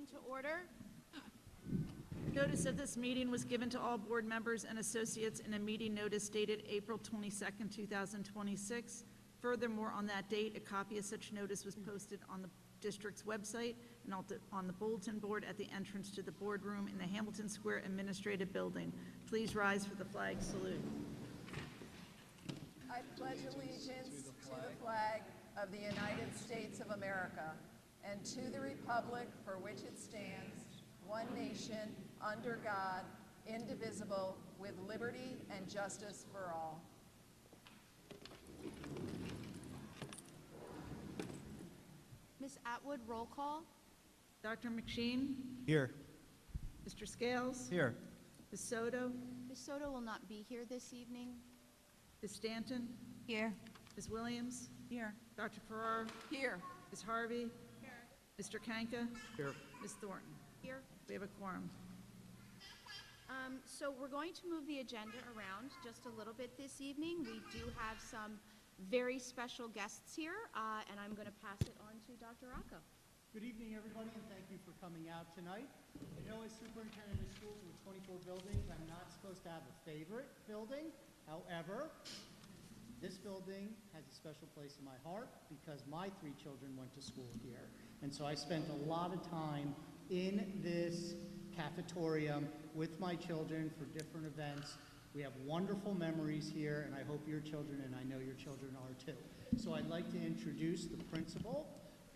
Meeting to order. Notice of this meeting was given to all board members and associates in a meeting notice dated April 22nd, 2026. Furthermore, on that date, a copy of such notice was posted on the district's website and on the bulletin board at the entrance to the boardroom in the Hamilton Square Administrative Building. Please rise for the flag salute. I pledge allegiance to the flag of the United States of America and to the republic for which it stands, one nation, under God, indivisible, with liberty and justice for all. Ms. Atwood, roll call. Dr. McSheen? Here. Mr. Scales? Here. Ms. Soto? Ms. Soto will not be here this evening. Ms. Stanton? Here. Ms. Williams? Here. Dr. Farrar? Here. Ms. Harvey? Here. Mr. Kanka? Here. Ms. Thornton? Here. We have a quorum. So we're going to move the agenda around just a little bit this evening. We do have some very special guests here, and I'm going to pass it on to Dr. Rocco. Good evening, everybody, and thank you for coming out tonight. You know, as superintendent of schools with 24 buildings, I'm not supposed to have a favorite building. However, this building has a special place in my heart because my 3 children went to school here. And so I spent a lot of time in this cafetorium with my children for different events. We have wonderful memories here, and I hope your children, and I know your children are too. So I'd like to introduce the principal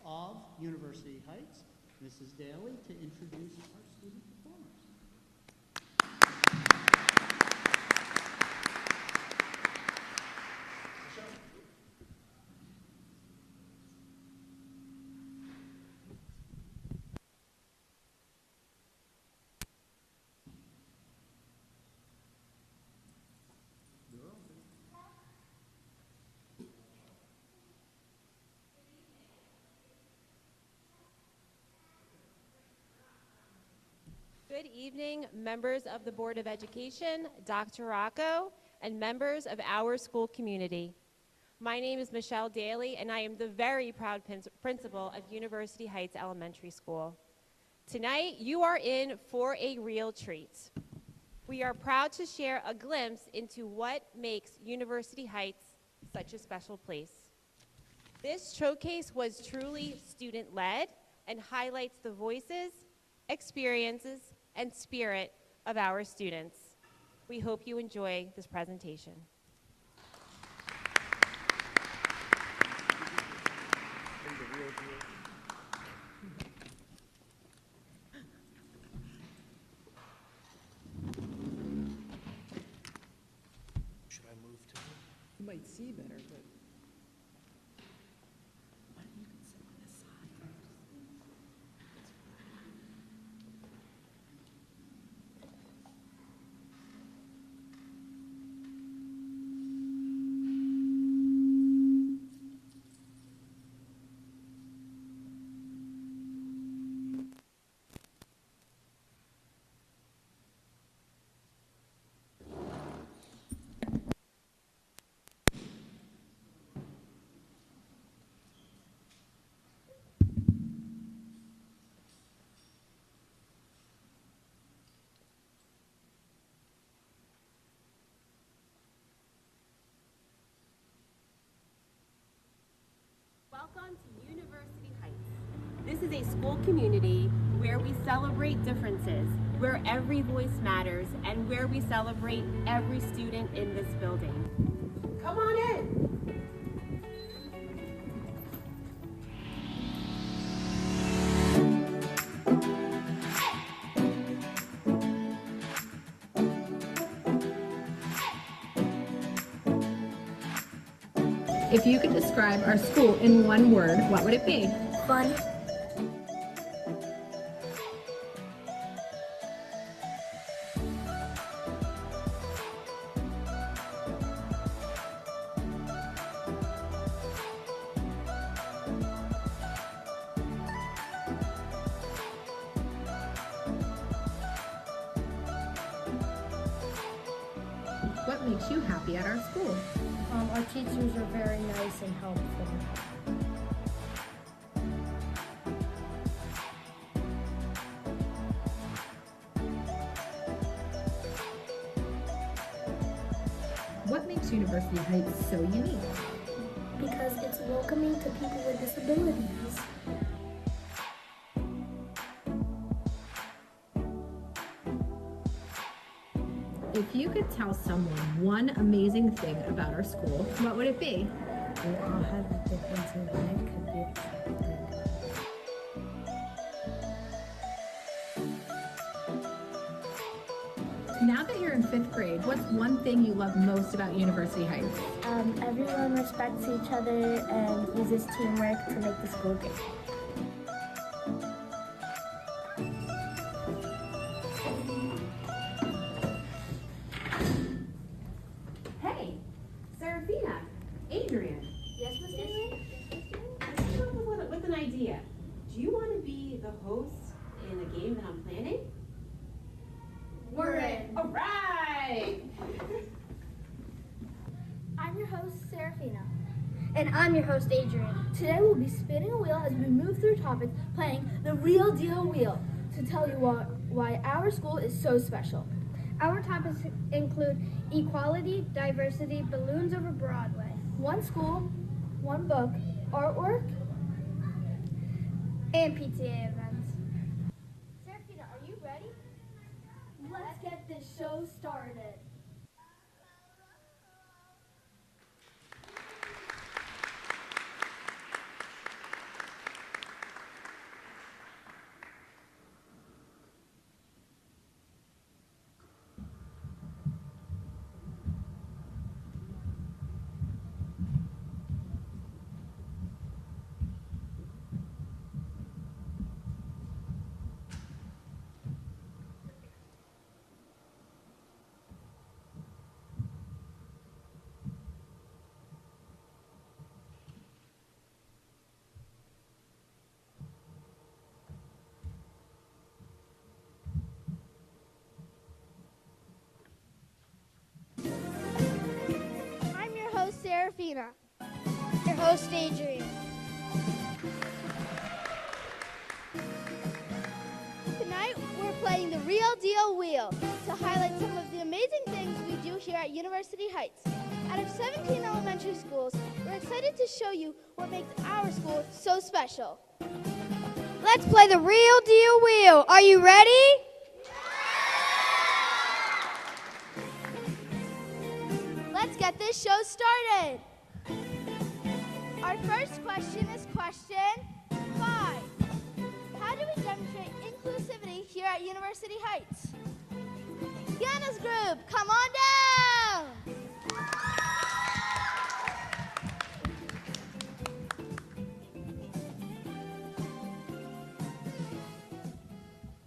of University Heights, Mrs. Daly, to introduce our student performers. Good evening, members of the Board of Education, Dr. Rocco, and members of our school community. My name is Michelle Daly, and I am the very proud principal of University Heights Elementary School. Tonight, you are in for a real treat. We are proud to share a glimpse into what makes University Heights such a special place. This showcase was truly student-led and highlights the voices, experiences, and spirit of our students. We hope you enjoy this presentation. Should I move to? You might see better, but Welcome to University Heights. This is a school community where we celebrate differences, where every voice matters, and where we celebrate every student in this building. Come on in. If you could describe our school in one word, what would it be? Fun. What makes you happy at our school? Our teachers are very nice and helpful. University Heights so unique? Because it's welcoming to people with disabilities. If you could tell someone one amazing thing about our school, what would it be? We all have differences and it could be accepted. Now that you're in 5th grade, what's one thing you love most about University Heights? Everyone respects each other and uses teamwork to make the school great. Hey, Serafina, Adrian. Yes, Miss Daly? I came up with an idea. Do you want to be the host in a game that I'm planning? We're in. All right. I'm your host, Serafina. And I'm your host, Adrian. Today we'll be spinning a wheel as we move through topics, playing the Real Deal Wheel to tell you why our school is so special. Our topics include equality, diversity, balloons over Broadway, one school, one book, artwork, and PTA events. Serafina, are you ready? Let's get this show started. I'm your host, Serafina. Your host, Adrian. Tonight, we're playing the Real Deal Wheel to highlight some of the amazing things we do here at University Heights. Out of 17 elementary schools, we're excited to show you what makes our school so special. Let's play the Real Deal Wheel. Are you ready? Let's get this show started. Our first question is question 5. How do we demonstrate inclusivity here at University Heights? Kiana's group, come on down.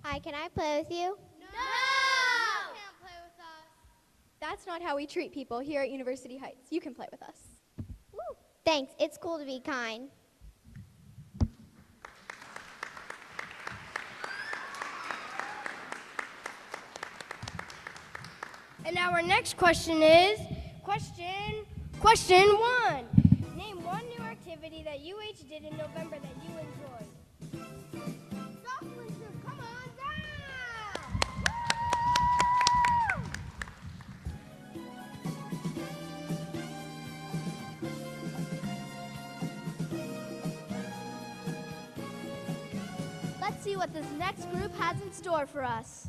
Hi, can I play with you? No! You can't play with us. That's not how we treat people here at University Heights. You can play with us. Woo. Thanks, it's cool to be kind. And our next question is question 1. Name one new activity that UH did in November that you enjoyed. Softly, come on down! Let's see what this next group has in store for us.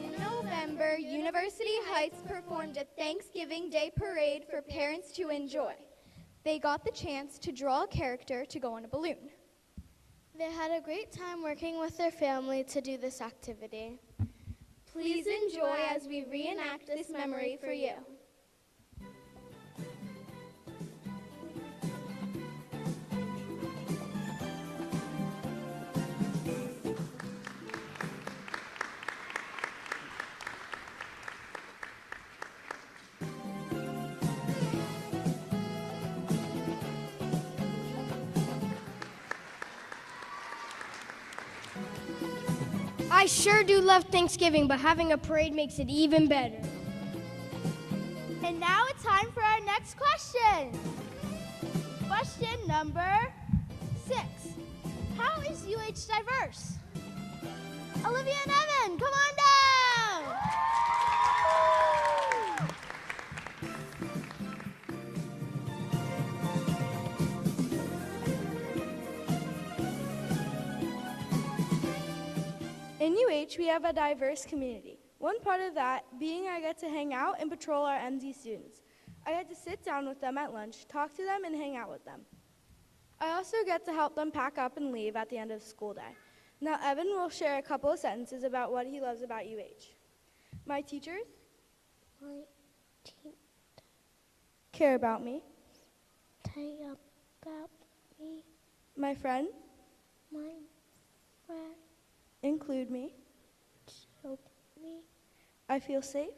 In November, University Heights performed a Thanksgiving Day parade for parents to enjoy. They got the chance to draw a character to go on a balloon. They had a great time working with their family to do this activity. Please enjoy as we reenact this memory for you. I sure do love Thanksgiving, but having a parade makes it even better. And now it's time for our next question. Question number 6. How is UH diverse? Olivia and Evan, come on down! UH, we have a diverse community. One part of that being I get to hang out and patrol our MD students. I get to sit down with them at lunch, talk to them, and hang out with them. I also get to help them pack up and leave at the end of the school day. Now Evan will share a couple of sentences about what he loves about UH. My teachers care about me. My friends include me. I feel safe.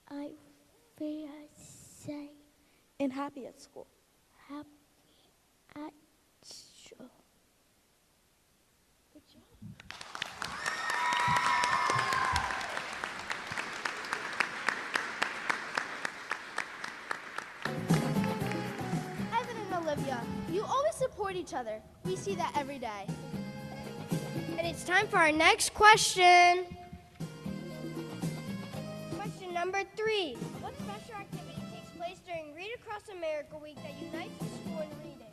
I feel safe. And happy at school. Happy at school. Good job. Evan and Olivia, you always support each other. We see that every day. And it's time for our next question. Question number 3. What special activity takes place during Read Across America Week that unites the school in reading?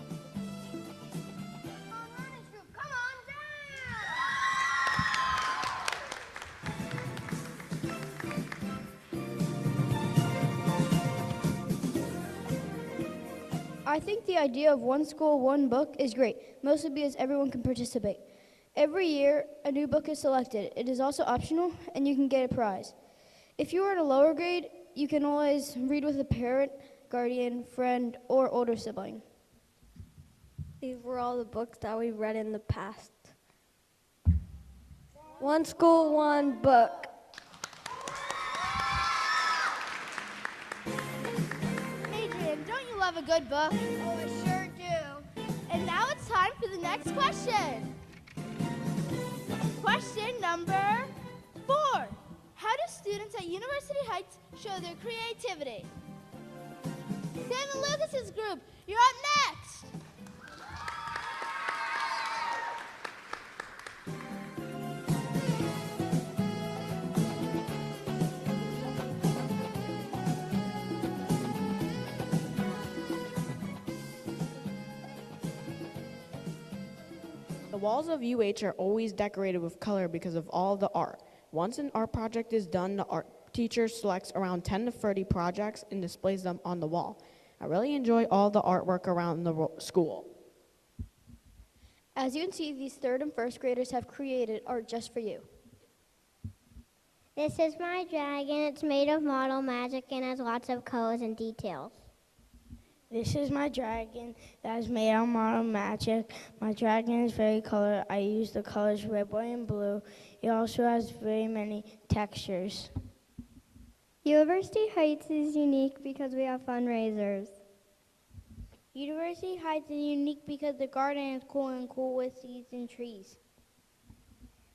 Come on, Runners Group, come on down! I think the idea of one school, one book is great, mostly because everyone can participate. Every year, a new book is selected. It is also optional, and you can get a prize. If you are in a lower grade, you can always read with a parent, guardian, friend, or older sibling. These were all the books that we read in the past. One school, one book. Adrian, don't you love a good book? Oh, I sure do. And now it's time for the next question. Question number 4. How do students at University Heights show their creativity? Sam and Lucas's group, you're up next. The walls of UH are always decorated with color because of all the art. Once an art project is done, the art teacher selects around 10 to 30 projects and displays them on the wall. I really enjoy all the artwork around the school. As you can see, these 3rd and 1st graders have created art just for you. This is my dragon. It's made of model magic and has lots of colors and details. This is my dragon that is made out of model magic. My dragon is very colored. I use the colors red, white, and blue. It also has very many textures. University Heights is unique because we have fundraisers. University Heights is unique because the garden is cool with seeds and trees.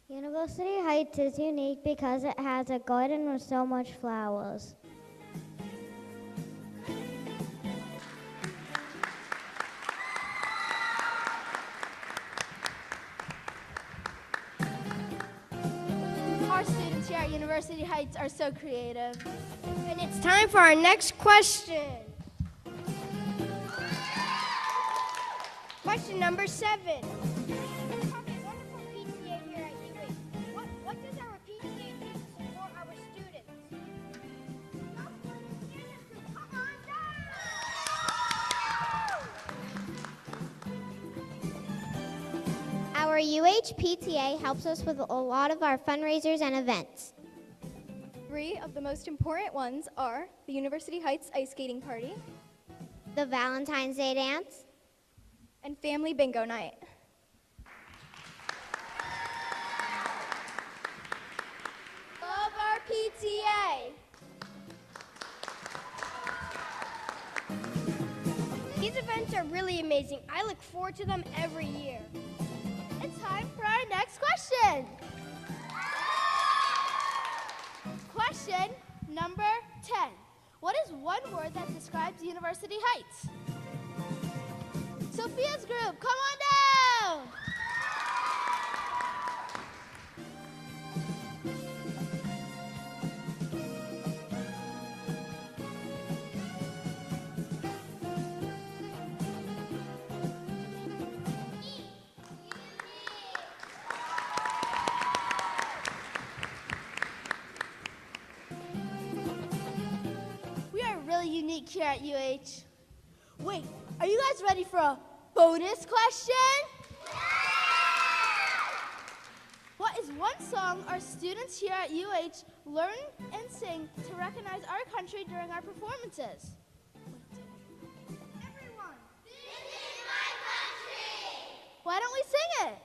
University Heights is unique because it has a garden with so much flowers. Our students here at University Heights are so creative. And it's time for our next question. Question number 7. We have a wonderful PTA here at UH. What does our PTA do to support our students? Come on down! Our UH PTA helps us with a lot of our fundraisers and events. 3 of the most important ones are the University Heights Ice Skating Party, The Valentine's Day Dance, and Family Bingo Night. Love our PTA! These events are really amazing. I look forward to them every year. It's time for our next question. Question number 10. What is one word that describes University Heights? Sophia's group, come on down! unique here at UH. Wait, are you guys ready for a bonus question? What is one song our students here at UH learn and sing to recognize our country during our performances? Everyone! This is my country! Why don't we sing it?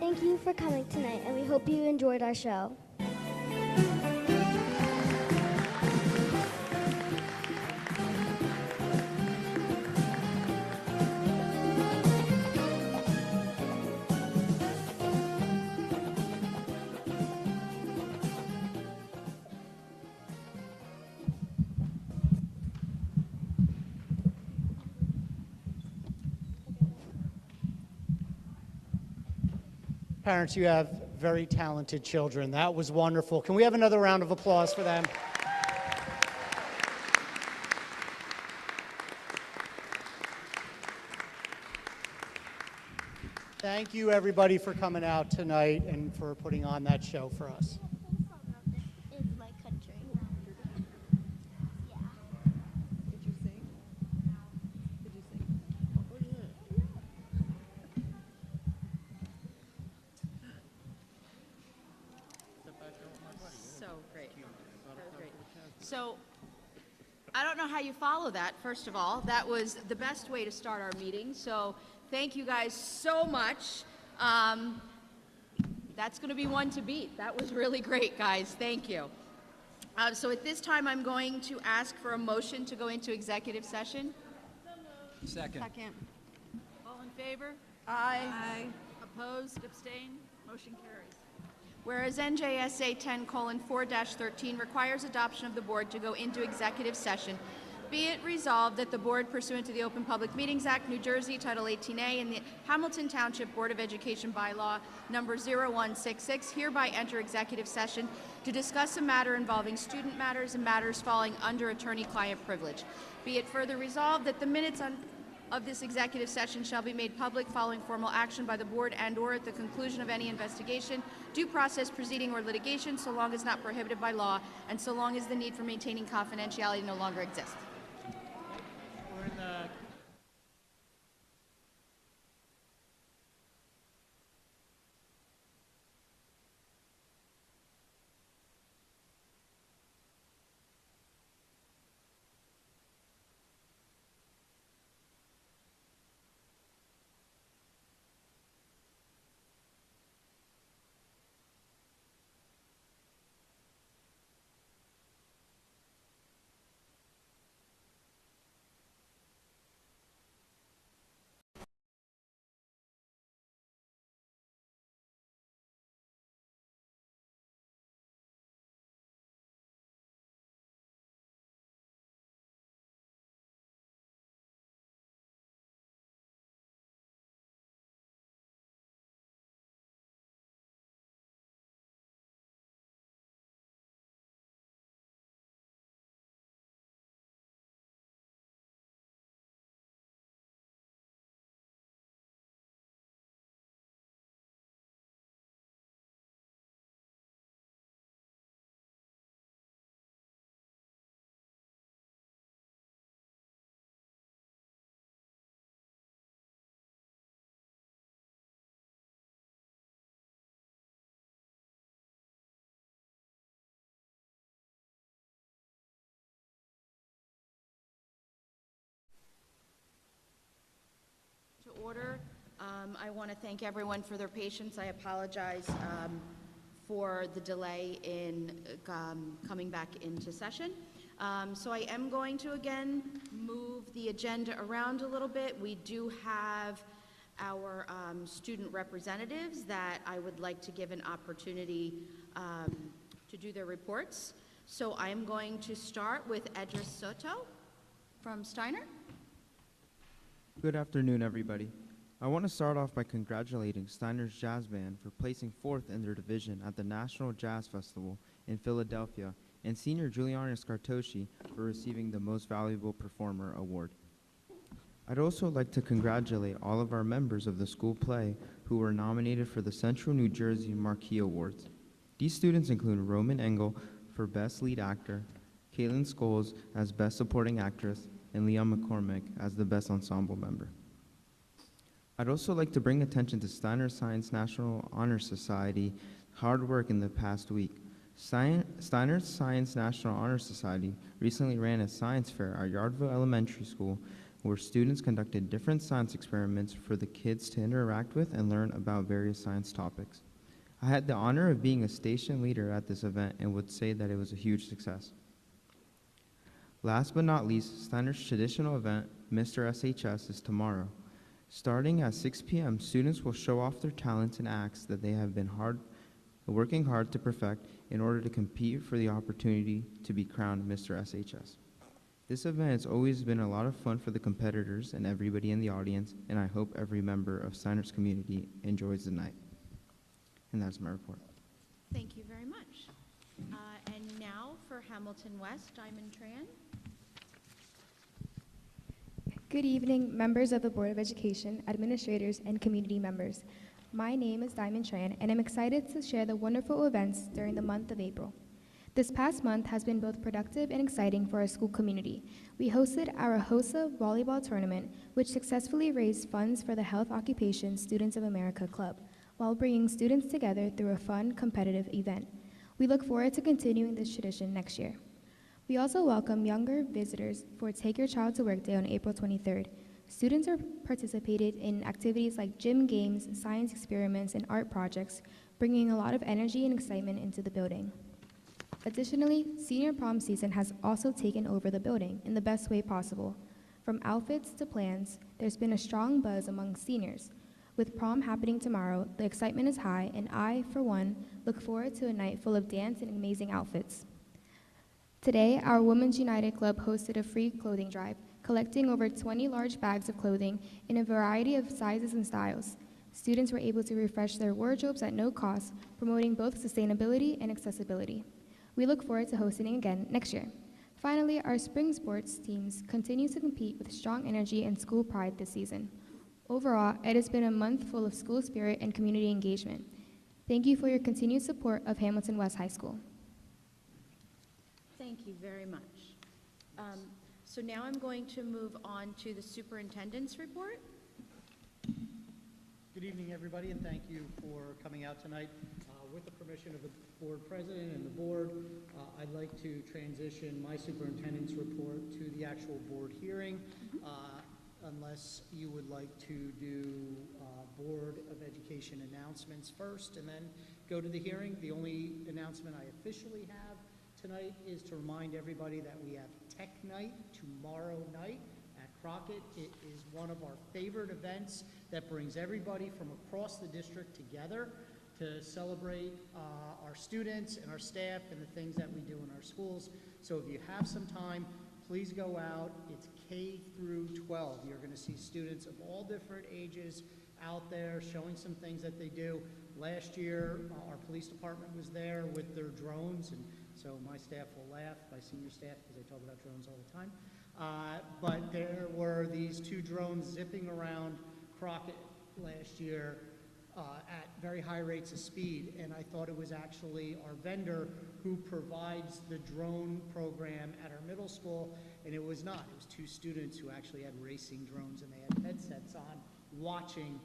Thank you for coming tonight, and we hope you enjoyed our show. Parents, you have very talented children. That was wonderful. Can we have another round of applause for them? Thank you, everybody, for coming out tonight and for putting on that show for us. Is my country. Yeah. Did you sing? Did you sing? Oh, yeah. So great. That was great. So, I don't know how you follow that, first of all. That was the best way to start our meeting, so thank you guys so much. That's going to be one to beat. That was really great, guys. Thank you. So at this time, I'm going to ask for a motion to go into executive session. Second. All in favor? Aye. Opposed, abstained, motion carries. Whereas NJSA 10:4-13 requires adoption of the board to go into executive session, be it resolved that the board pursuant to the Open Public Meetings Act, New Jersey, Title 18A, and the Hamilton Township Board of Education Bylaw number 0166 hereby enter executive session to discuss a matter involving student matters and matters falling under attorney-client privilege. Be it further resolved that the minutes of this executive session shall be made public following formal action by the board and/or at the conclusion of any investigation, due process proceeding, or litigation, so long as not prohibited by law and so long as the need for maintaining confidentiality no longer exists. We're in the order. I want to thank everyone for their patience. I apologize for the delay in coming back into session. So I am going to again move the agenda around a little bit. We do have our student representatives that I would like to give an opportunity to do their reports. So I'm going to start with Edris Soto from Steiner. Good afternoon, everybody. I want to start off by congratulating Steiner's Jazz Band for placing 4th in their division at the National Jazz Festival in Philadelphia, and senior Giuliana Scartoshi for receiving the Most Valuable Performer award. I'd also like to congratulate all of our members of the school play who were nominated for the Central New Jersey Marquee Awards. These students include Roman Engel for Best Lead Actor, Caitlin Scholes as Best Supporting Actress, and Leon McCormick as the Best Ensemble Member. I'd also like to bring attention to Steiner Science National Honor Society hard work in the past week. Steiner Science National Honor Society recently ran a science fair at Yardville Elementary School where students conducted different science experiments for the kids to interact with and learn about various science topics. I had the honor of being a station leader at this event and would say that it was a huge success. Last but not least, Steiner's traditional event, Mr. SHS, is tomorrow. Starting at 6 p.m., students will show off their talents and acts that they have been working hard to perfect in order to compete for the opportunity to be crowned Mr. SHS. This event has always been a lot of fun for the competitors and everybody in the audience, and I hope every member of Steiner's community enjoys the night. And that's my report. Thank you very much. And now for Hamilton West, Diamond Tran. Good evening, members of the Board of Education, administrators, and community members. My name is Diamond Tran, and I'm excited to share the wonderful events during the month of April. This past month has been both productive and exciting for our school community. We hosted our HOSA volleyball tournament, which successfully raised funds for the Health Occupation Students of America Club, while bringing students together through a fun, competitive event. We look forward to continuing this tradition next year. We also welcome younger visitors for Take Your Child to Work Day on April 23rd. Students are participated in activities like gym games, science experiments, and art projects, bringing a lot of energy and excitement into the building. Additionally, senior prom season has also taken over the building in the best way possible. From outfits to plans, there's been a strong buzz among seniors. With prom happening tomorrow, the excitement is high, and I, for one, look forward to a night full of dance and amazing outfits. Today, our Women's United Club hosted a free clothing drive, collecting over 20 large bags of clothing in a variety of sizes and styles. Students were able to refresh their wardrobes at no cost, promoting both sustainability and accessibility. We look forward to hosting again next year. Finally, our spring sports teams continue to compete with strong energy and school pride this season. Overall, it has been a month full of school spirit and community engagement. Thank you for your continued support of Hamilton West High School. Thank you very much. So now I'm going to move on to the superintendent's report. Good evening, everybody, and thank you for coming out tonight. With the permission of the board president and the board, I'd like to transition my superintendent's report to the actual board hearing, unless you would like to do Board of Education announcements first and then go to the hearing. The only announcement I officially have tonight is to remind everybody that we have Tech Night tomorrow night at Crockett. It is one of our favorite events that brings everybody from across the district together to celebrate our students and our staff and the things that we do in our schools. So if you have some time, please go out. It's K through 12. You're going to see students of all different ages out there showing some things that they do. Last year, our police department was there with their drones, and so my staff will laugh, my senior staff, because they talk about drones all the time. But there were these 2 drones zipping around Crockett last year at very high rates of speed, and I thought it was actually our vendor who provides the drone program at our middle school, and it was not. It was 2 students who actually had racing drones, and they had headsets on watching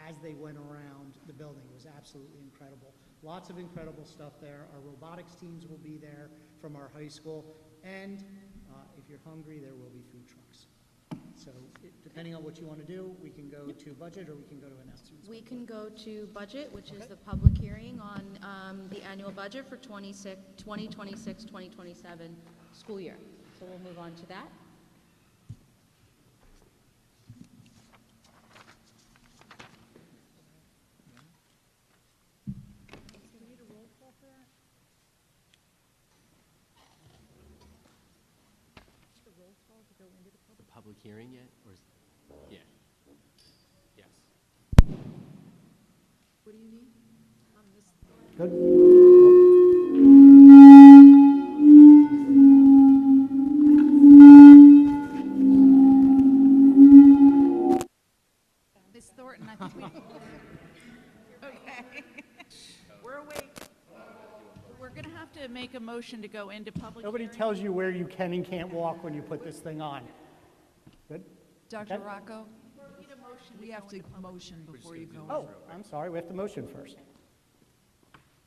as they went around the building. It was absolutely incredible. Lots of incredible stuff there. Our robotics teams will be there from our high school, and if you're hungry, there will be food trucks. So depending on what you want to do, we can go to budget or we can go to announcements. We can go to budget, which is the public hearing on the annual budget for 2026-2027 school year. So we'll move on to that. The public hearing yet, or is, yeah, yes. What do you need on this? Good. Ms. Thornton, I think we, okay. We're awake. We're going to have to make a motion to go into public Nobody hearing. tells you where you can and can't walk when you put this thing on. Good? Dr. Okay. Rocco, We need a motion we have to motion before you go. Oh, I'm sorry, we have to motion first.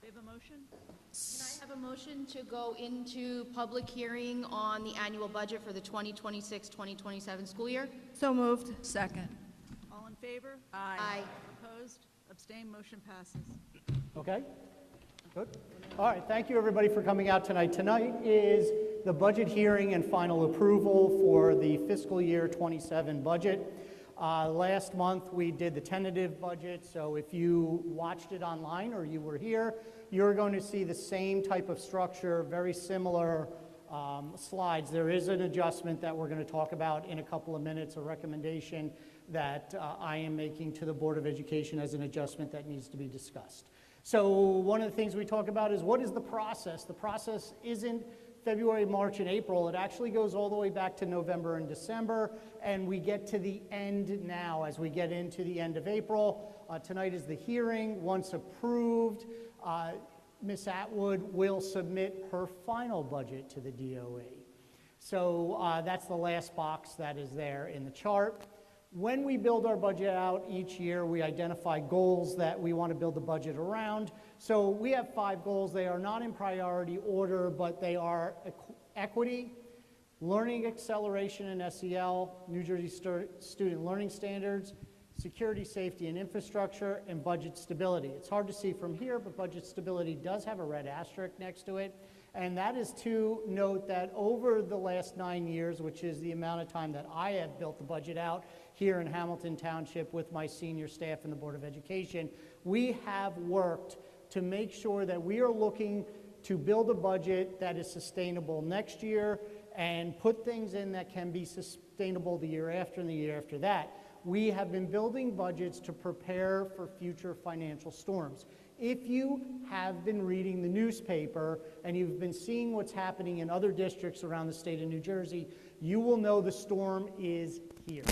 We have a motion? Can I have a motion to go into public hearing on the annual budget for the 2026-2027 school year? So moved. Second. All in favor? Aye. Opposed? Abstained? Motion passes. Okay? Good. All right, thank you everybody for coming out tonight. Tonight is the budget hearing and final approval for the fiscal year 27 budget. Last month we did the tentative budget, so if you watched it online or you were here, you're going to see the same type of structure, very similar slides. There is an adjustment that we're going to talk about in a couple of minutes, a recommendation that I am making to the Board of Education as an adjustment that needs to be discussed. So one of the things we talk about is what is the process? The process isn't February, March, and April. It actually goes all the way back to November and December, and we get to the end now as we get into the end of April. Tonight is the hearing. Once approved, Ms. Atwood will submit her final budget to the DOE. So that's the last box that is there in the chart. When we build our budget out each year, we identify goals that we want to build the budget around. So we have 5 goals. They are not in priority order, but they are equity, learning acceleration in SEL, New Jersey student learning standards, security, safety, and infrastructure, and budget stability. It's hard to see from here, but budget stability does have a red asterisk next to it. And that is to note that over the last 9 years, which is the amount of time that I have built the budget out here in Hamilton Township with my senior staff and the Board of Education, we have worked to make sure that we are looking to build a budget that is sustainable next year and put things in that can be sustainable the year after and the year after that. We have been building budgets to prepare for future financial storms. If you have been reading the newspaper and you've been seeing what's happening in other districts around the state of New Jersey, you will know the storm is here.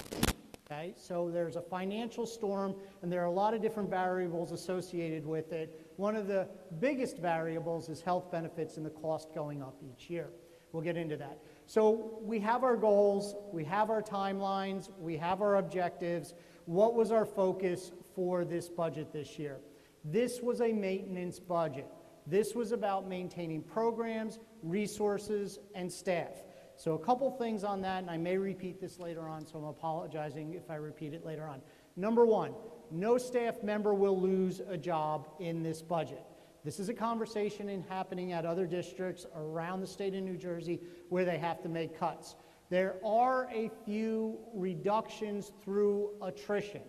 Okay? So there's a financial storm, and there are a lot of different variables associated with it. One of the biggest variables is health benefits and the cost going up each year. We'll get into that. So we have our goals, we have our timelines, we have our objectives. What was our focus for this budget this year? This was a maintenance budget. This was about maintaining programs, resources, and staff. So a couple things on that, and I may repeat this later on, so I'm apologizing if I repeat it later on. Number one, no staff member will lose a job in this budget. This is a conversation happening at other districts around the state of New Jersey where they have to make cuts. There are a few reductions through attrition.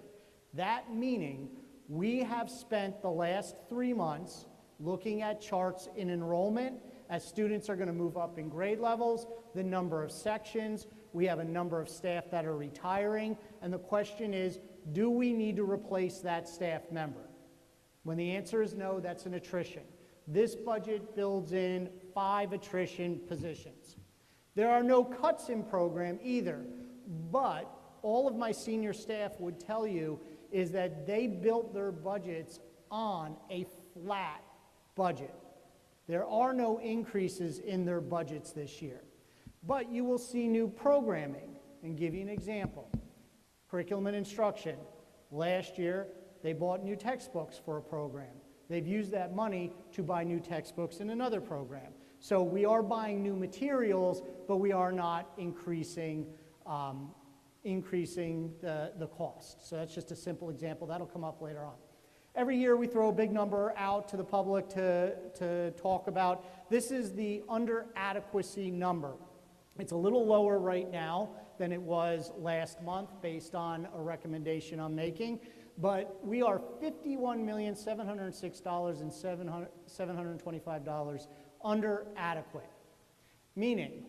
That meaning we have spent the last 3 months looking at charts in enrollment as students are going to move up in grade levels, the number of sections. We have a number of staff that are retiring, and the question is, do we need to replace that staff member? When the answer is no, that's an attrition. This budget builds in 5 attrition positions. There are no cuts in program either, but all of my senior staff would tell you is that they built their budgets on a flat budget. There are no increases in their budgets this year. But you will see new programming, and give you an example. Curriculum and instruction. Last year, they bought new textbooks for a program. They've used that money to buy new textbooks in another program. So we are buying new materials, but we are not increasing increasing the cost. So that's just a simple example. That'll come up later on. Every year we throw a big number out to the public to talk about. This is the under adequacy number. It's a little lower right now than it was last month based on a recommendation I'm making, but we are $51,706,725 under adequate, meaning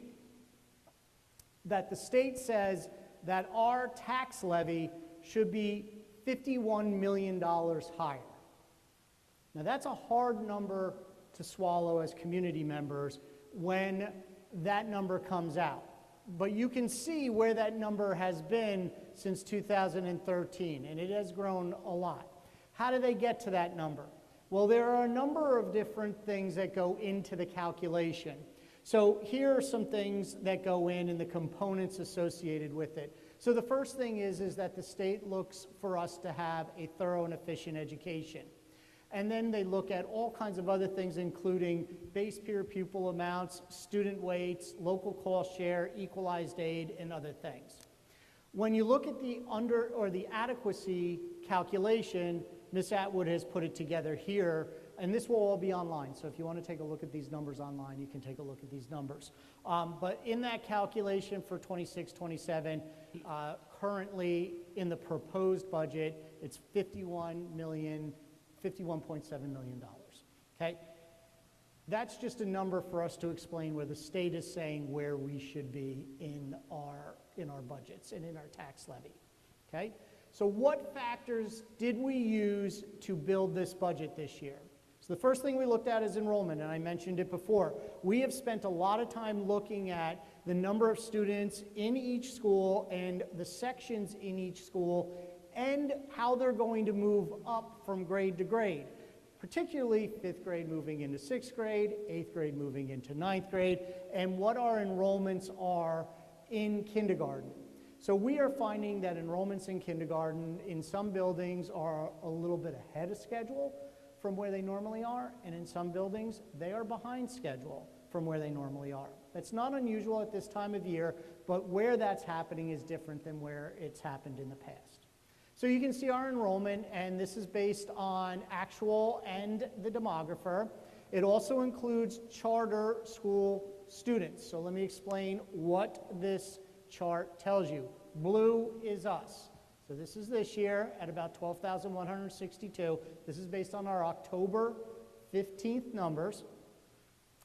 that the state says that our tax levy should be $51 million higher. Now that's a hard number to swallow as community members when that number comes out. But you can see where that number has been since 2013, and it has grown a lot. How do they get to that number? Well, there are a number of different things that go into the calculation. So here are some things that go in and the components associated with it. So the first thing is that the state looks for us to have a thorough and efficient education. And then they look at all kinds of other things, including base peer pupil amounts, student weights, local cost share, equalized aid, and other things. When you look at the under or the adequacy calculation, Ms. Atwood has put it together here, and this will all be online. So if you want to take a look at these numbers online, you can take a look at these numbers. But in that calculation for 26-27, currently in the proposed budget, it's $51.7 million. Okay? That's just a number for us to explain where the state is saying where we should be in our budgets and in our tax levy. Okay? So what factors did we use to build this budget this year? So the first thing we looked at is enrollment, and I mentioned it before. We have spent a lot of time looking at the number of students in each school and the sections in each school and how they're going to move up from grade to grade, particularly 5th grade moving into 6th grade, 8th grade moving into 9th grade, and what our enrollments are in kindergarten. So we are finding that enrollments in kindergarten in some buildings are a little bit ahead of schedule from where they normally are, and in some buildings they are behind schedule from where they normally are. That's not unusual at this time of year, but where that's happening is different than where it's happened in the past. So you can see our enrollment, and this is based on actual and the demographer. It also includes charter school students. So let me explain what this chart tells you. Blue is us. So this is this year at about 12,162. This is based on our October 15th numbers,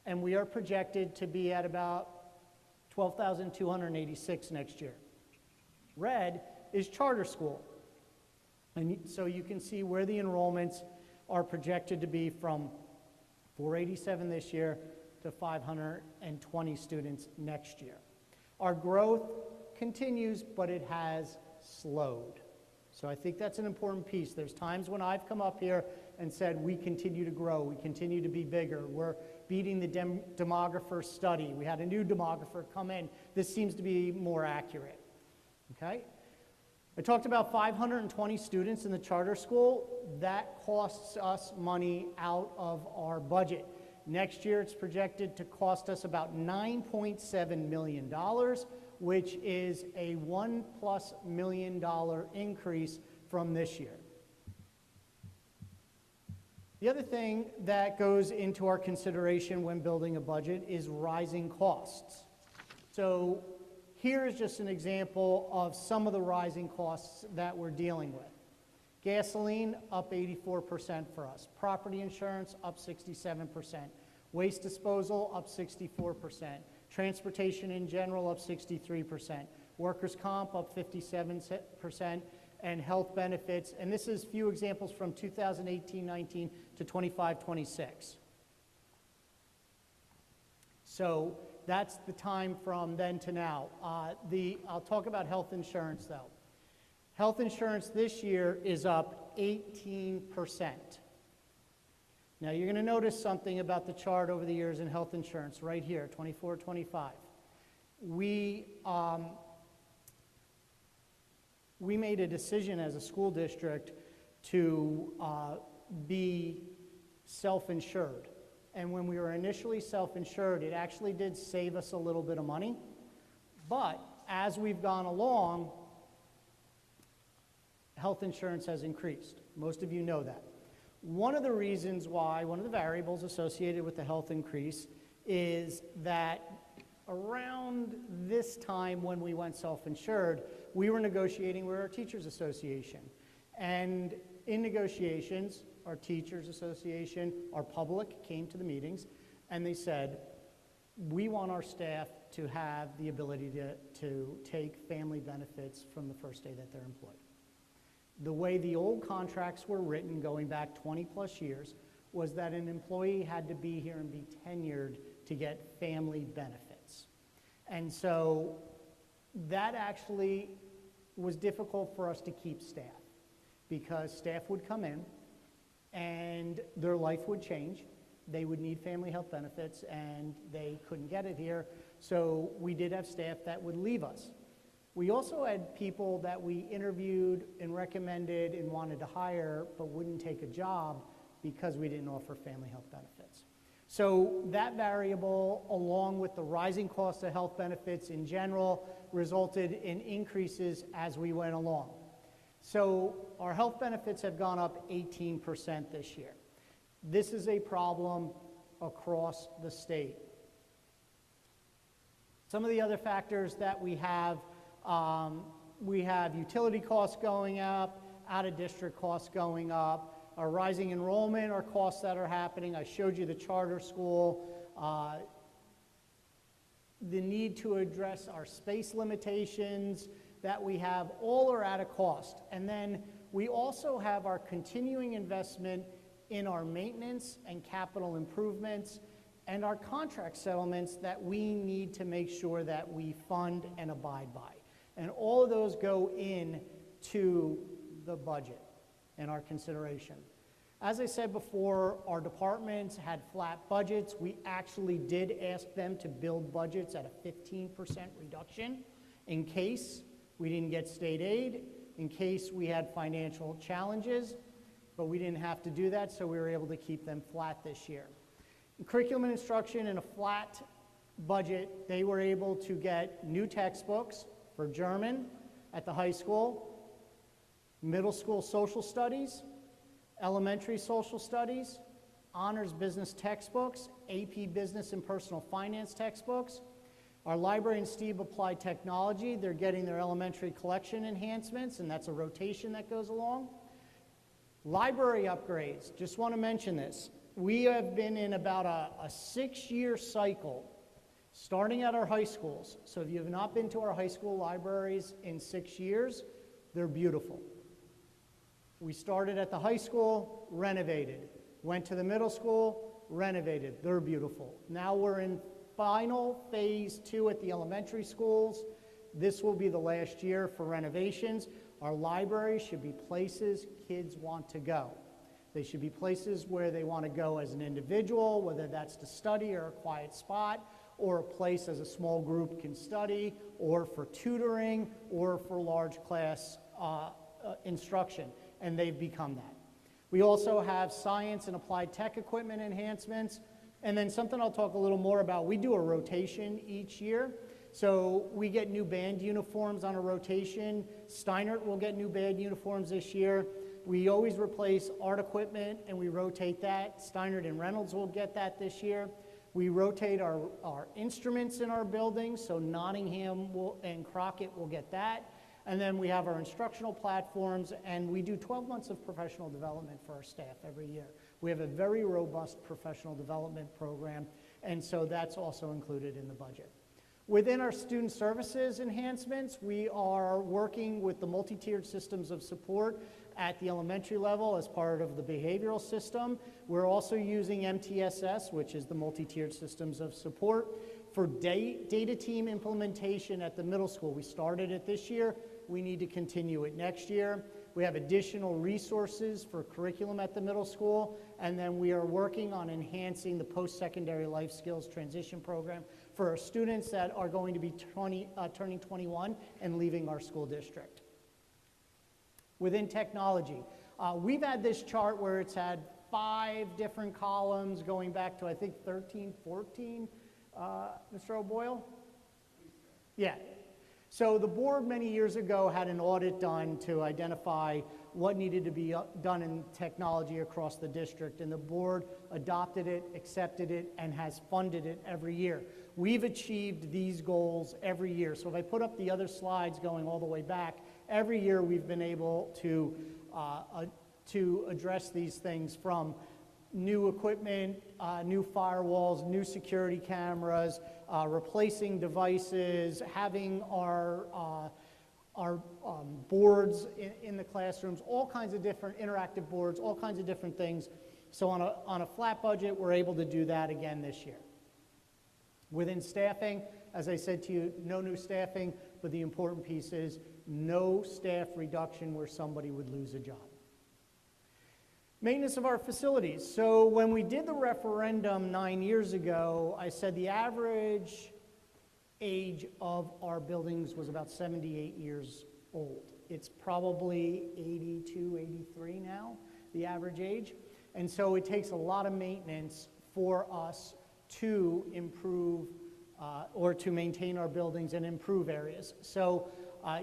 and we are projected to be at about 12,286 next year. Red is charter school. And so you can see where the enrollments are projected to be from 487 this year to 520 students next year. Our growth continues, but it has slowed. So I think that's an important piece. There's times when I've come up here and said, we continue to grow, we continue to be bigger, we're beating the demographer study. We had a new demographer come in. This seems to be more accurate, okay? I talked about 520 students in the charter school. That costs us money out of our budget. Next year, it's projected to cost us about $9.7 million, which is a $1+ million increase from this year. The other thing that goes into our consideration when building a budget is rising costs. So here is just an example of some of the rising costs that we're dealing with. Gasoline up 84% for us. Property insurance up 67%. Waste disposal up 64%. Transportation in general up 63%. Workers' comp up 57%. And health benefits. And this is few examples from 2018-19 to 25-26. So that's the time from then to now. I'll talk about health insurance though. Health insurance this year is up 18%. Now you're going to notice something about the chart over the years in health insurance right here, 24-25. We made a decision as a school district to be self-insured. And when we were initially self-insured, it actually did save us a little bit of money. But as we've gone along, health insurance has increased. Most of you know that. One of the reasons why, one of the variables associated with the health increase is that around this time when we went self-insured, we were negotiating with our Teachers Association. And in negotiations, our Teachers Association, our public came to the meetings, and they said, we want our staff to have the ability to take family benefits from the first day that they're employed. The way the old contracts were written going back 20 plus years was that an employee had to be here and be tenured to get family benefits. And so that actually was difficult for us to keep staff, because staff would come in and their life would change. They would need family health benefits and they couldn't get it here. So we did have staff that would leave us. We also had people that we interviewed and recommended and wanted to hire but wouldn't take a job because we didn't offer family health benefits. So that variable, along with the rising cost of health benefits in general, resulted in increases as we went along. So our health benefits have gone up 18% this year. This is a problem across the state. Some of the other factors that we have utility costs going up, out-of-district costs going up, our rising enrollment, our costs that are happening. I showed you the charter school, the need to address our space limitations that we have, all are at a cost. And then we also have our continuing investment in our maintenance and capital improvements and our contract settlements that we need to make sure that we fund and abide by. And all of those go in to the budget and our consideration. As I said before, our departments had flat budgets. We actually did ask them to build budgets at a 15% reduction in case we didn't get state aid, in case we had financial challenges, but we didn't have to do that, so we were able to keep them flat this year. In curriculum and instruction, in a flat budget, they were able to get new textbooks for German at the high school, middle school social studies, elementary social studies, honors business textbooks, AP business and personal finance textbooks. Our library and STEAM applied technology, they're getting their elementary collection enhancements, and that's a rotation that goes along. Library upgrades, just want to mention this. We have been in about a 6-year cycle starting at our high schools. So if you have not been to our high school libraries in 6 years, they're beautiful. We started at the high school, renovated. Went to the middle school, renovated. They're beautiful. Now we're in final phase 2 at the elementary schools. This will be the last year for renovations. Our libraries should be places kids want to go. They should be places where they want to go as an individual, whether that's to study or a quiet spot, or a place as a small group can study, or for tutoring, or for large class instruction, and they've become that. We also have science and applied tech equipment enhancements, and then something I'll talk a little more about. We do a rotation each year, so we get new band uniforms on a rotation. Steinert will get new band uniforms this year. We always replace art equipment and we rotate that. Steinert and Reynolds will get that this year. We rotate our instruments in our buildings, so Nottingham and Crockett will get that. And then we have our instructional platforms, and we do 12 months of professional development for our staff every year. We have a very robust professional development program, and so that's also included in the budget. Within our student services enhancements, we are working with the multi-tiered systems of support at the elementary level as part of the behavioral system. We're also using MTSS, which is the multi-tiered systems of support, for data team implementation at the middle school. We started it this year. We need to continue it next year. We have additional resources for curriculum at the middle school, and then we are working on enhancing the post-secondary life skills transition program for our students that are going to be turning 21 and leaving our school district. Within technology, we've had this chart where it's had 5 different columns going back to, I think, 13, 14, Mr. O'Boyle? Yeah. So the board many years ago had an audit done to identify what needed to be done in technology across the district, and the board adopted it, accepted it, and has funded it every year. We've achieved these goals every year. So if I put up the other slides going all the way back, every year we've been able to address these things, from new equipment, new firewalls, new security cameras, replacing devices, having our boards in the classrooms, all kinds of different interactive boards, all kinds of different things. So on a flat budget, we're able to do that again this year. Within staffing, as I said to you, no new staffing, but the important piece is no staff reduction where somebody would lose a job. Maintenance of our facilities. So when we did the referendum 9 years ago, I said the average age of our buildings was about 78 years old. It's probably 82, 83 now, the average age. And so it takes a lot of maintenance for us to improve or to maintain our buildings and improve areas. So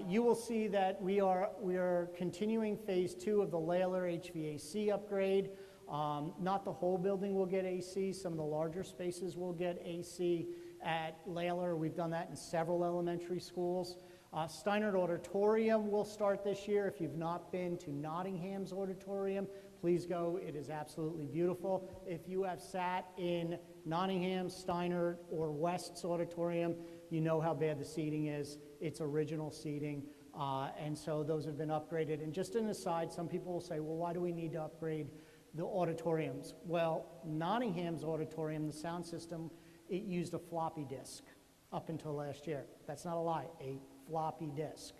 you will see that we are continuing phase 2 of the Layler HVAC upgrade. Not the whole building will get AC. Some of the larger spaces will get AC at Layler. We've done that in several elementary schools. Steinert Auditorium will start this year. If you've not been to Nottingham's auditorium, please go. It is absolutely beautiful. If you have sat in Nottingham, Steinert, or West's auditorium, you know how bad the seating is. It's original seating, and so those have been upgraded. And just an aside, some people will say, well, why do we need to upgrade the auditoriums? Well, Nottingham's auditorium, the sound system, it used a floppy disk up until last year. That's not a lie, a floppy disk.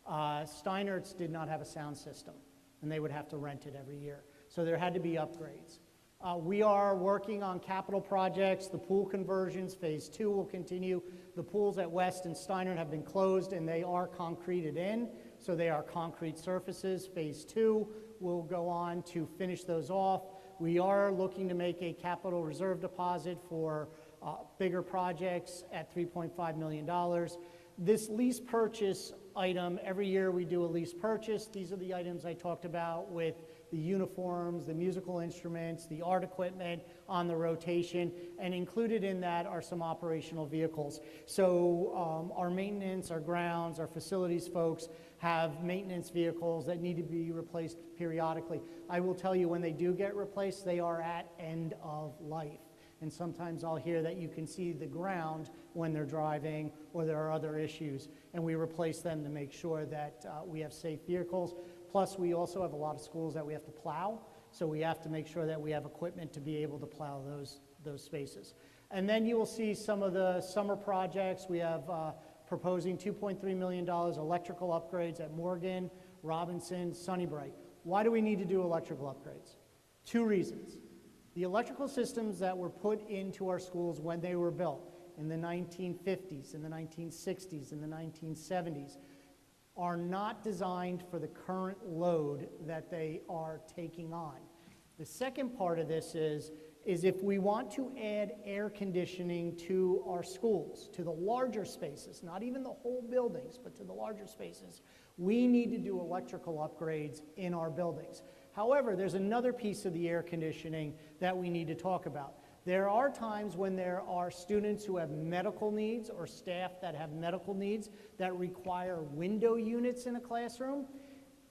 Steinert's did not have a sound system, and they would have to rent it every year. So there had to be upgrades. We are working on capital projects. The pool conversions, phase 2 will continue. The pools at West and Steinert have been closed, and they are concreted in, so they are concrete surfaces. Phase 2 will go on to finish those off. We are looking to make a capital reserve deposit for bigger projects at $3.5 million. This lease purchase item, every year we do a lease purchase. These are the items I talked about with the uniforms, the musical instruments, the art equipment on the rotation, and included in that are some operational vehicles. So our maintenance, our grounds, our facilities folks have maintenance vehicles that need to be replaced periodically. I will tell you, when they do get replaced, they are at end of life. And sometimes I'll hear that you can see the ground when they're driving, or there are other issues, and we replace them to make sure that we have safe vehicles. Plus, we also have a lot of schools that we have to plow, so we have to make sure that we have equipment to be able to plow those spaces. And then you will see some of the summer projects. We have proposing $2.3 million electrical upgrades at Morgan, Robinson, Sunnybright. Why do we need to do electrical upgrades? 2 reasons. The electrical systems that were put into our schools when they were built in the 1950s, in the 1960s, in the 1970s, are not designed for the current load that they are taking on. The second part of this is if we want to add air conditioning to our schools, to the larger spaces, not even the whole buildings, but to the larger spaces, we need to do electrical upgrades in our buildings. However, there's another piece of the air conditioning that we need to talk about. There are times when there are students who have medical needs, or staff that have medical needs that require window units in a classroom,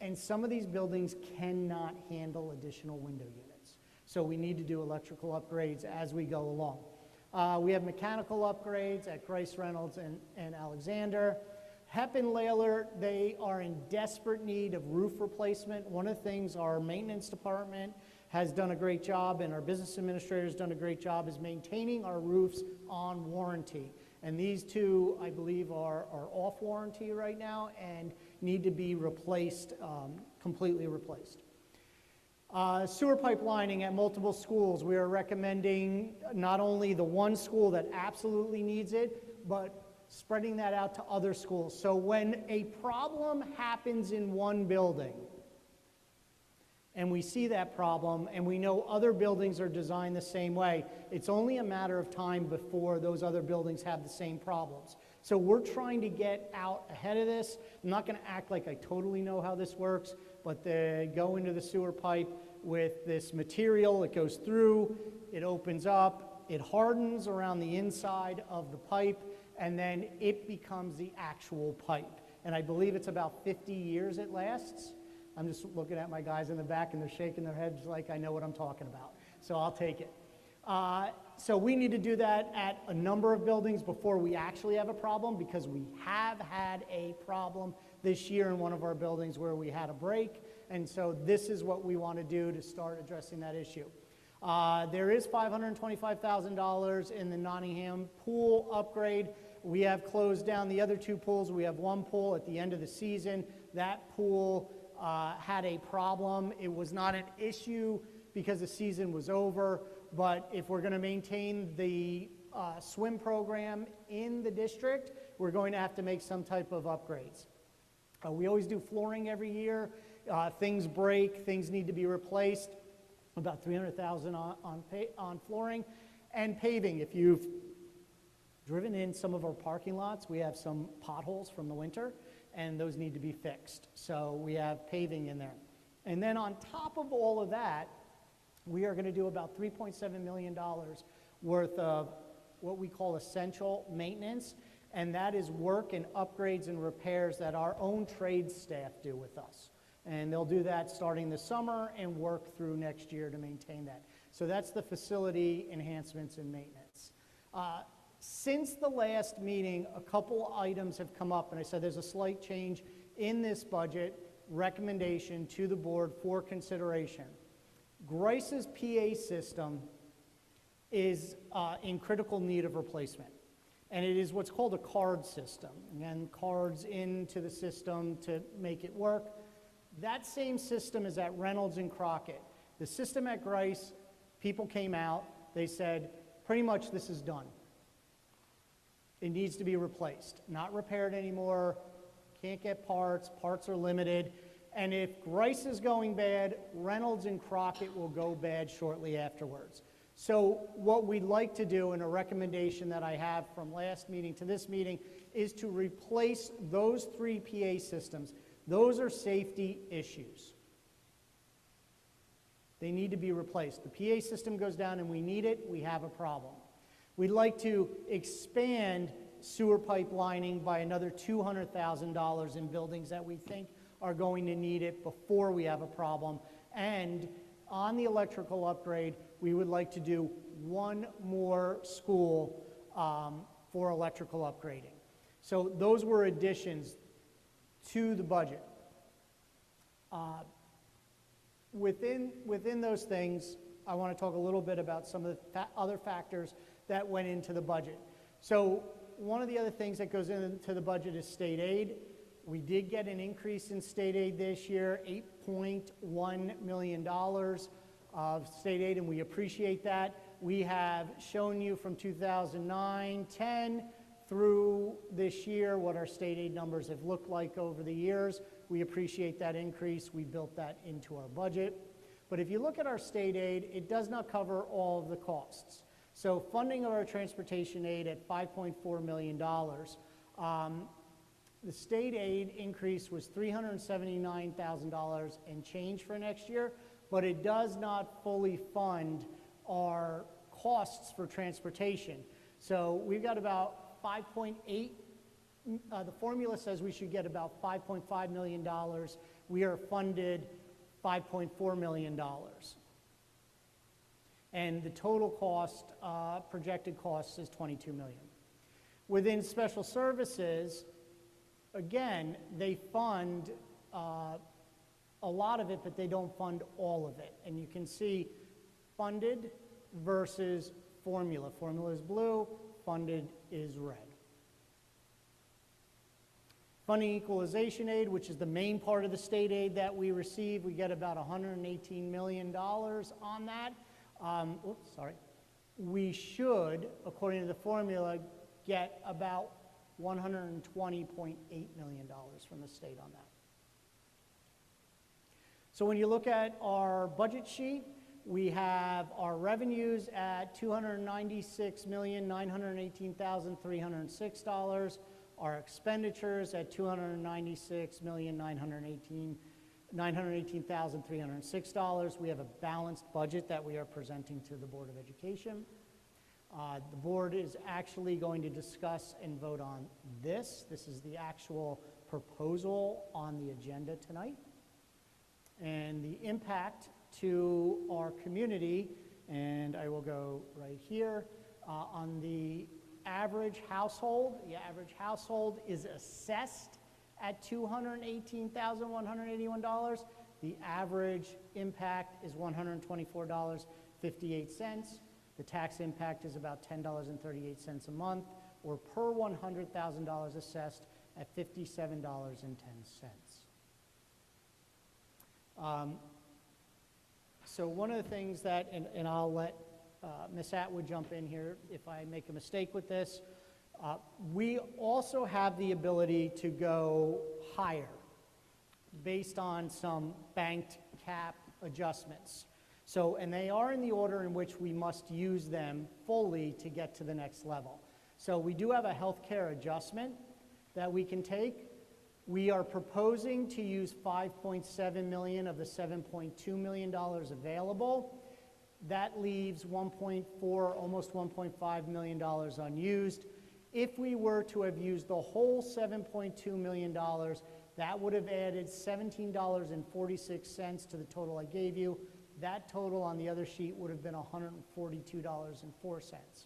and some of these buildings cannot handle additional window units. So we need to do electrical upgrades as we go along. We have mechanical upgrades at Grice Reynolds and Alexander. Hep and Layler, they are in desperate need of roof replacement. One of the things our maintenance department has done a great job, and our business administrator has done a great job, is maintaining our roofs on warranty. And these 2, I believe, are off warranty right now and need to be replaced, completely replaced. Sewer pipelining at multiple schools. We are recommending not only the one school that absolutely needs it, but spreading that out to other schools. So when a problem happens in one building, and we see that problem, and we know other buildings are designed the same way, it's only a matter of time before those other buildings have the same problems. So we're trying to get out ahead of this. I'm not going to act like I totally know how this works, but they go into the sewer pipe with this material. It goes through, it opens up, it hardens around the inside of the pipe, and then it becomes the actual pipe. And I believe it's about 50 years it lasts. I'm just looking at my guys in the back, and they're shaking their heads like I know what I'm talking about. So I'll take it. So we need to do that at a number of buildings before we actually have a problem, because we have had a problem this year in one of our buildings where we had a break. And so this is what we want to do to start addressing that issue. There is $525,000 in the Nottingham pool upgrade. We have closed down the other two pools. We have one pool at the end of the season. That pool had a problem. It was not an issue because the season was over, but if we're going to maintain the swim program in the district, we're going to have to make some type of upgrades. We always do flooring every year. Things break, things need to be replaced. About $300,000 on flooring and paving. If you've driven in some of our parking lots, we have some potholes from the winter, and those need to be fixed. So we have paving in there. And then on top of all of that, we are going to do about $3.7 million worth of what we call essential maintenance, and that is work and upgrades and repairs that our own trade staff do with us. And they'll do that starting this summer and work through next year to maintain that. So that's the facility enhancements and maintenance. Since the last meeting, a couple items have come up, and I said there's a slight change in this budget recommendation to the board for consideration. Grice's PA system is in critical need of replacement, and it is what's called a card system. Again, cards into the system to make it work. That same system is at Reynolds and Crockett. The system at Grice, people came out, they said, pretty much this is done. It needs to be replaced, not repaired anymore, can't get parts, parts are limited, and if Grice is going bad, Reynolds and Crockett will go bad shortly afterwards. So what we'd like to do, and a recommendation that I have from last meeting to this meeting, is to replace those three PA systems. Those are safety issues. They need to be replaced. The PA system goes down and we need it, we have a problem. We'd like to expand sewer pipe lining by another $200,000 in buildings that we think are going to need it before we have a problem. And on the electrical upgrade, we would like to do one more school for electrical upgrading. So those were additions to the budget. Within those things, I want to talk a little bit about some of the other factors that went into the budget. So one of the other things that goes into the budget is state aid. We did get an increase in state aid this year, $8.1 million of state aid, and we appreciate that. We have shown you from 2009-10 through this year what our state aid numbers have looked like over the years. We appreciate that increase. We built that into our budget. But if you look at our state aid, it does not cover all of the costs. So funding of our transportation aid at $5.4 million, the state aid increase was $379,000 and change for next year, but it does not fully fund our costs for transportation. So we've got about 5.8, the formula says we should get about $5.5 million. We are funded $5.4 million. And the total cost, projected cost is $22 million. Within special services, again, they fund a lot of it, but they don't fund all of it. And you can see funded versus formula. Formula is blue, funded is red. Funding equalization aid, which is the main part of the state aid that we receive, we get about $118 million on that. We should, according to the formula, get about $120.8 million from the state on that. So when you look at our budget sheet, We have our revenues at $296,918,306. Our expenditures at $296,918,306. We have a balanced budget that we are presenting to the Board of Education. The board is actually going to discuss and vote on this. This is the actual proposal on the agenda tonight. And the impact to our community, and I will go right here, on the average household is assessed at $218,181. The average impact is $124.58. The tax impact is about $10.38 a month, or per $100,000 assessed at $57.10. So one of the things that, and I'll let Ms. Atwood jump in here if I make a mistake with this, we also have the ability to go higher based on some banked cap adjustments. So, and they are in the order in which we must use them fully to get to the next level. So we do have a healthcare adjustment that we can take. We are proposing to use $5.7 million of the $7.2 million available. That leaves almost $1.5 million unused. If we were to have used the whole $7.2 million, that would have added $17.46 to the total I gave you. That total on the other sheet would have been $142.04.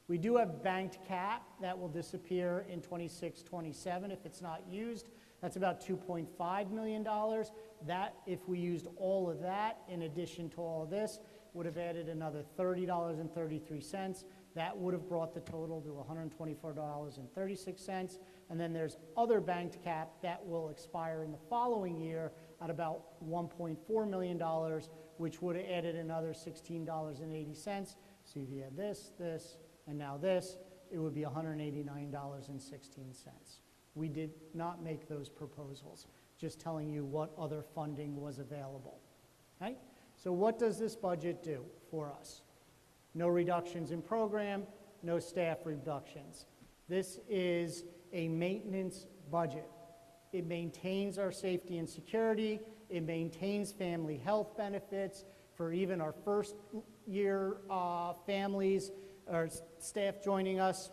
We do have banked cap that will disappear in 26-27 if it's not used. That's about $2.5 million. That, if we used all of that in addition to all of this, would have added another $30.33. That would have brought the total to $124.36. And then there's other banked cap that will expire in the following year at about $1.4 million, which would have added another $16.80. So if you had this, and now this, it would be $189.16. We did not make those proposals, just telling you what other funding was available. Okay? So what does this budget do for us? No reductions in program, no staff reductions. This is a maintenance budget. It maintains our safety and security. It maintains family health benefits for even our first year families or staff joining us.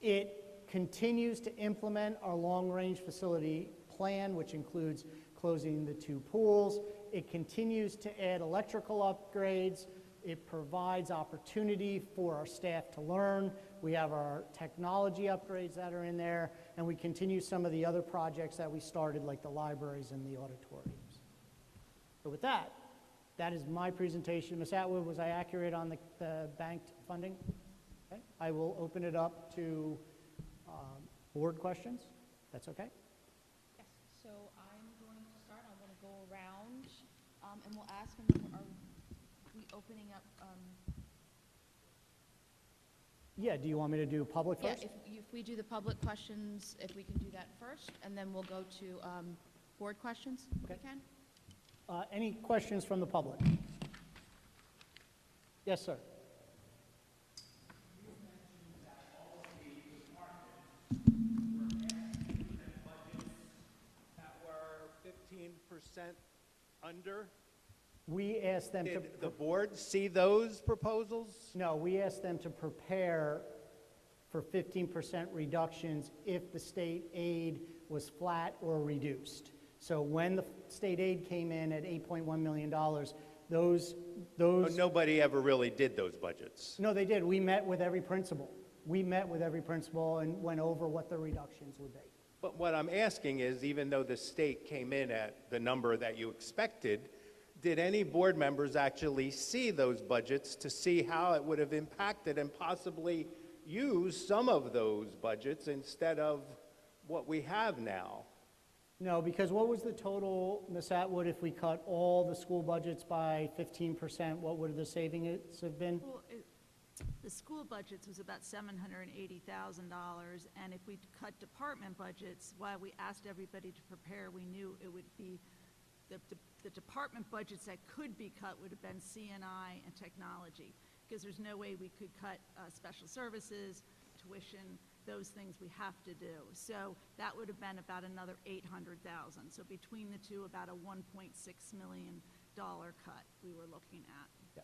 It continues to implement our long-range facility plan, which includes closing the 2 pools. It continues to add electrical upgrades. It provides opportunity for our staff to learn. We have our technology upgrades that are in there, and we continue some of the other projects that we started, like the libraries and the auditoriums. So with that, that is my presentation. Ms. Atwood, was I accurate on the banked funding? Okay. I will open it up to board questions. That's okay? Yes, so I'm going to start. I want to go around, and we'll ask, and then are we opening up? Yeah, do you want me to do public first? Yeah, if we do the public questions, if we can do that first, and then we'll go to board questions, Okay. if we can. Any questions from the public? Yes, sir. That were 15% under? We asked them to... Did the board see those proposals? No, we asked them to prepare for 15% reductions if the state aid was flat or reduced. So when the state aid came in at $8.1 million, those... But nobody ever really did those budgets. No, they did. We met with every principal. We met with every principal and went over what the reductions would be. But what I'm asking is, even though the state came in at the number that you expected, did any board members actually see those budgets to see how it would have impacted and possibly use some of those budgets instead of what we have now? No, because what was the total, Ms. Atwood, if we cut all the school budgets by 15%, what would the savings have been? Well, the school budgets was about $780,000, and if we cut department budgets, while we asked everybody to prepare, we knew it would be the department budgets that could be cut would have been CNI and technology, because there's no way we could cut special services, tuition, those things we have to do. So that would have been about another $800,000. So between the two, about a $1.6 million cut we were looking at.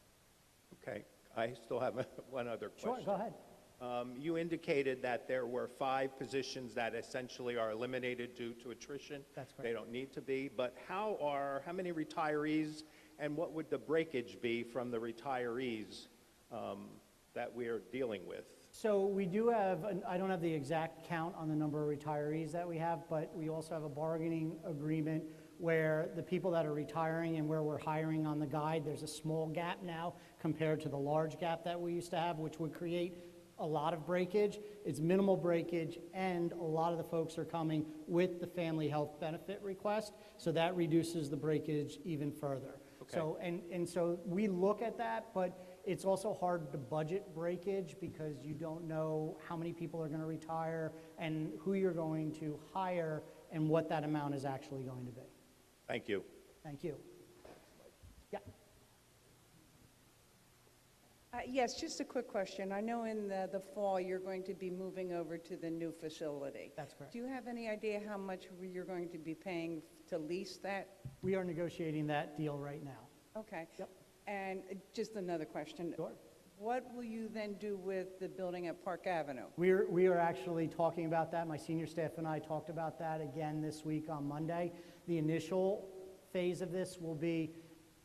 Okay, I still have one other question. Sure, go ahead. You indicated that there were 5 positions that essentially are eliminated due to attrition. That's correct. They don't need to be, but how many retirees, and what would the breakage be from the retirees that we're dealing with? So we do have, I don't have the exact count on the number of retirees that we have, but we also have a bargaining agreement where the people that are retiring and where we're hiring on the guide, there's a small gap now compared to the large gap that we used to have, which would create a lot of breakage. It's minimal breakage, and a lot of the folks are coming with the family health benefit request, so that reduces the breakage even further. Okay. So, and so we look at that, but it's also hard to budget breakage because you don't know how many people are going to retire and who you're going to hire and what that amount is actually going to be. Thank you. Thank you. Yeah. Yes, just a quick question. I know in the fall you're going to be moving over to the new facility. That's correct. Do you have any idea how much you're going to be paying to lease that? We are negotiating that deal right now. Okay. Yep. And just another question. Sure. What will you then do with the building at Park Avenue? We are actually talking about that. My senior staff and I talked about that again this week on Monday. The initial phase of this will be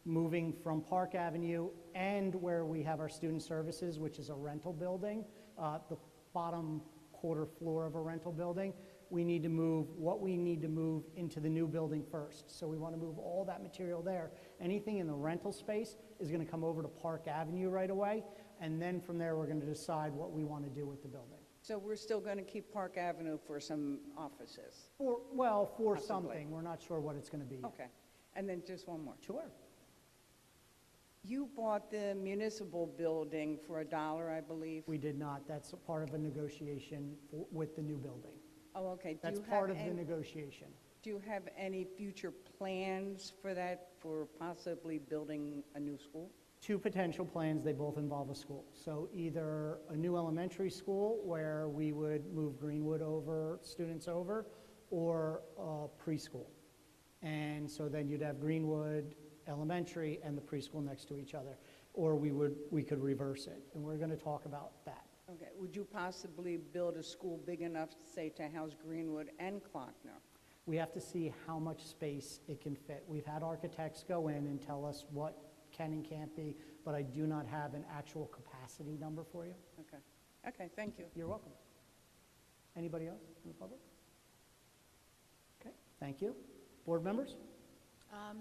moving from Park Avenue and where we have our student services, which is a rental building, the bottom quarter floor of a rental building. We need to move what we need to move into the new building first. So we want to move all that material there. Anything in the rental space is going to come over to Park Avenue right away, and then from there we're going to decide what we want to do with the building. So we're still going to keep Park Avenue for some offices? For Possibly. something. We're not sure what it's going to be yet. Okay. And then just one more. Sure. You bought the municipal building for $1, I believe? We did not. That's a part of a negotiation with the new building. Oh, okay. That's part of the negotiation. Do you have any future plans for that, for possibly building a new school? 2 potential plans, they both involve a school. So either a new elementary school where we would move Greenwood students over, or preschool. And so then you'd have Greenwood Elementary and the preschool next to each other. Or we could reverse it, and we're going to talk about that. Okay. Would you possibly build a school big enough, say, to house Greenwood and Klockner? We have to see how much space it can fit. We've had architects go in and tell us what can and can't be, but I do not have an actual capacity number for you. Okay. Okay, thank you. You're welcome. Anybody else in the public? Okay, thank you. Board members?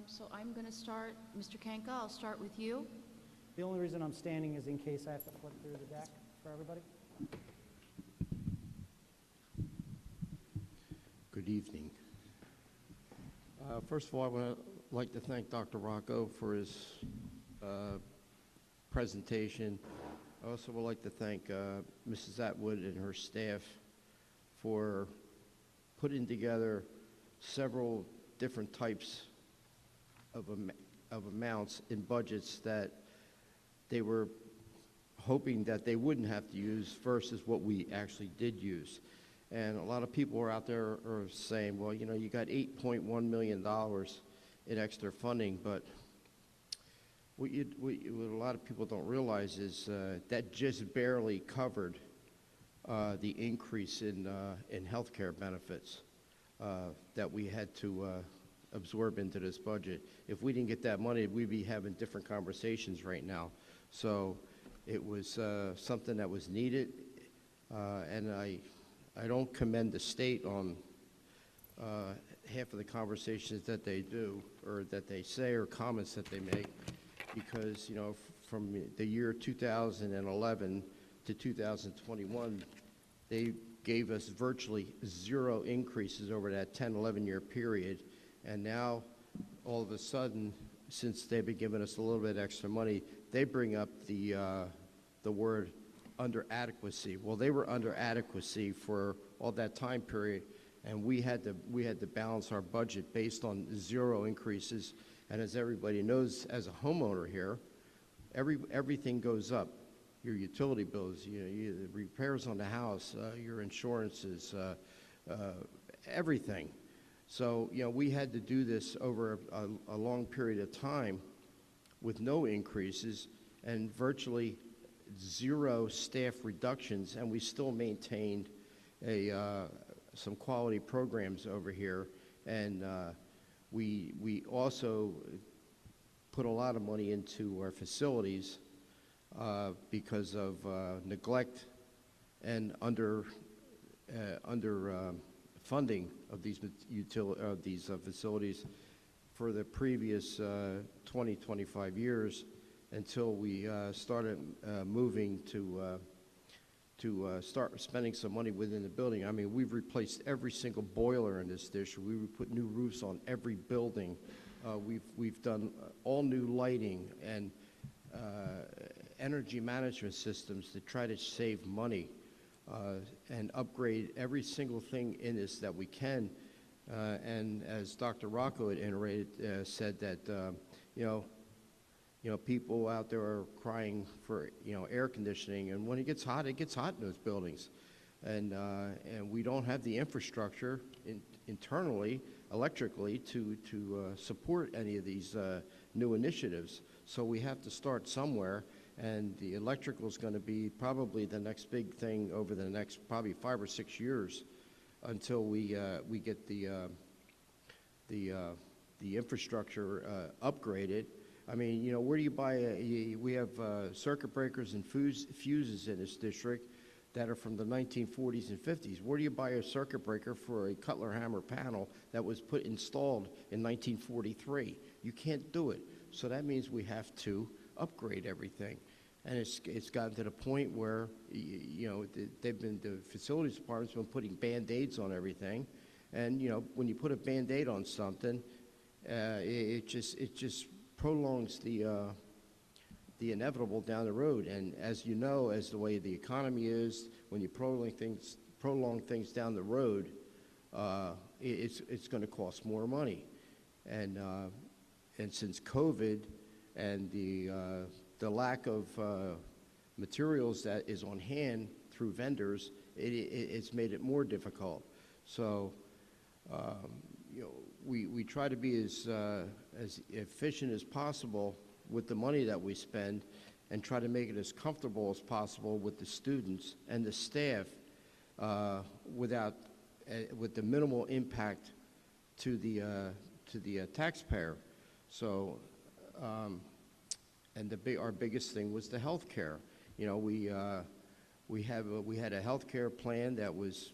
So I'm going to start, Mr. Kanka, I'll start with you. The only reason I'm standing is in case I have to flip through the deck for everybody. Good evening. First of all, I would like to thank Dr. Rocco for his presentation. I also would like to thank Mrs. Atwood and her staff for putting together several different types of amounts in budgets that they were hoping that they wouldn't have to use versus what we actually did use. And a lot of people are out there are saying, well, you know, you got $8.1 million in extra funding, but what a lot of people don't realize is that just barely covered the increase in health care benefits that we had to absorb into this budget. If we didn't get that money, we'd be having different conversations right now. So it was something that was needed, and I don't commend the state on half of the conversations that they do, or that they say, or comments that they make, because, you know, from the year 2011 to 2021, they gave us virtually 0 increases over that 10, 11-year period. And now, all of a sudden, since they've been giving us a little bit extra money, they bring up the word under adequacy. Well, they were under adequacy for all that time period, and we had to balance our budget based on 0 increases. And as everybody knows, as a homeowner here, everything goes up. Your utility bills, the repairs on the house, your insurances, everything. So, we had to do this over a long period of time with no increases and virtually 0 staff reductions, and we still maintained some quality programs over here. And we also put a lot of money into our facilities because of neglect and under funding of these facilities for the previous 20, 25 years until we started moving to start spending some money within the building. I mean, we've replaced every single boiler in this district. We put new roofs on every building. We've done all new lighting and energy management systems to try to save money and upgrade every single thing in this that we can. And as Dr. Rocco had iterated, said that people out there are crying for air conditioning, and when it gets hot in those buildings, and we don't have the infrastructure internally, electrically, to support any of these new initiatives. So we have to start somewhere, and the electrical is going to be probably the next big thing over the next probably 5 or 6 years until we get the infrastructure upgraded. I mean, where do you buy we have circuit breakers and fuses in this district that are from the 1940s and 50s. Where do you buy a circuit breaker for a Cutler hammer panel that was installed in 1943? You can't do it. So that means we have to upgrade everything. And it's gotten to the point where, the facilities department's been putting Band-Aids on everything. And, when you put a Band-Aid on something, it just prolongs the inevitable down the road. And as you know, as the way the economy is, when you prolong things down the road, it's going to cost more money. And since COVID and the lack of materials that is on hand through vendors, it's made it more difficult. So, we try to be as efficient as possible with the money that we spend, and try to make it as comfortable as possible with the students and the staff, with the minimal impact to the taxpayer. So, and our biggest thing was the health care. We had a health care plan that was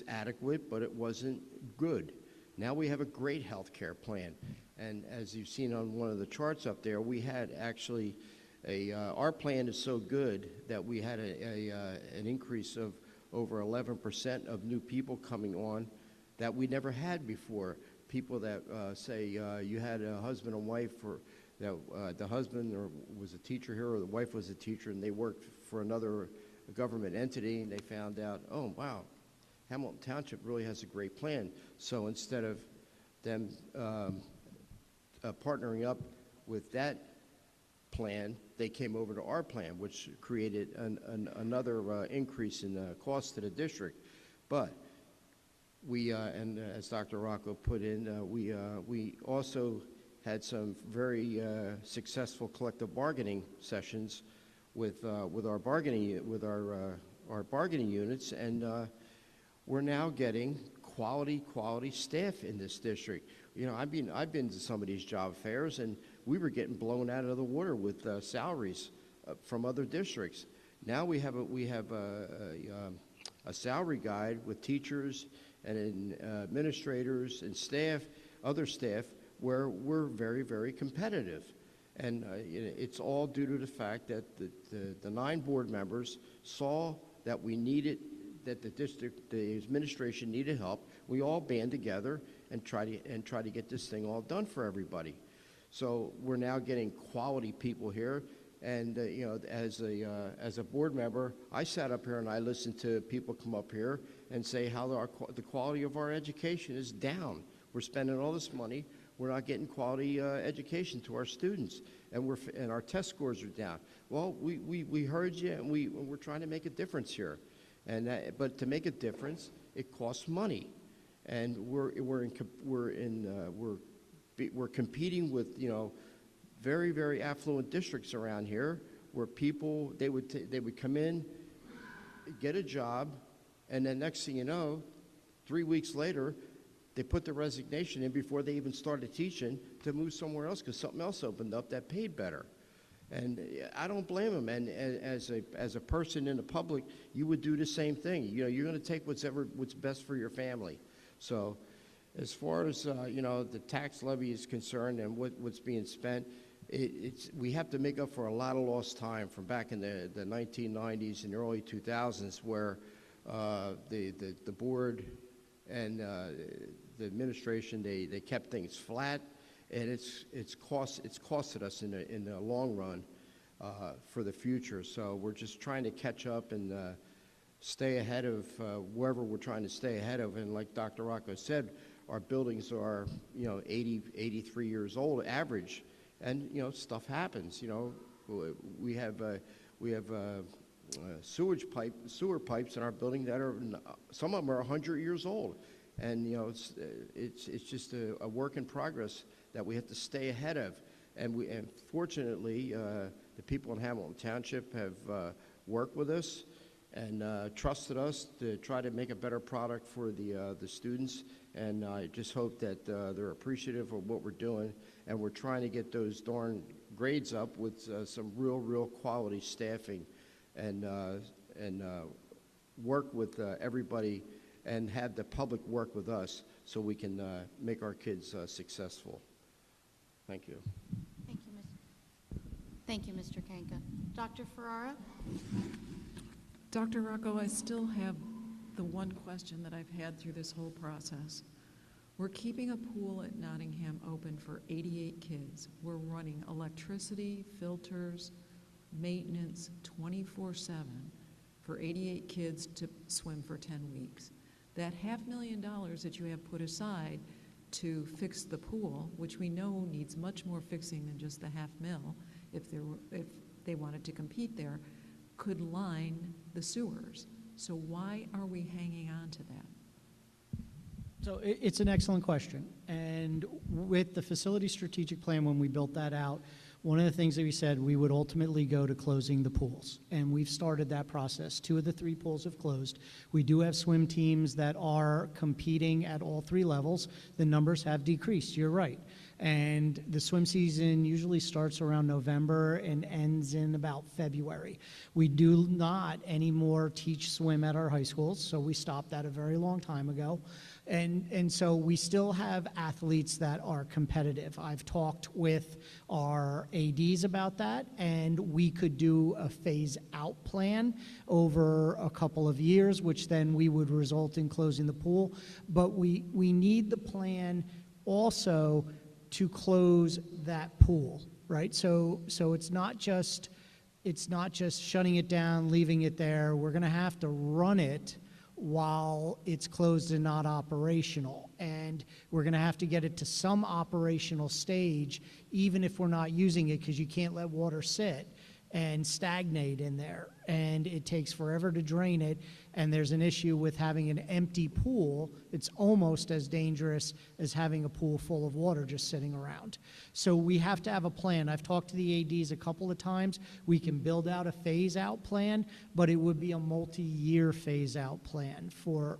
adequate, but it wasn't good. Now we have a great health care plan. And as you've seen on one of the charts up there, we had actually our plan is so good that we had an increase of over 11% of new people coming on that we never had before. People that say you had a husband and wife, the husband was a teacher here, or the wife was a teacher, and they worked for another government entity, and they found out, oh, wow, Hamilton Township really has a great plan. So instead of them partnering up with that plan, they came over to our plan, which created another increase in cost to the district. But we, and as Dr. Rocco put in, we also had some very successful collective bargaining sessions with our bargaining units, and we're now getting quality staff in this district. I've been to some of these job fairs, and we were getting blown out of the water with salaries from other districts. Now we have a salary guide with teachers and administrators and staff, other staff, where we're very, very competitive. And it's all due to the fact that the 9 board members saw that we needed, that the administration needed help. We all band together and try to get this thing all done for everybody. So we're now getting quality people here. And, as a board member, I sat up here and I listened to people come up here and say how the quality of our education is down. We're spending all this money. We're not getting quality education to our students, and our test scores are down. Well, we heard you, and we're trying to make a difference here. But to make a difference, it costs money. And we're competing with, very, very affluent districts around here where people, they would come in, get a job, and then next thing you know, 3 weeks later, they put the resignation in before they even started teaching to move somewhere else because something else opened up that paid better. And I don't blame them. And as a person in the public, you would do the same thing. You're going to take what's best for your family. So as far as, the tax levy is concerned and what's being spent, we have to make up for a lot of lost time from back in the 1990s and early 2000s where the board and the administration, they kept things flat, and it's costed us in the long run for the future. So we're just trying to catch up and stay ahead of wherever we're trying to stay ahead of. And like Dr. Rocco said, our buildings are 83 years old average, and stuff happens. We have sewer pipes in our building that are, some of them are 100 years old, and it's just a work in progress that we have to stay ahead of. And fortunately, the people in Hamilton Township have worked with us and trusted us to try to make a better product for the students. And I just hope that they're appreciative of what we're doing, and we're trying to get those darn grades up with some real quality staffing, and work with everybody, and have the public work with us so we can make our kids successful. Thank you. Thank you, Mr. Kanka. Dr. Ferrara? Dr. Rocco, I still have the one question that I've had through this whole process. We're keeping a pool at Nottingham open for 88 kids. We're running electricity, filters, maintenance 24/7 for 88 kids to swim for 10 weeks. That $500,000 that you have put aside to fix the pool, which we know needs much more fixing than just the $500,000 if they wanted to compete there, could line the sewers. So why are we hanging on to that? So it's an excellent question. And with the facility strategic plan, when we built that out, one of the things that we said, we would ultimately go to closing the pools. And we've started that process. 2 of the 3 pools have closed. We do have swim teams that are competing at all 3 levels. The numbers have decreased, you're right. And the swim season usually starts around November and ends in about February. We do not anymore teach swim at our high schools, so we stopped that a very long time ago. And so we still have athletes that are competitive. I've talked with our ADs about that, and we could do a phase-out plan over a couple of years, which then we would result in closing the pool. But we need the plan also to close that pool, right? So it's not just shutting it down, leaving it there. We're going to have to run it while it's closed and not operational. And we're going to have to get it to some operational stage, even if we're not using it, because you can't let water sit and stagnate in there. And it takes forever to drain it. And there's an issue with having an empty pool. It's almost as dangerous as having a pool full of water just sitting around. So we have to have a plan. I've talked to the ADs a couple of times. We can build out a phase-out plan, but it would be a multi-year phase-out plan for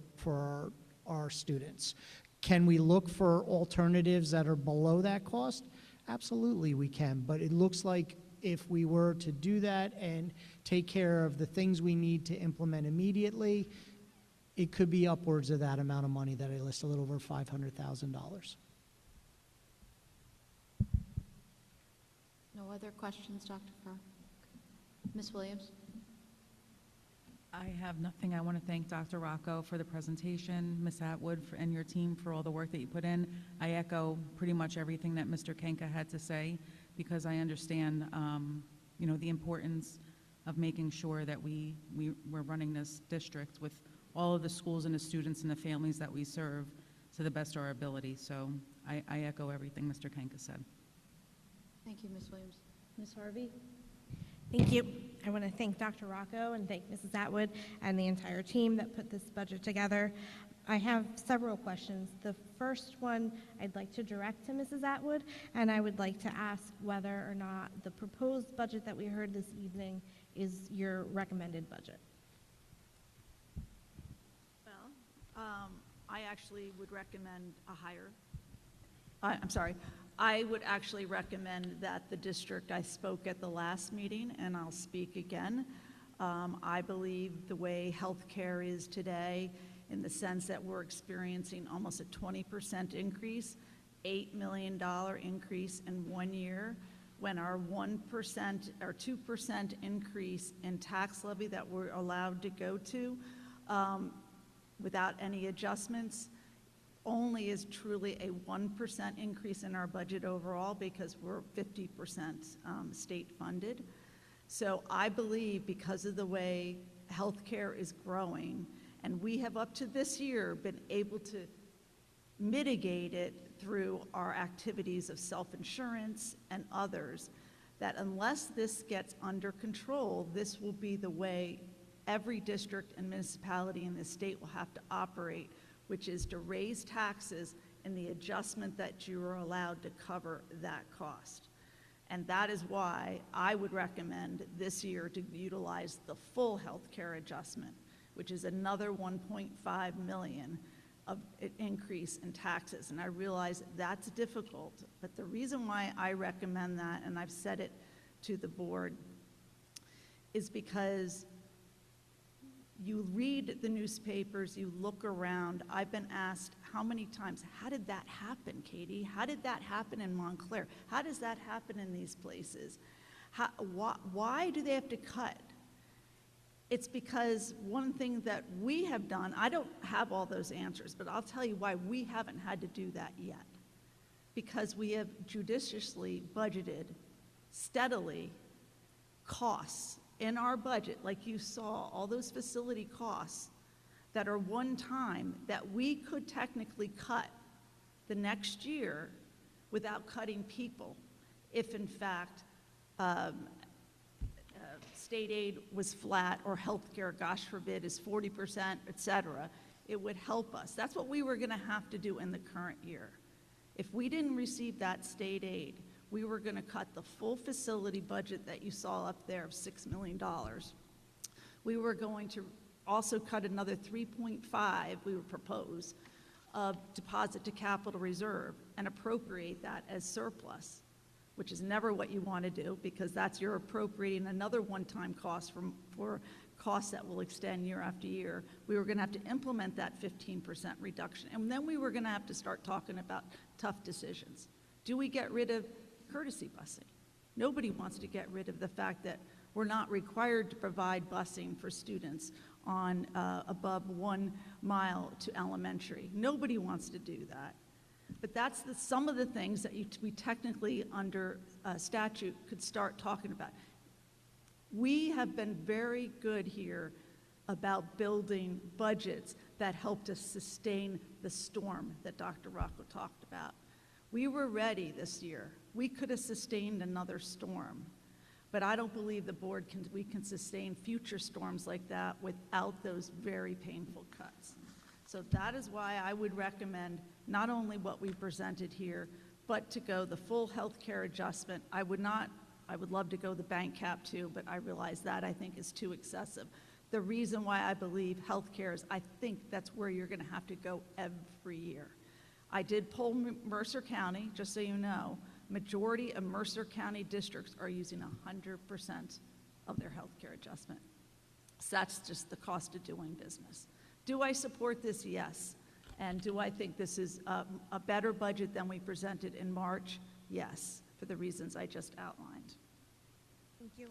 our students. Can we look for alternatives that are below that cost? Absolutely we can, but it looks like if we were to do that and take care of the things we need to implement immediately, it could be upwards of that amount of money that I list, a little over $500,000. No other questions, Dr. Farr? Ms. Williams? I have nothing. I want to thank Dr. Rocco for the presentation, Ms. Atwood and your team for all the work that you put in. I echo pretty much everything that Mr. Kenka had to say, because I understand the importance of making sure that we're running this district with all of the schools and the students and the families that we serve to the best of our ability. So I echo everything Mr. Kenka said. Thank you, Ms. Williams. Ms. Harvey? Thank you. I want to thank Dr. Rocco and thank Mrs. Atwood and the entire team that put this budget together. I have several questions. The first one I'd like to direct to Mrs. Atwood, and I would like to ask whether or not the proposed budget that we heard this evening is your recommended budget. Well, I actually would recommend a higher, I would actually recommend that the district, I spoke at the last meeting and I'll speak again. I believe the way healthcare is today, in the sense that we're experiencing almost a 20% increase, $8 million increase in 1 year, when our 1% or 2% increase in tax levy that we're allowed to go to without any adjustments only is truly a 1% increase in our budget overall, because we're 50% state funded. So I believe because of the way healthcare is growing, and we have up to this year been able to mitigate it through our activities of self-insurance and others, that unless this gets under control, this will be the way every district and municipality in this state will have to operate, which is to raise taxes and the adjustment that you are allowed to cover that cost. And that is why I would recommend this year to utilize the full health care adjustment, which is another 1.5 million of an increase in taxes. And I realize that's difficult, but the reason why I recommend that, and I've said it to the board, is because you read the newspapers, you look around. I've been asked how many times, how did that happen, Katie? How did that happen in Montclair? How does that happen in these places? Why do they have to cut? It's because one thing that we have done, I don't have all those answers, but I'll tell you why we haven't had to do that yet. Because we have judiciously budgeted steadily costs in our budget, like you saw, all those facility costs that are one time that we could technically cut the next year without cutting people if in fact state aid was flat or healthcare, gosh forbid, is 40%, et cetera. It would help us. That's what we were going to have to do in the current year. If we didn't receive that state aid, we were going to cut the full facility budget that you saw up there of $6 million. We were going to also cut another 3.5, we would propose, of deposit to capital reserve and appropriate that as surplus, which is never what you want to do, because that's you're appropriating another one-time cost for costs that will extend year after year. We were going to have to implement that 15% reduction, and then we were going to have to start talking about tough decisions. Do we get rid of courtesy busing? Nobody wants to get rid of the fact that we're not required to provide busing for students on above 1 mile to elementary. Nobody wants to do that. But that's some of the things that we technically under statute could start talking about. We have been very good here about building budgets that helped us sustain the storm that Dr. Rocco talked about. We were ready this year. We could have sustained another storm, but I don't believe we can sustain future storms like that without those very painful cuts. So that is why I would recommend not only what we presented here, but to go the full health care adjustment. I would love to go the bank cap too, but I realize that I think is too excessive. The reason why I believe health care is, I think that's where you're gonna have to go every year. I did poll Mercer County, just so you know. Majority of Mercer County districts are using 100% of their health care adjustment. So that's just the cost of doing business. Do I support this? Yes. And do I think this is a better budget than we presented in March? Yes, for the reasons I just outlined. Thank you.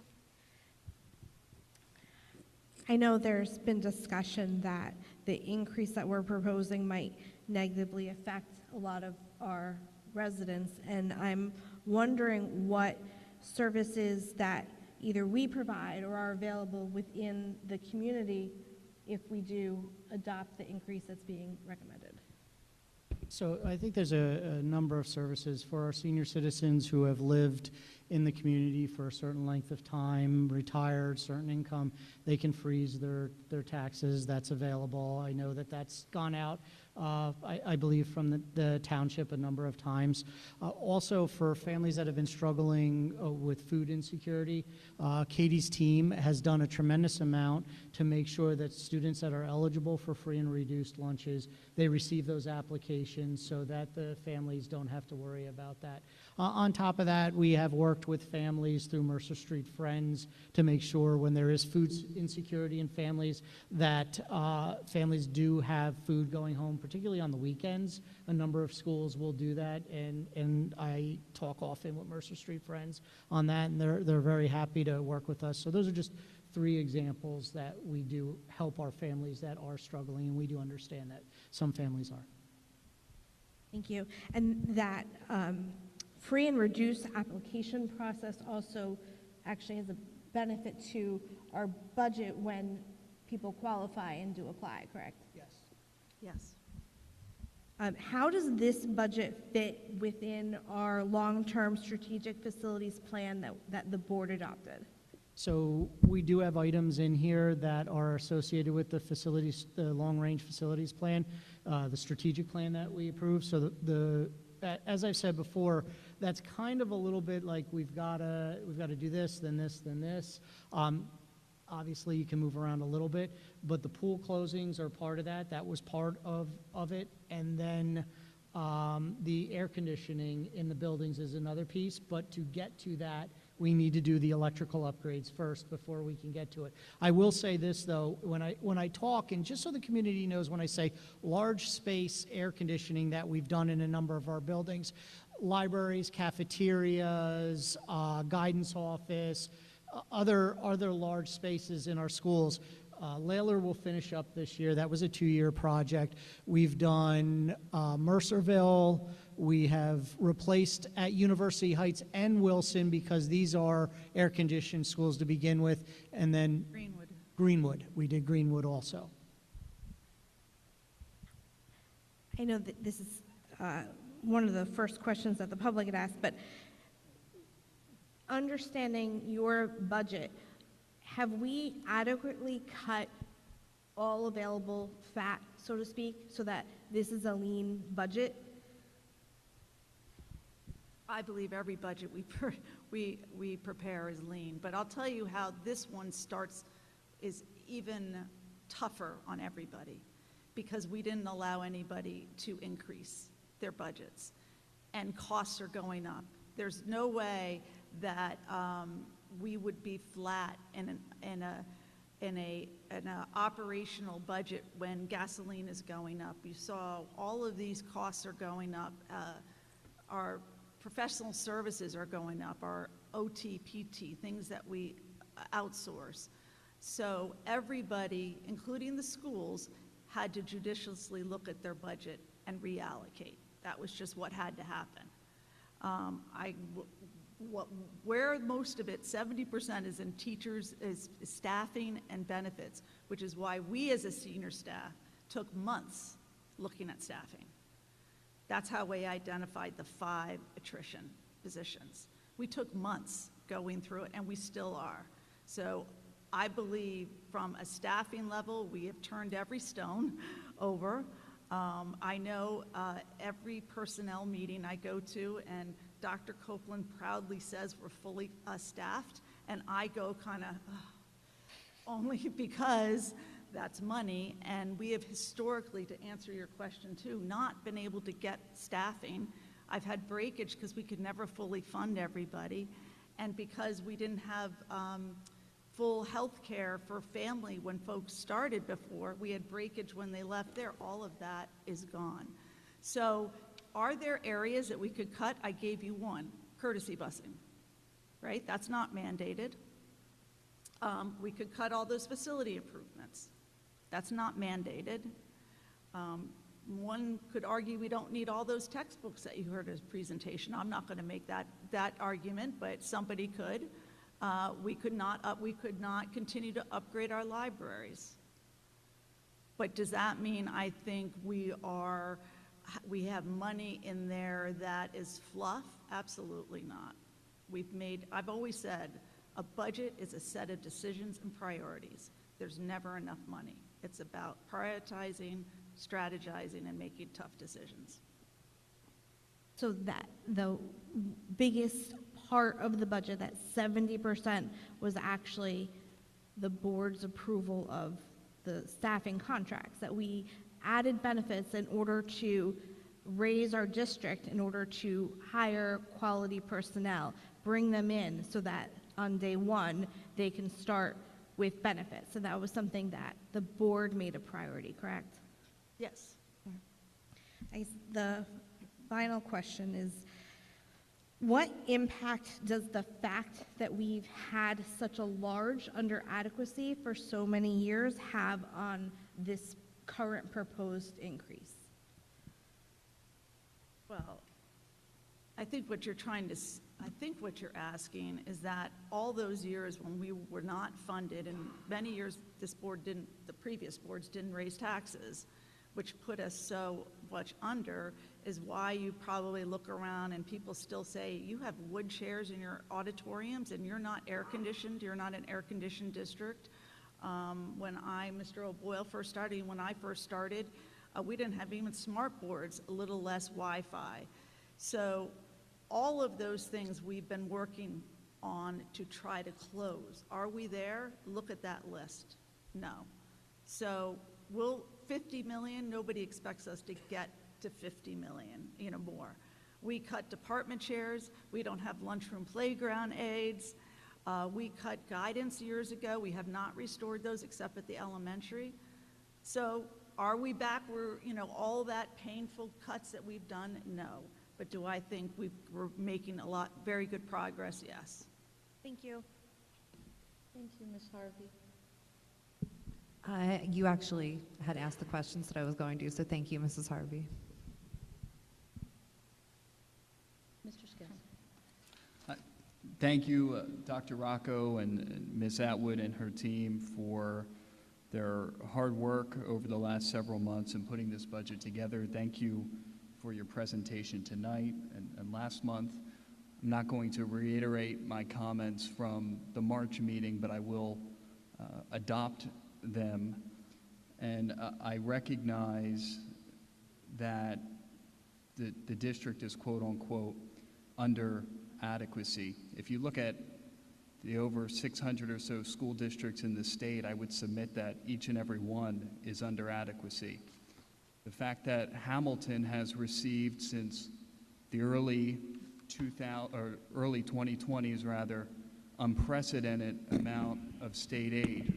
I know there's been discussion that the increase that we're proposing might negatively affect a lot of our residents, and I'm wondering what services that either we provide or are available within the community if we do adopt the increase that's being recommended? So I think there's a number of services for our senior citizens who have lived in the community for a certain length of time, retired, certain income. They can freeze their taxes. That's available. I know that that's gone out, I believe, from the township a number of times. Also, for families that have been struggling with food insecurity, Katie's team has done a tremendous amount to make sure that students that are eligible for free and reduced lunches, they receive those applications so that the families don't have to worry about that. On top of that, we have worked with families through Mercer Street Friends to make sure when there is food insecurity in families that families do have food going home, particularly on the weekends. A number of schools will do that, and I talk often with Mercer Street Friends on that, and they're very happy to work with us. So those are just 3 examples that we do help our families that are struggling, and we do understand that some families are. Thank you. And that free and reduced application process also actually has a benefit to our budget when people qualify and do apply, correct? Yes. Yes. How does this budget fit within our long-term strategic facilities plan that the board adopted? So we do have items in here that are associated with the facilities, the long-range facilities plan, the strategic plan that we approved. So as I've said before, that's kind of a little bit like we've got to do this, then this, then this. Obviously, you can move around a little bit, but the pool closings are part of that. That was part of it. And then the air conditioning in the buildings is another piece. But to get to that, we need to do the electrical upgrades first before we can get to it. I will say this, though, when I talk, and just so the community knows, when I say large space air conditioning that we've done in a number of our buildings, libraries, cafeterias, guidance office, other large spaces in our schools. Layler will finish up this year. That was a 2-year project. We've done Mercerville. We have replaced at University Heights and Wilson because these are air-conditioned schools to begin with. And then Greenwood. We did Greenwood also. I know that this is one of the first questions that the public had asked, but understanding your budget, have we adequately cut all available fat, so to speak, so that this is a lean budget? I believe every budget we prepare is lean, but I'll tell you how this one is even tougher on everybody because we didn't allow anybody to increase their budgets, and costs are going up. There's no way that we would be flat in an operational budget when gasoline is going up. You saw all of these costs are going up. Our professional services are going up, our OT, PT, things that we outsource. So everybody, including the schools, had to judiciously look at their budget and reallocate. That was just what had to happen. Where most of it, 70% is in teachers, is staffing and benefits, which is why we as a senior staff took months looking at staffing. That's how we identified the 5 attrition positions. We took months going through it, and we still are. So I believe from a staffing level, we have turned every stone over. I know every personnel meeting I go to, and Dr. Copeland proudly says we're fully staffed, and I go kind of only because that's money, and we have historically, to answer your question too, not been able to get staffing. I've had breakage because we could never fully fund everybody, and because we didn't have full health care for family when folks started before, we had breakage when they left there. All of that is gone. So are there areas that we could cut? I gave you one, courtesy busing, right? That's not mandated. We could cut all those facility improvements. That's not mandated. One could argue we don't need all those textbooks that you heard as presentation. I'm not going to make that argument, but somebody could. We could not continue to upgrade our libraries. But does that mean I think we have money in there that is fluff? Absolutely not. I've always said, a budget is a set of decisions and priorities. There's never enough money. It's about prioritizing, strategizing, and making tough decisions. So that the biggest part of the budget, that 70%, was actually the board's approval of the staffing contracts, that we added benefits in order to raise our district, in order to hire quality personnel, bring them in so that on day one they can start with benefits. So that was something that the board made a priority, correct? Yes. The final question is, what impact does the fact that we've had such a large under-adequacy for so many years have on this current proposed increase? Well, I think what you're asking is that all those years when we were not funded, and many years the previous boards didn't raise taxes, which put us so much under, is why you probably look around and people still say, you have wood chairs in your auditoriums and you're not air conditioned, you're not an air conditioned district. Mr. O'Boyle first started, when I first started, we didn't have even smart boards, a little less Wi-Fi. So all of those things we've been working on to try to close. Are we there? Look at that list. No. So 50 million, nobody expects us to get to 50 million, more. We cut department chairs. We don't have lunchroom playground aids. We cut guidance years ago. We have not restored those except at the elementary. So are we back where, all that painful cuts that we've done? No. But do I think we're making very good progress? Yes. Thank you. Thank you, Ms. Harvey. You actually had asked the questions that I was going to, so thank you, Mrs. Harvey. Mr. Skills. Thank you, Dr. Rocco and Ms. Atwood and her team for their hard work over the last several months in putting this budget together. Thank you for your presentation tonight and last month. I'm not going to reiterate my comments from the March meeting, but I will adopt them. And I recognize that the district is quote unquote under adequacy. If you look at the over 600 or so school districts in the state, I would submit that each and every one is under adequacy. The fact that Hamilton has received since the early 2020s rather, unprecedented amount of state aid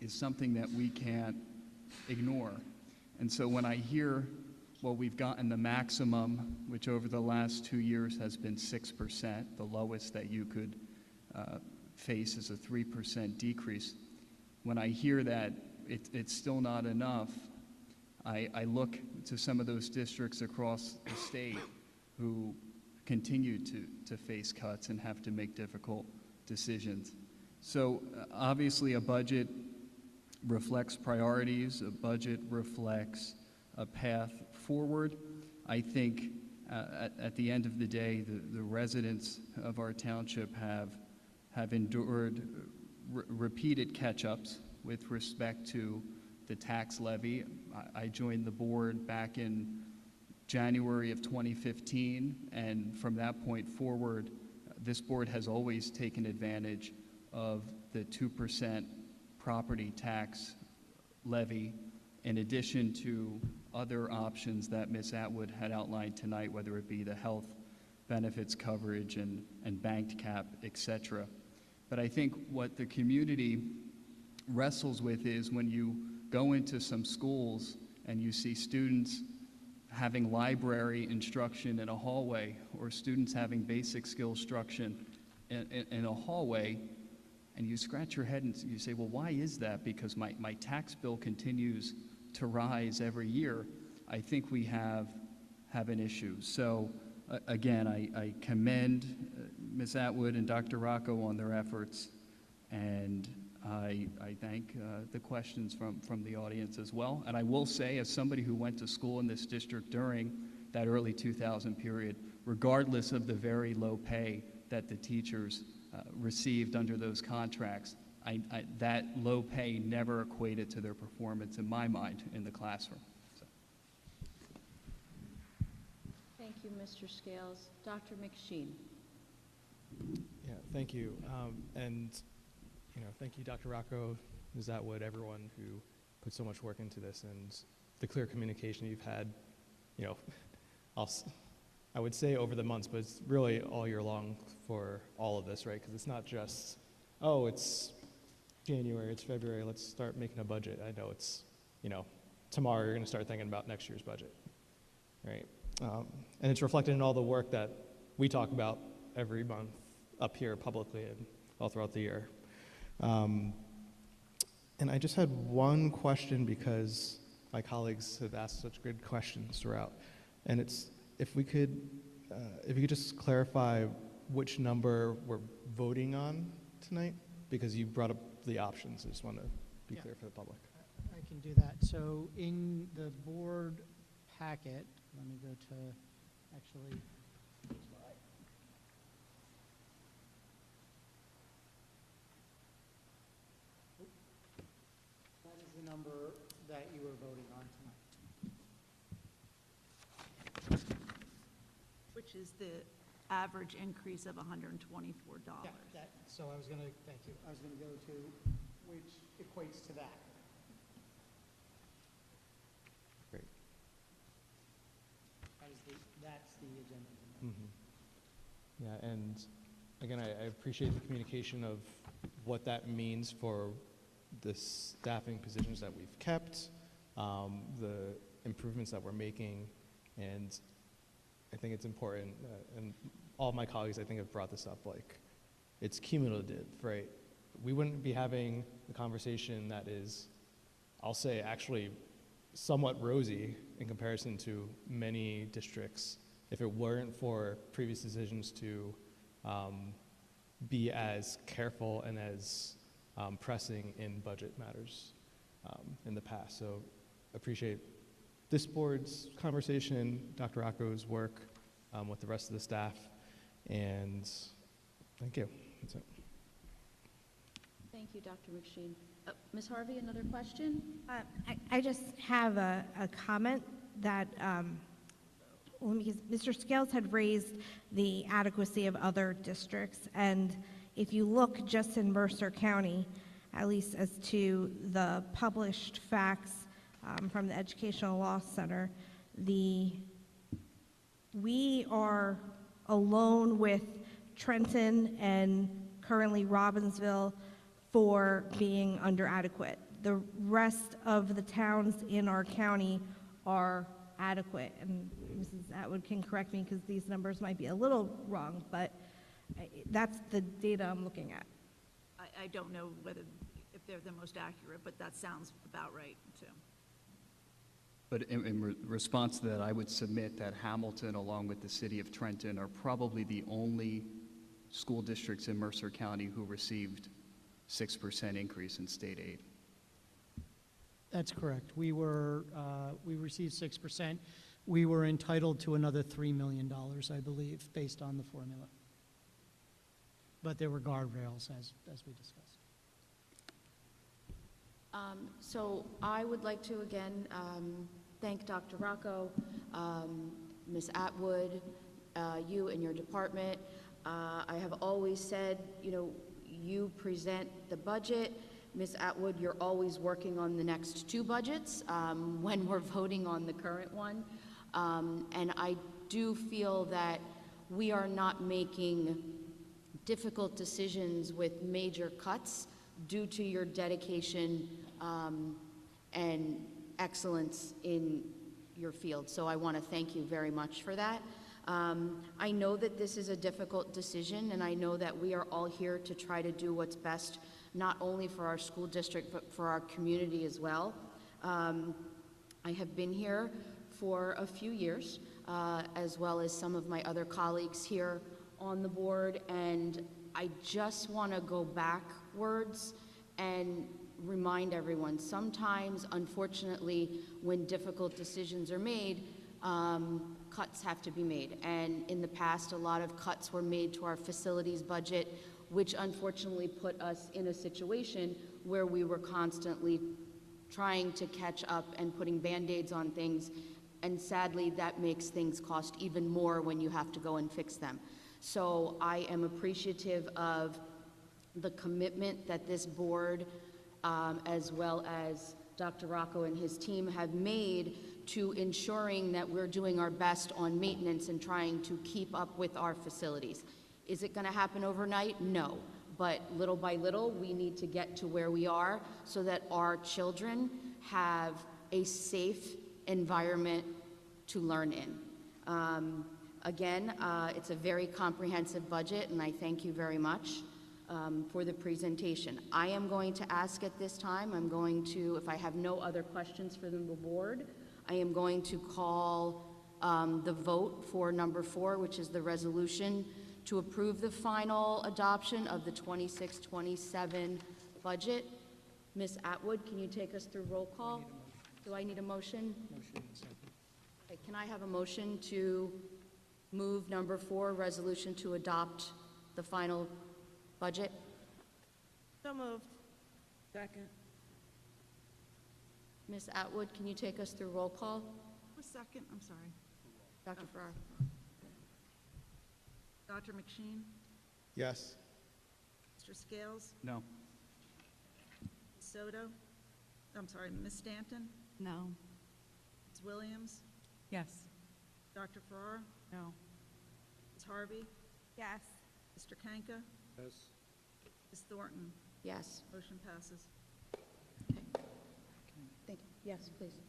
is something that we can't ignore. And so when I hear, well, we've gotten the maximum, which over the last 2 years has been 6%, the lowest that you could face is a 3% decrease. When I hear that it's still not enough, I look to some of those districts across the state who continue to face cuts and have to make difficult decisions. So obviously a budget reflects priorities, a budget reflects a path forward. I think at the end of the day, the residents of our township have endured repeated catch-ups with respect to the tax levy. I joined the board back in January of 2015, and from that point forward, this board has always taken advantage of the 2% property tax levy, in addition to other options that Ms. Atwood had outlined tonight, whether it be the health benefits coverage and banked cap, et cetera. But I think what the community wrestles with is when you go into some schools and you see students having library instruction in a hallway, or students having basic skill instruction in a hallway, and you scratch your head and you say, well, why is that? Because my tax bill continues to rise every year. I think we have an issue. So again, I commend Ms. Atwood and Dr. Rocco on their efforts, and I thank the questions from the audience as well. And I will say, as somebody who went to school in this district during that early 2000 period, regardless of the very low pay that the teachers received under those contracts, that low pay never equated to their performance in my mind in the classroom. So. Thank you, Mr. Scales. Dr. McSheen. Yeah, thank you. And, thank you, Dr. Rocco, Ms. Atwood, everyone who put so much work into this, and the clear communication you've had, I would say over the months, but it's really all year long for all of this, right? Because it's not just, oh, it's January, it's February, let's start making a budget. I know it's, tomorrow you're going to start thinking about next year's budget, right? And it's reflected in all the work that we talk about every month up here publicly and all throughout the year. And I just had one question because my colleagues have asked such good questions throughout. And it's, if you could just clarify which number we're voting on tonight, because you brought up the options. I just want to be clear for the public. I can do that. So in the board packet, let me go to actually. That is the number that you are voting on tonight. Which is the average increase of $124. Yeah, so I was going to, thank you. I was going to go to which equates to that. Great. That's the agenda. Mm-hmm. Yeah, and again, I appreciate the communication of what that means for the staffing positions that we've kept, the improvements that we're making, and I think it's important, and all of my colleagues, I think, have brought this up, like, it's cumulative, right? We wouldn't be having a conversation that is, I'll say, actually somewhat rosy in comparison to many districts if it weren't for previous decisions to be as careful and as pressing in budget matters in the past. So appreciate this board's conversation, Dr. Rocco's work with the rest of the staff, and thank you. That's it. Thank you, Dr. McSheen. Ms. Harvey, another question? I just have a comment that, because Mr. Scales had raised the adequacy of other districts, and if you look just in Mercer County, at least as to the published facts from the Educational Law Center, we are alone with Trenton and currently Robbinsville for being under adequate. The rest of the towns in our county are adequate, and Mrs. Atwood can correct me because these numbers might be a little wrong, but that's the data I'm looking at. I don't know if they're the most accurate, but that sounds about right, too. But in response to that, I would submit that Hamilton, along with the city of Trenton, are probably the only school districts in Mercer County who received 6% increase in state aid. That's correct. We received 6%. We were entitled to another $3 million, I believe, based on the formula. But there were guardrails, as we discussed. So I would like to again thank Dr. Rocco, Ms. Atwood, you and your department. I have always said, you present the budget. Ms. Atwood, you're always working on the next two budgets when we're voting on the current one. And I do feel that we are not making difficult decisions with major cuts due to your dedication and excellence in your field. So I want to thank you very much for that. I know that this is a difficult decision, and I know that we are all here to try to do what's best, not only for our school district, but for our community as well. I have been here for a few years, as well as some of my other colleagues here on the board, and I just want to go backwards and remind everyone, sometimes, unfortunately, when difficult decisions are made, cuts have to be made. And in the past, a lot of cuts were made to our facilities budget, which unfortunately put us in a situation where we were constantly trying to catch up and putting Band-Aids on things. And sadly, that makes things cost even more when you have to go and fix them. So I am appreciative of the commitment that this board, as well as Dr. Rocco and his team, have made to ensuring that we're doing our best on maintenance and trying to keep up with our facilities. Is it going to happen overnight? No. But little by little, we need to get to where we are so that our children have a safe environment to learn in. Again, it's a very comprehensive budget, and I thank you very much for the presentation. I am going to ask at this time, I'm going to, if I have no other questions for the board, I am going to call the vote for number 4, which is the resolution to approve the final adoption of the 26-27 budget. Ms. Atwood, can you take us through roll call? Do I need a motion? Okay, can I have a motion to move number 4, resolution to adopt the final budget? So moved. Second. Ms. Atwood, can you take us through roll call? A second, I'm sorry. Dr. Farrar? Dr. McSheen? Yes. Mr. Scales? No. Ms. Soto? I'm sorry, Ms. Stanton? No. Ms. Williams? Yes. Dr. Farrar? No. Ms. Harvey? Yes. Mr. Kanka? Yes. Ms. Thornton? Yes. Motion passes. Thank you. Yes, please.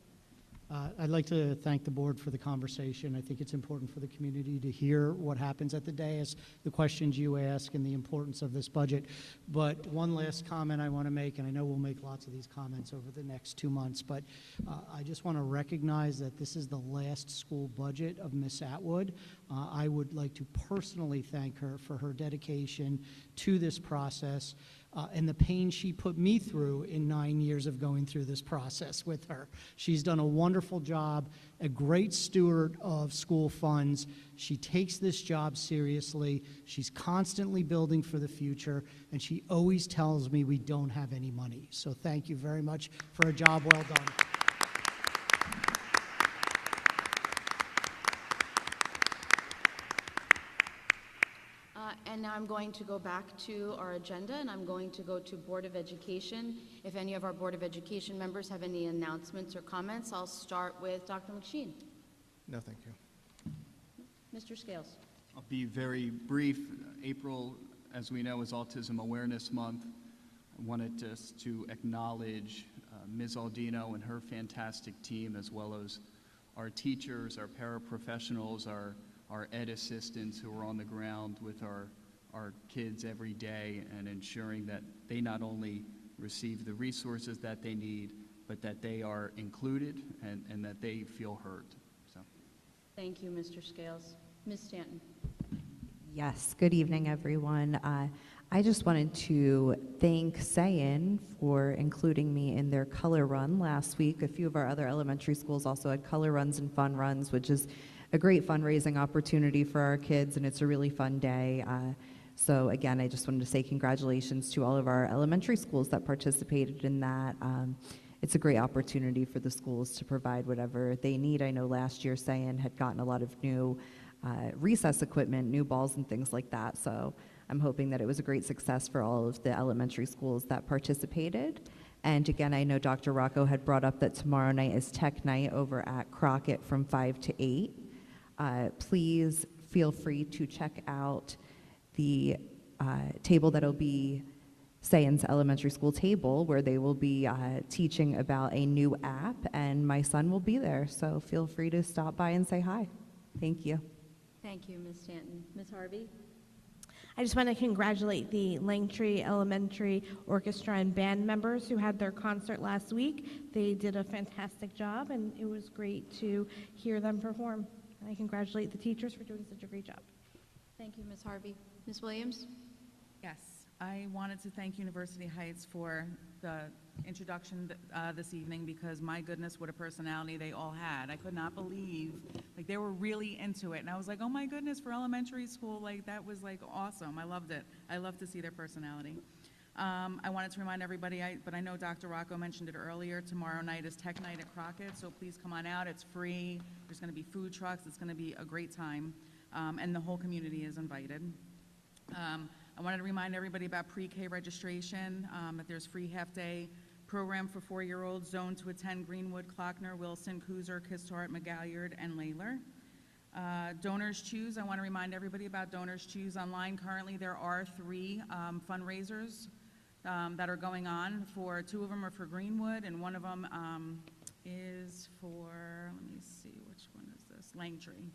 I'd like to thank the board for the conversation. I think it's important for the community to hear what happens at the dais, the questions you ask, and the importance of this budget. But one last comment I want to make, and I know we'll make lots of these comments over the next 2 months, but I just want to recognize that this is the last school budget of Miss Atwood. I would like to personally thank her for her dedication to this process. And the pain she put me through in 9 years of going through this process with her. She's done a wonderful job, a great steward of school funds. She takes this job seriously. She's constantly building for the future, and she always tells me we don't have any money. So thank you very much for a job well done. And now I'm going to go back to our agenda, and I'm going to go to Board of Education. If any of our Board of Education members have any announcements or comments, I'll start with Dr. McSheen. No, thank you. Mr. Scales. I'll be very brief. April, as we know, is Autism Awareness Month. I wanted just to acknowledge Ms. Aldino and her fantastic team, as well as our teachers, our paraprofessionals, our ed assistants who are on the ground with our kids every day and ensuring that they not only receive the resources that they need, but that they are included and that they feel heard. So, Thank you, Mr. Scales. Ms. Stanton. Yes, good evening, everyone. I just wanted to thank Sayin for including me in their color run last week. A few of our other elementary schools also had color runs and fun runs, which is a great fundraising opportunity for our kids, and it's a really fun day. So again, I just wanted to say congratulations to all of our elementary schools that participated in that. It's a great opportunity for the schools to provide whatever they need. I know last year Sayin had gotten a lot of new recess equipment, new balls and things like that. So I'm hoping that it was a great success for all of the elementary schools that participated. And again, I know Dr. Rocco had brought up that tomorrow night is Tech Night over at Crockett from 5 to 8. Please feel free to check out the table that'll be Sayin's elementary school table, where they will be teaching about a new app, and my son will be there. So feel free to stop by and say hi. Thank you. Thank you, Ms. Stanton. Ms. Harvey? I just want to congratulate the Langtree Elementary Orchestra and band members who had their concert last week. They did a fantastic job, and it was great to hear them perform. And I congratulate the teachers for doing such a great job. Thank you, Ms. Harvey. Ms. Williams? Yes, I wanted to thank University Heights for the introduction this evening, because my goodness, what a personality they all had. I could not believe, like, they were really into it. And I was like, oh my goodness, for elementary school, like, that was like awesome. I loved it. I love to see their personality. I wanted to remind everybody, but I know Dr. Rocco mentioned it earlier, tomorrow night is Tech Night at Crockett, so please come on out. It's free. There's going to be food trucks. It's going to be a great time, and the whole community is invited. I wanted to remind everybody about pre-K registration, that there's free half-day program for 4-year-olds zoned to attend Greenwood, Klockner, Wilson, Cooser, Kistart, McGalliard, and Layler. Donors Choose, I want to remind everybody about Donors Choose online. Currently, there are 3 fundraisers that are going on. 2 of them are for Greenwood, and one of them is for, let me see, which one is this? Langtree.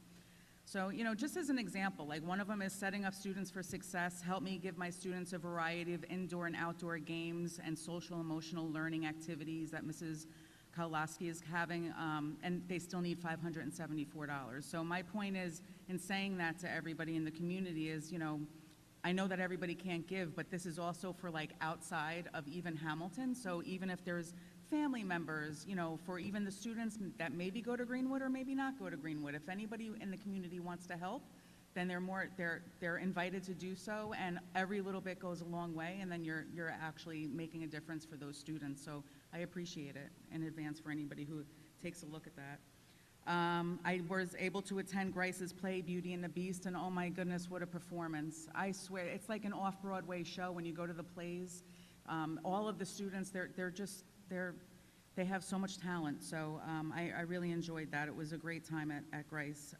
So, you know, just as an example, like one of them is setting up students for success, help me give my students a variety of indoor and outdoor games and social emotional learning activities that Mrs. Kowalski is having, and they still need $574. So my point is, in saying that to everybody in the community is, you know, I know that everybody can't give, but this is also for like outside of even Hamilton. So even if there's family members, you know, for even the students that maybe go to Greenwood or maybe not go to Greenwood, if anybody in the community wants to help, then they're invited to do so, and every little bit goes a long way, and then you're actually making a difference for those students. So I appreciate it in advance for anybody who takes a look at that. I was able to attend Grice's play, Beauty and the Beast, and oh my goodness, what a performance. I swear, it's like an off-Broadway show when you go to the plays. All of the students, they have so much talent. So I really enjoyed that. It was a great time at Grice.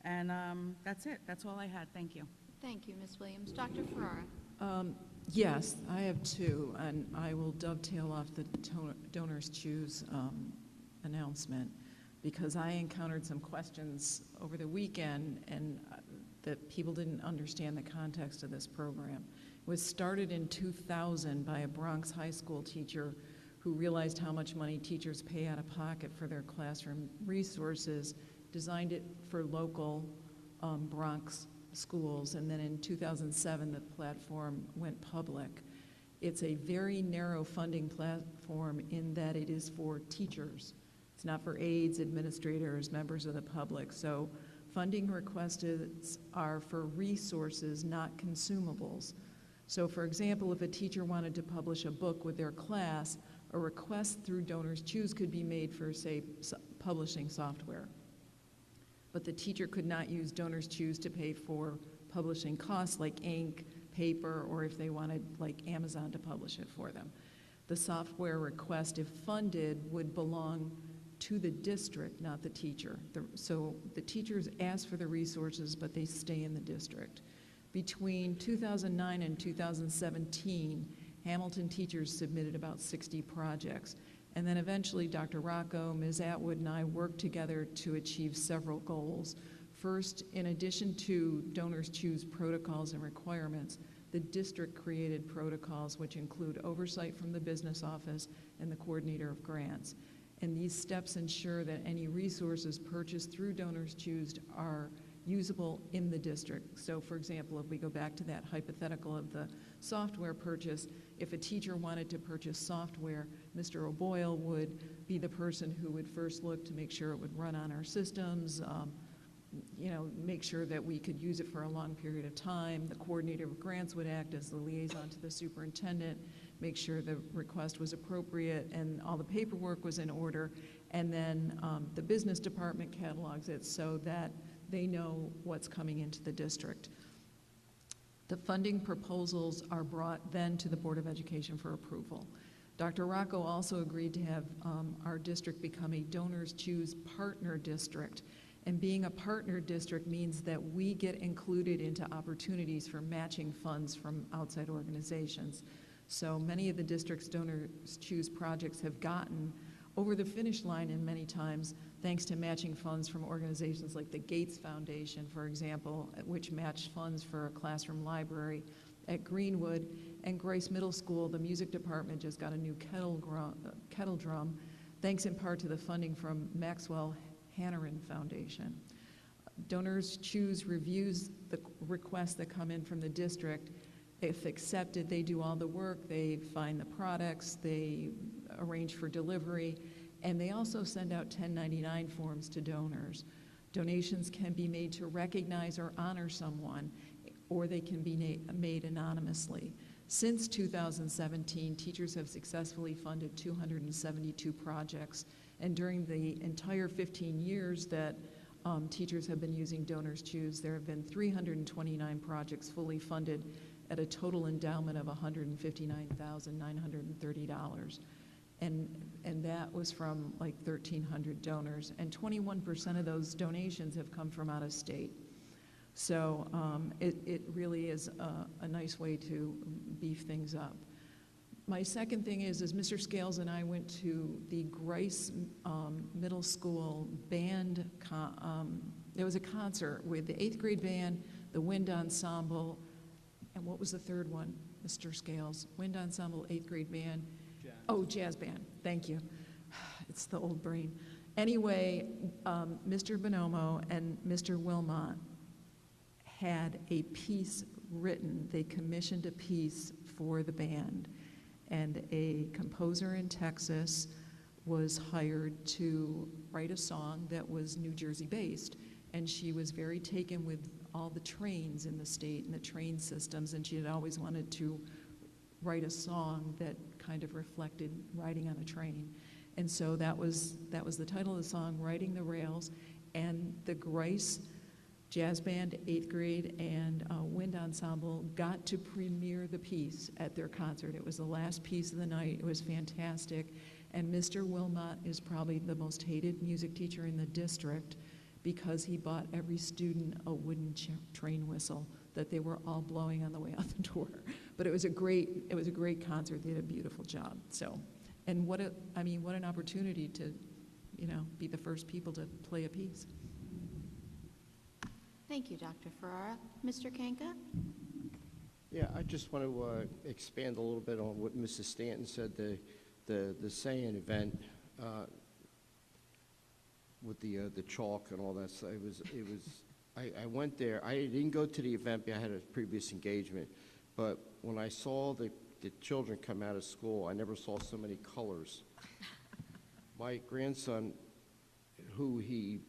That's it. That's all I had. Thank you. Thank you, Ms. Williams. Dr. Ferrara? Yes, I have 2, and I will dovetail off the Donors Choose announcement, because I encountered some questions over the weekend and that people didn't understand the context of this program. It was started in 2000 by a Bronx high school teacher who realized how much money teachers pay out of pocket for their classroom resources, designed it for local Bronx schools, and then in 2007 the platform went public. It's a very narrow funding platform in that it is for teachers. It's not for aides, administrators, members of the public. So funding requests are for resources, not consumables. So for example, if a teacher wanted to publish a book with their class, a request through Donors Choose could be made for, say, publishing software. But the teacher could not use Donors Choose to pay for publishing costs like ink, paper, or if they wanted like Amazon to publish it for them. The software request, if funded, would belong to the district, not the teacher. So the teachers ask for the resources, but they stay in the district. Between 2009 and 2017, Hamilton teachers submitted about 60 projects. And then eventually Dr. Rocco, Ms. Atwood, and I worked together to achieve several goals. First, in addition to Donors Choose protocols and requirements, the district created protocols which include oversight from the business office and the coordinator of grants. And these steps ensure that any resources purchased through Donors Choose are usable in the district. So for example, if we go back to that hypothetical of the software purchase, if a teacher wanted to purchase software, Mr. O'Boyle would be the person who would first look to make sure it would run on our systems, make sure that we could use it for a long period of time. The coordinator of grants would act as the liaison to the superintendent, make sure the request was appropriate and all the paperwork was in order, and then the business department catalogs it so that they know what's coming into the district. The funding proposals are brought then to the Board of Education for approval. Dr. Rocco also agreed to have our district become a Donors Choose partner district. And being a partner district means that we get included into opportunities for matching funds from outside organizations. So many of the district's Donors Choose projects have gotten over the finish line, and many times thanks to matching funds from organizations like the Gates Foundation, for example, which matched funds for a classroom library at Greenwood. And Grace Middle School, the music department just got a new kettle drum, thanks in part to the funding from Maxwell Hanneran Foundation. Donors Choose reviews the requests that come in from the district. If accepted, they do all the work, they find the products, they arrange for delivery, and they also send out 1099 forms to donors. Donations can be made to recognize or honor someone, or they can be made anonymously. Since 2017, teachers have successfully funded 272 projects, and during the entire 15 years that teachers have been using Donors Choose, there have been 329 projects fully funded at a total endowment of $159,930. And that was from like 1,300 donors, and 21% of those donations have come from out of state. So it really is a nice way to beef things up. My second thing is Mr. Scales and I went to the Grice Middle School band, there was a concert with the 8th grade band, the wind ensemble, and what was the third one, Mr. Scales? Wind ensemble, 8th grade band. Jazz. Oh, jazz band, thank you. It's the old brain. Anyway, Mr. Bonomo and Mr. Wilmot had a piece written. They commissioned a piece for the band, and a composer in Texas was hired to write a song that was New Jersey based, and she was very taken with all the trains in the state and the train systems, and she had always wanted to write a song that kind of reflected riding on a train. And so that was the title of the song, Riding the Rails, and the Grice Jazz Band, 8th grade, and Wind Ensemble got to premiere the piece at their concert. It was the last piece of the night. It was fantastic. And Mr. Wilmot is probably the most hated music teacher in the district because he bought every student a wooden train whistle that they were all blowing on the way out the door. But it was a great concert. They did a beautiful job. So, and what an opportunity to, be the first people to play a piece. Thank you, Dr. Ferrara. Mr. Kanka? Yeah, I just want to expand a little bit on what Mrs. Stanton said, the Sayin event with the chalk and all that. So I went there. I didn't go to the event because I had a previous engagement, but when I saw the children come out of school, I never saw so many colors. My grandson, who he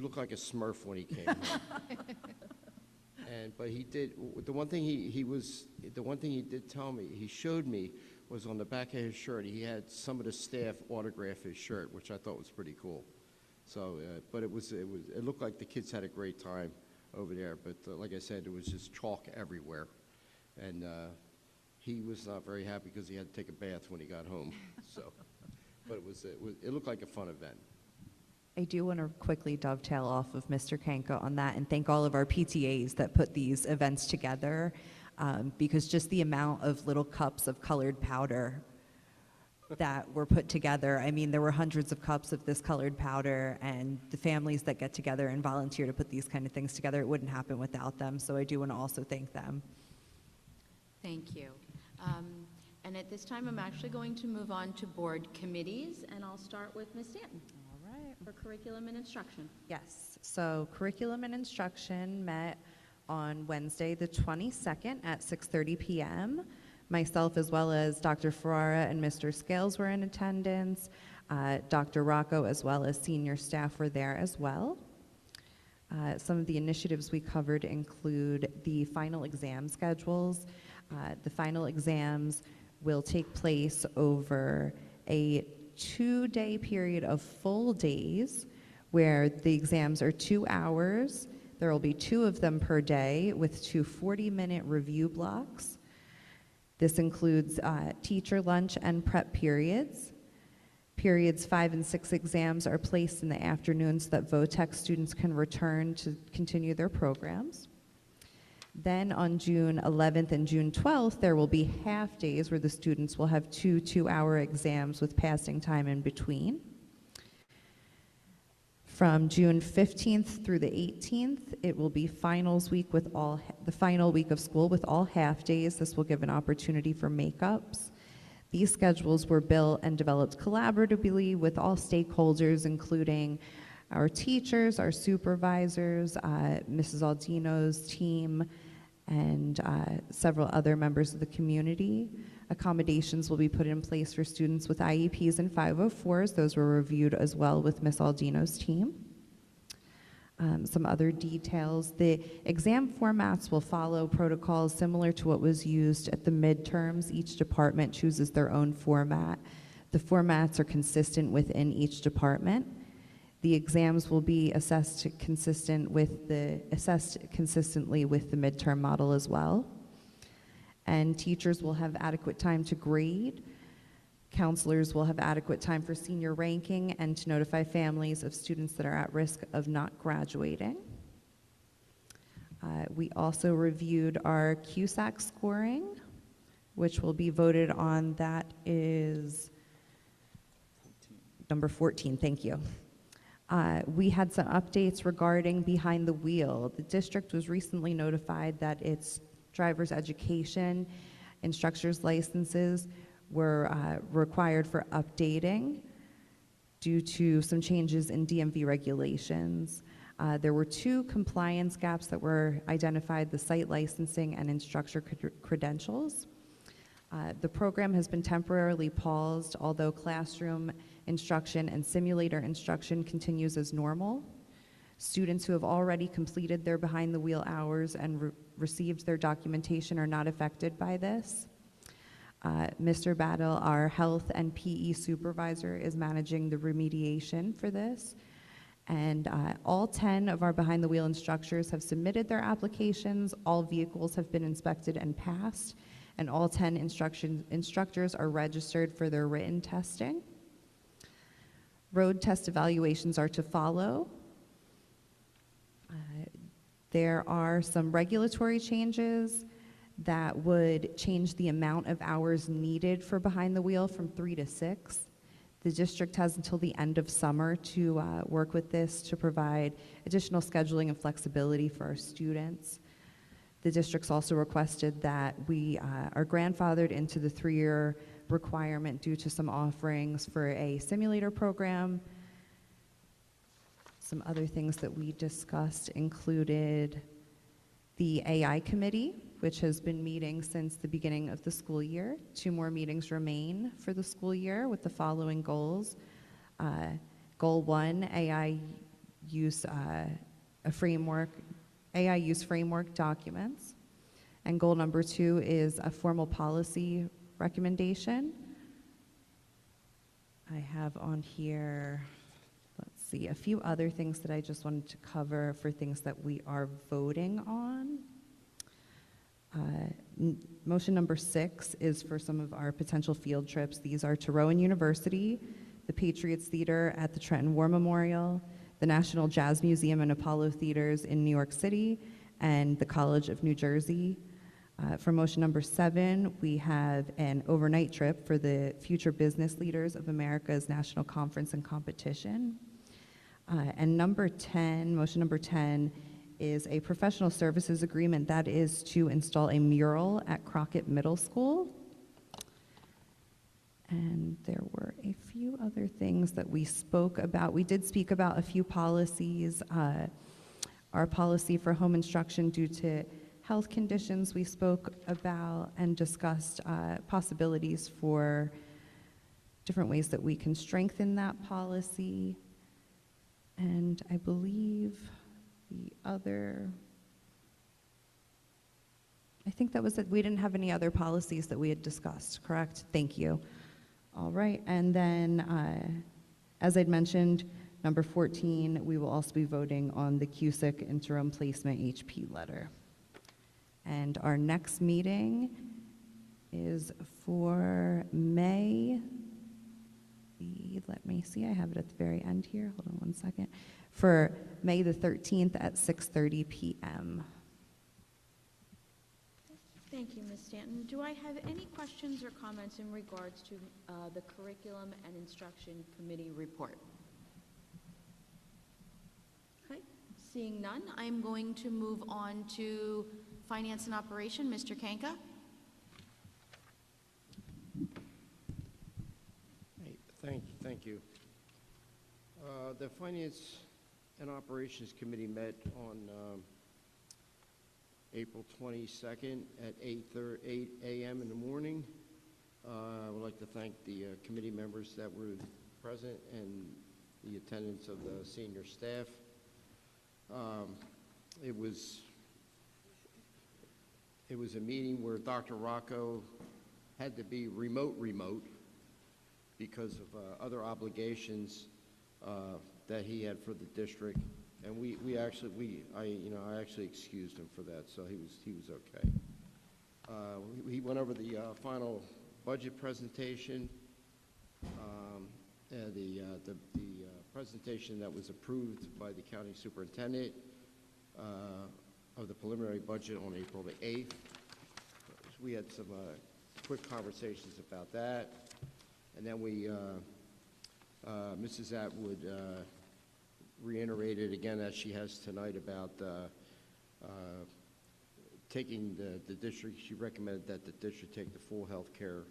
looked like a Smurf when he came home. But he did, the one thing he did tell me, he showed me, was on the back of his shirt, he had some of the staff autograph his shirt, which I thought was pretty cool. So, but it looked like the kids had a great time over there. But like I said, there was just chalk everywhere. And he was not very happy because he had to take a bath when he got home. So, but it looked like a fun event. I do want to quickly dovetail off of Mr. Kanka on that and thank all of our PTAs that put these events together, because just the amount of little cups of colored powder that were put together, I mean, there were hundreds of cups of this colored powder, and the families that get together and volunteer to put these kind of things together, it wouldn't happen without them, so I do want to also thank them. Thank you. And at this time, I'm actually going to move on to board committees, and I'll start with Ms. Stanton. For curriculum and instruction. Yes, so curriculum and instruction met on Wednesday the 22nd at 6:30 p.m. Myself as well as Dr. Ferrara and Mr. Scales were in attendance. Dr. Rocco as well as senior staff were there as well. Some of the initiatives we covered include the final exam schedules. The final exams will take place over a 2-day period of full days where the exams are 2 hours. There will be 2 of them per day with 2 40-minute review blocks. This includes teacher lunch and prep periods. Periods 5 and 6 exams are placed in the afternoon so that VOTEC students can return to continue their programs. Then on June 11th and June 12th, there will be half days where the students will have 2 2-hour exams with passing time in between. From June 15th through the 18th, it will be finals week with the final week of school with all half days. This will give an opportunity for makeups. These schedules were built and developed collaboratively with all stakeholders, including our teachers, our supervisors, Mrs. Aldino's team, and several other members of the community. Accommodations will be put in place for students with IEPs and 504s. Those were reviewed as well with Ms. Aldino's team. Some other details. The exam formats will follow protocols similar to what was used at the midterms. Each department chooses their own format. The formats are consistent within each department. The exams will be assessed consistently with the midterm model as well. And teachers will have adequate time to grade. Counselors will have adequate time for senior ranking and to notify families of students that are at risk of not graduating. We also reviewed our CUSAC scoring, which will be voted on. That is number 14, thank you. We had some updates regarding behind the wheel. The district was recently notified that its driver's education instructor's licenses were required for updating due to some changes in DMV regulations. There were 2 compliance gaps that were identified: the site licensing and instructor credentials. The program has been temporarily paused, although classroom instruction and simulator instruction continues as normal. Students who have already completed their behind the wheel hours and received their documentation are not affected by this. Mr. Battle, our health and PE supervisor, is managing the remediation for this. And all 10 of our behind the wheel instructors have submitted their applications. All vehicles have been inspected and passed. And all 10 instructors are registered for their written testing. Road test evaluations are to follow. There are some regulatory changes that would change the amount of hours needed for behind the wheel from 3 to 6. The district has until the end of summer to work with this to provide additional scheduling and flexibility for our students. The district's also requested that we are grandfathered into the 3-year requirement due to some offerings for a simulator program. Some other things that we discussed included the AI committee, which has been meeting since the beginning of the school year. 2 more meetings remain for the school year with the following goals. Goal 1, AI use framework documents. And goal number 2 is a formal policy recommendation. I have on here, let's see, a few other things that I just wanted to cover for things that we are voting on. Motion number 6 is for some of our potential field trips. These are to Rowan University, the Patriots Theater at the Trenton War Memorial, the National Jazz Museum and Apollo Theaters in New York City, and the College of New Jersey. For motion number 7, we have an overnight trip for the Future Business Leaders of America's National Conference and Competition. And number 10, motion number 10, is a professional services agreement that is to install a mural at Crockett Middle School. And there were a few other things that we spoke about. We did speak about a few policies. Our policy for home instruction due to health conditions we spoke about and discussed possibilities for different ways that we can strengthen that policy. And I believe I think that was it. We didn't have any other policies that we had discussed, correct? Thank you. All right, and then as I'd mentioned, number 14, we will also be voting on the CUSIC interim placement HP letter. And our next meeting is for May, let me see, I have it at the very end here. Hold on one second. For May the 13th at 6:30 p.m. Thank you, Ms. Stanton. Do I have any questions or comments in regards to the Curriculum and Instruction Committee report? Okay, seeing none, I'm going to move on to Finance and Operation. Mr. Kanka. Thank you. The Finance and Operations Committee met on April 22nd at 8 a.m. in the morning. I would like to thank the committee members that were present and the attendance of the senior staff. It was a meeting where Dr. Rocco had to be remote because of other obligations that he had for the district, and I actually excused him for that, so he was okay. He went over the final budget presentation, the presentation that was approved by the county superintendent of the preliminary budget on April the 8th. We had some quick conversations about that, and then Mrs. Atwood reiterated again, as she has tonight, about taking the district. She recommended that the district take the full health care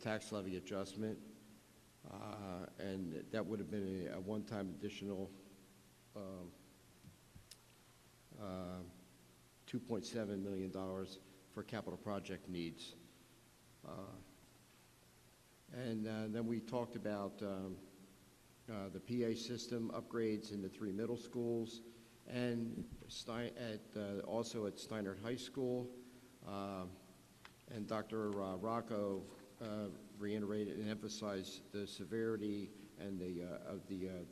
tax levy adjustment, and that would have been a one-time additional $2.7 million for capital project needs. And then we talked about the PA system upgrades in the 3 middle schools, and also at Steinert High School. And Dr. Rocco reiterated and emphasized the severity and the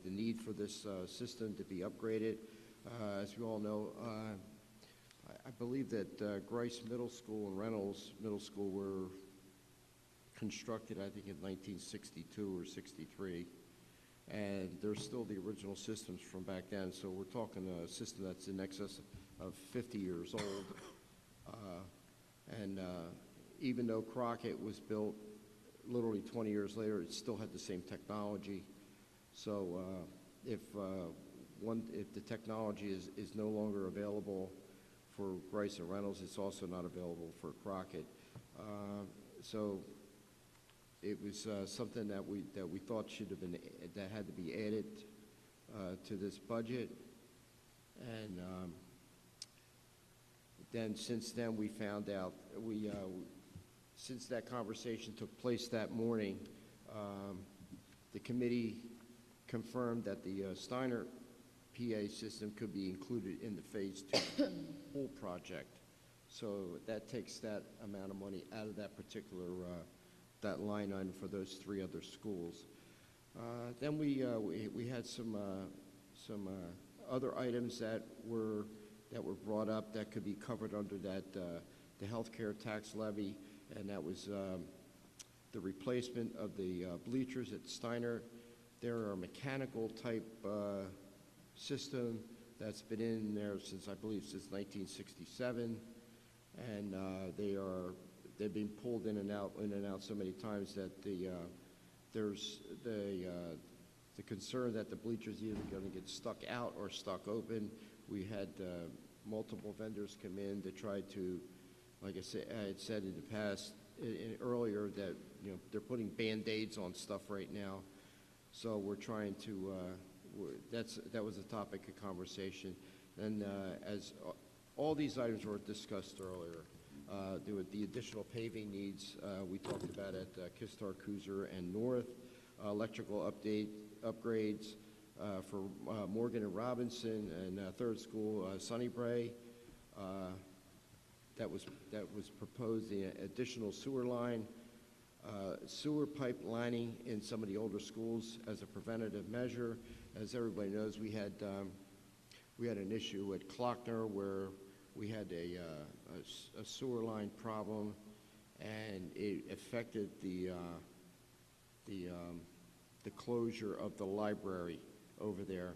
need for this system to be upgraded. As you all know, I believe that Grice Middle School and Reynolds Middle School were constructed, I think, in 1962 or 63. And they're still the original systems from back then. So we're talking a system that's in excess of 50 years old. Even though Crockett was built literally 20 years later, it still had the same technology. So if the technology is no longer available for Grice and Reynolds, it's also not available for Crockett. So it was something that we thought should have been, that had to be added to this budget. And then since then we found out, since that conversation took place that morning, the committee confirmed that the Steiner PA system could be included in the Phase 2 whole project. So that takes that amount of money out of that particular that line item for those 3 other schools. Then we had some other items that were brought up that could be covered under that the healthcare tax levy, and that was the replacement of the bleachers at Steiner. They're a mechanical type system that's been in there since, I believe, since 1967, and they've been pulled in and out so many times that there's the concern that the bleachers either going to get stuck out or stuck open. We had multiple vendors come in to try to, like I had said in the past, earlier, that they're putting Band-Aids on stuff right now. So we're trying to. That was a topic of conversation, and as all these items were discussed earlier, there were the additional paving needs we talked about at Kistar, Cooser, and North, electrical upgrades for Morgan and Robinson, and Third School, Sunnybray. That was proposed, the additional sewer line, sewer pipe lining in some of the older schools as a preventative measure. As everybody knows, we had an issue at Klockner where we had a sewer line problem, and it affected the closure of the library over there,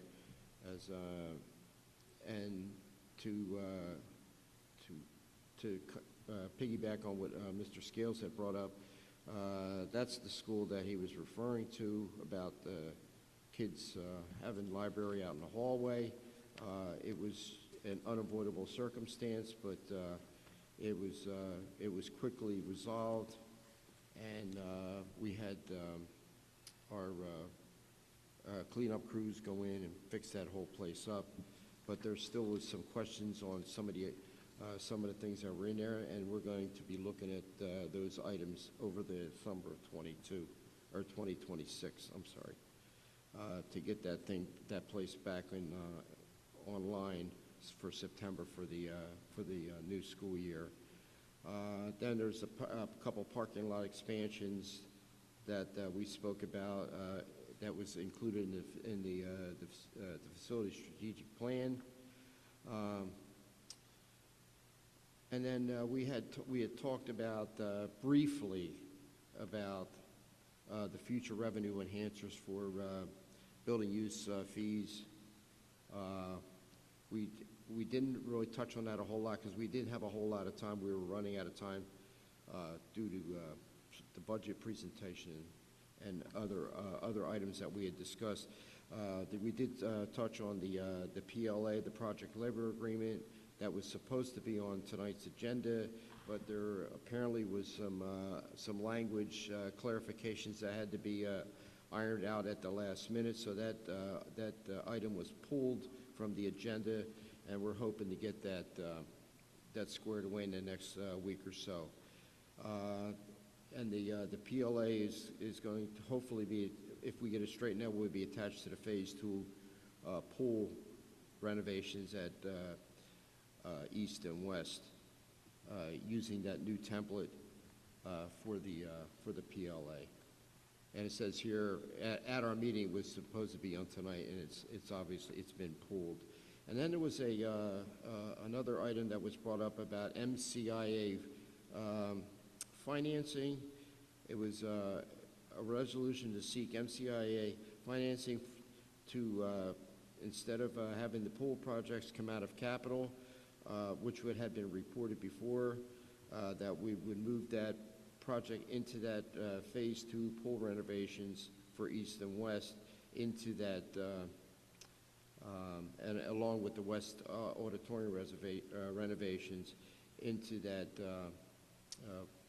and to piggyback on what Mr. Scales had brought up, that's the school that he was referring to about the kids having library out in the hallway. It was an unavoidable circumstance, but it was quickly resolved, and we had cleanup crews go in and fix that whole place up. But there still was some questions on some of the things that were in there, and we're going to be looking at those items over the summer of 22, or 2026, I'm sorry, to get that place back online for September for the new school year. Then there's a couple parking lot expansions that we spoke about that was included in the facility strategic plan. And then we had talked about briefly about the future revenue enhancers for building use fees. We didn't really touch on that a whole lot because we didn't have a whole lot of time. We were running out of time due to the budget presentation and other items that we had discussed. We did touch on the PLA, the Project Labor Agreement, that was supposed to be on tonight's agenda, but there apparently was some language clarifications that had to be ironed out at the last minute, so that item was pulled from the agenda, and we're hoping to get that squared away in the next week or so. And the PLA is going to hopefully be, if we get it straightened out, will be attached to the Phase 2 pool renovations at East and West, using that new template for the PLA. And it says here, at our meeting, it was supposed to be on tonight, and it's obviously, it's been pulled. And then there was another item that was brought up about MCIA financing. It was a resolution to seek MCIA financing to, instead of having the pool projects come out of capital, which would have been reported before, that we would move that project into that Phase 2 pool renovations for East and West into that, and along with the West Auditorium renovations into that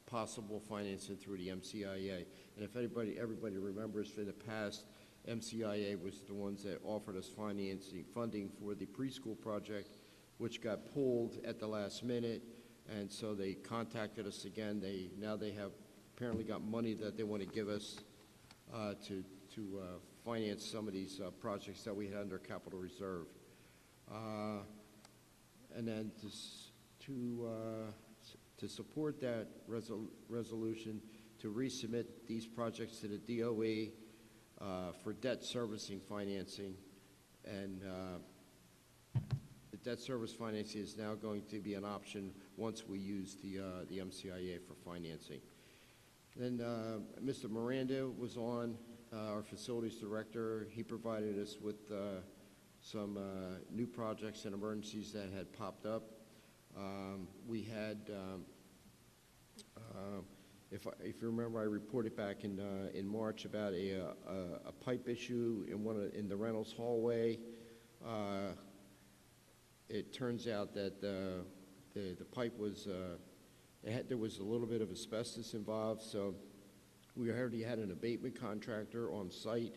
possible financing through the MCIA. And if everybody remembers, for the past, MCIA was the ones that offered us funding for the preschool project, which got pulled at the last minute, and so they contacted us again. Now they have apparently got money that they want to give us to finance some of these projects that we had under capital reserve. And then to support that resolution, to resubmit these projects to the DOE for debt servicing financing, and the debt service financing is now going to be an option once we use the MCIA for financing. Then Mr. Miranda was on, our facilities director. He provided us with some new projects and emergencies that had popped up. We had, if you remember, I reported back in March about a pipe issue in the Reynolds hallway. It turns out that the pipe was, there was a little bit of asbestos involved, so we already had an abatement contractor on site,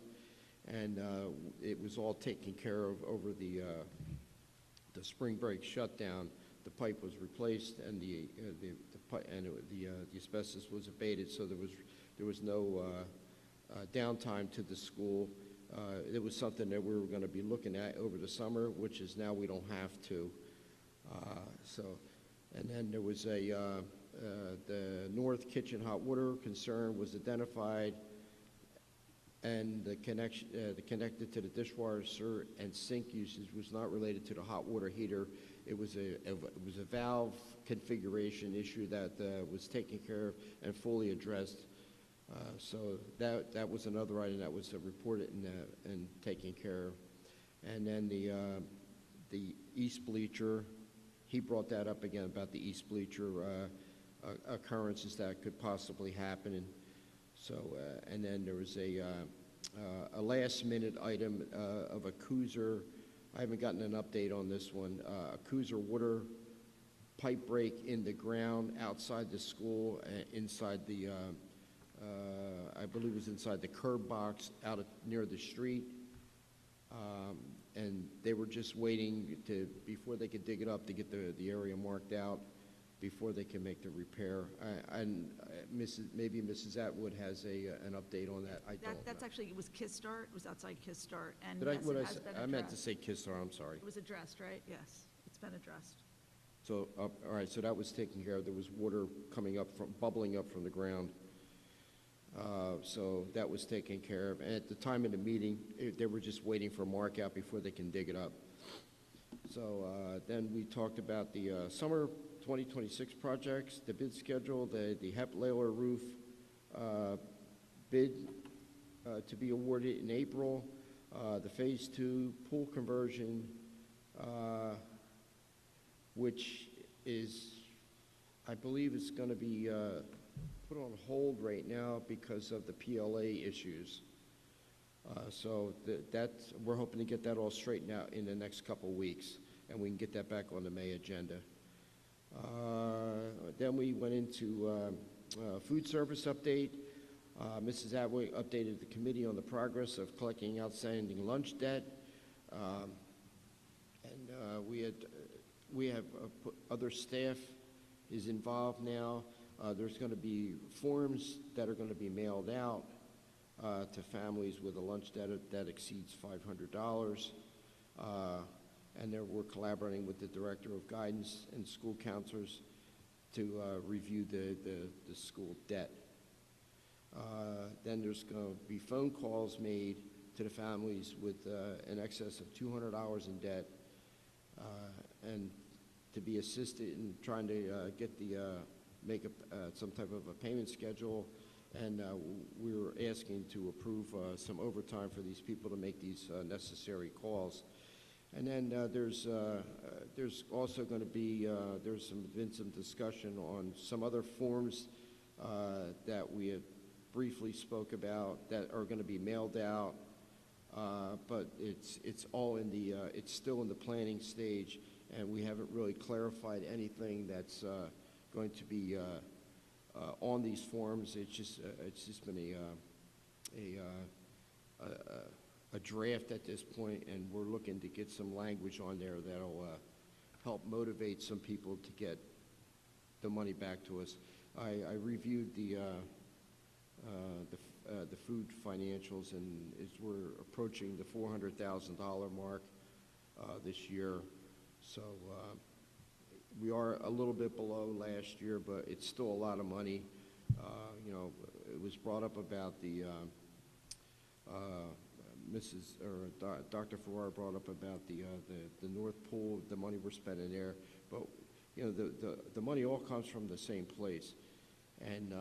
and it was all taken care of over the spring break shutdown. The pipe was replaced, and the asbestos was abated, so there was no downtime to the school. It was something that we were going to be looking at over the summer, which is now we don't have to. And then there was the north kitchen hot water concern was identified, and the connected to the dishwasher and sink usage was not related to the hot water heater. It was a valve configuration issue that was taken care of and fully addressed. So that was another item that was reported and taken care of. And then the east bleacher, he brought that up again about the east bleacher occurrences that could possibly happen. And so, and then there was a last minute item of a Cooser. I haven't gotten an update on this one. A Cooser water pipe break in the ground outside the school, inside the, I believe it was inside the curb box out near the street. and they were just waiting before they could dig it up to get the area marked out before they can make the repair. Maybe Mrs. Atwood has an update on that. I don't. That's actually, it was KISSTART, it was outside KISSTART, and Did yes, what it has been addressed. I meant to say KISSTAR, I'm sorry. It was addressed, right? Yes, it's been addressed. So, all right, so that was taken care of. There was water bubbling up from the ground. So that was taken care of. And at the time of the meeting, they were just waiting for a mark out before they can dig it up. So then we talked about the summer 2026 projects, the bid schedule, the HEP Layler roof bid to be awarded in April, the Phase 2 pool conversion, which is, I believe it's going to be put on hold right now because of the PLA issues. So we're hoping to get that all straightened out in the next couple weeks, and we can get that back on the May agenda. Then we went into food service update. Mrs. Atwood updated the committee on the progress of collecting outstanding lunch debt. And we have other staff is involved now. There's going to be forms that are going to be mailed out to families with a lunch debt that exceeds $500. And we're collaborating with the Director of Guidance and school counselors to review the school debt. Then there's going to be phone calls made to the families with an excess of $200 in debt, and to be assisted in trying to make some type of a payment schedule. And we're asking to approve some overtime for these people to make these necessary calls. And then there's also going to be been some discussion on some other forms that we had briefly spoke about that are going to be mailed out, but it's all in it's still in the planning stage, and we haven't really clarified anything that's going to be on these forms. It's just been a draft at this point, and we're looking to get some language on there that'll help motivate some people to get the money back to us. I reviewed the food financials, and we're approaching the $400,000 mark this year. So we are a little bit below last year, but it's still a lot of money. It was brought up about the Dr. Farrar brought up about the North Pool, the money we're spending there, but the money all comes from the same place, and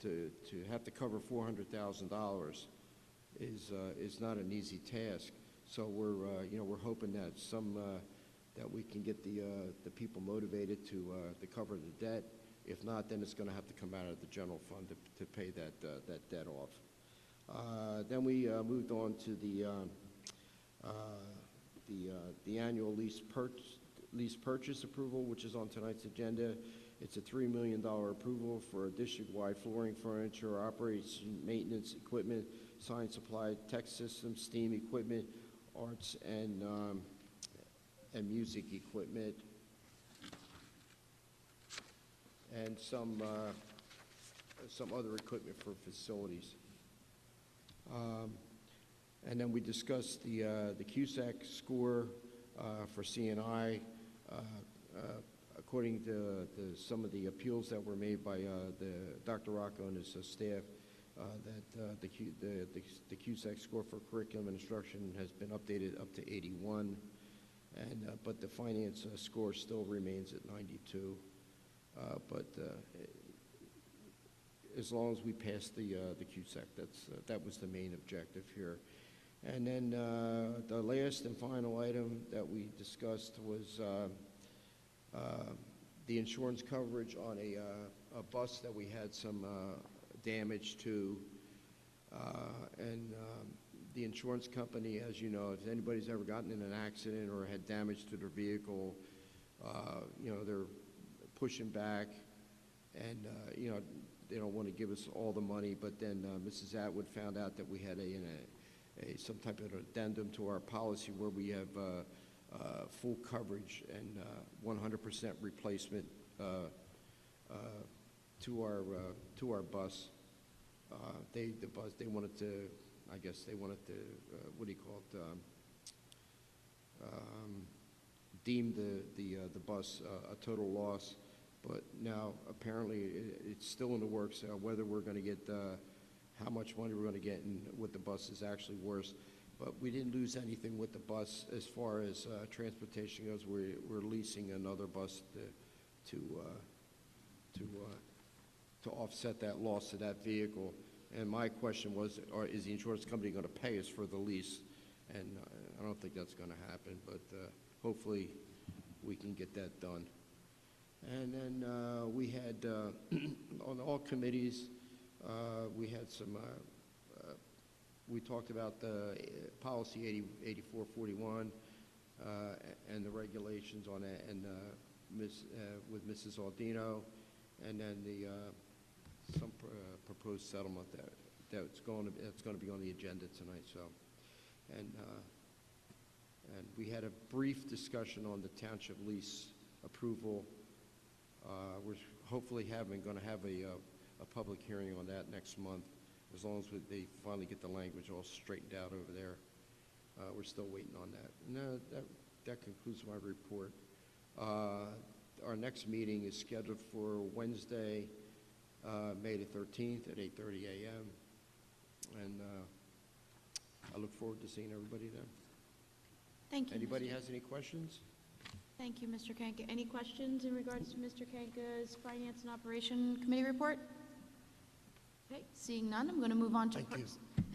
to have to cover $400,000 is not an easy task. So we're hoping that that we can get the people motivated to cover the debt. If not, then it's going to have to come out of the general fund to pay that debt off. Then we moved on to the annual lease purchase approval, which is on tonight's agenda. It's a $3 million approval for district-wide flooring, furniture, operation, maintenance, equipment, science supply, tech systems, STEAM equipment, arts, and music equipment, and some other equipment for facilities. And then we discussed the CUSAC score for CNI. According to some of the appeals that were made by Dr. Rocco and his staff, that the CUSAC score for curriculum and instruction has been updated up to 81, but the finance score still remains at 92. But as long as we pass the CUSAC, that was the main objective here. And then the last and final item that we discussed was the insurance coverage on a bus that we had some damage to, and the insurance company, as you know, if anybody's ever gotten in an accident or had damage to their vehicle, they're pushing back, and they don't want to give us all the money. But then Mrs. Atwood found out that we had some type of addendum to our policy where we have full coverage and 100% replacement to our bus. They wanted to, I guess they wanted to, what do you call it? Deem the bus a total loss, but now apparently it's still in the works whether we're going to get how much money we're going to get and what the bus is actually worth. But we didn't lose anything with the bus as far as transportation goes. We're leasing another bus to offset that loss of that vehicle. And my question was, is the insurance company going to pay us for the lease? And I don't think that's going to happen, but hopefully we can get that done. And then we had, on all committees, we had some, we talked about the policy 8441 and the regulations on it, and with Mrs. Aldino, and then the some proposed settlement that's going to be on the agenda tonight. So, and we had a brief discussion on the township lease approval. We're hopefully going to have a public hearing on that next month, as long as they finally get the language all straightened out over there. We're still waiting on that. And that concludes my report. Our next meeting is scheduled for Wednesday, May the 13th at 8:30 a.m. And I look forward to seeing everybody then. Thank you. Anybody has any questions? Thank you, Mr. Kanka. Any questions in regards to Mr. Kanka's Finance and Operation Committee report? Okay, seeing none, I'm going to move on to... Thank you.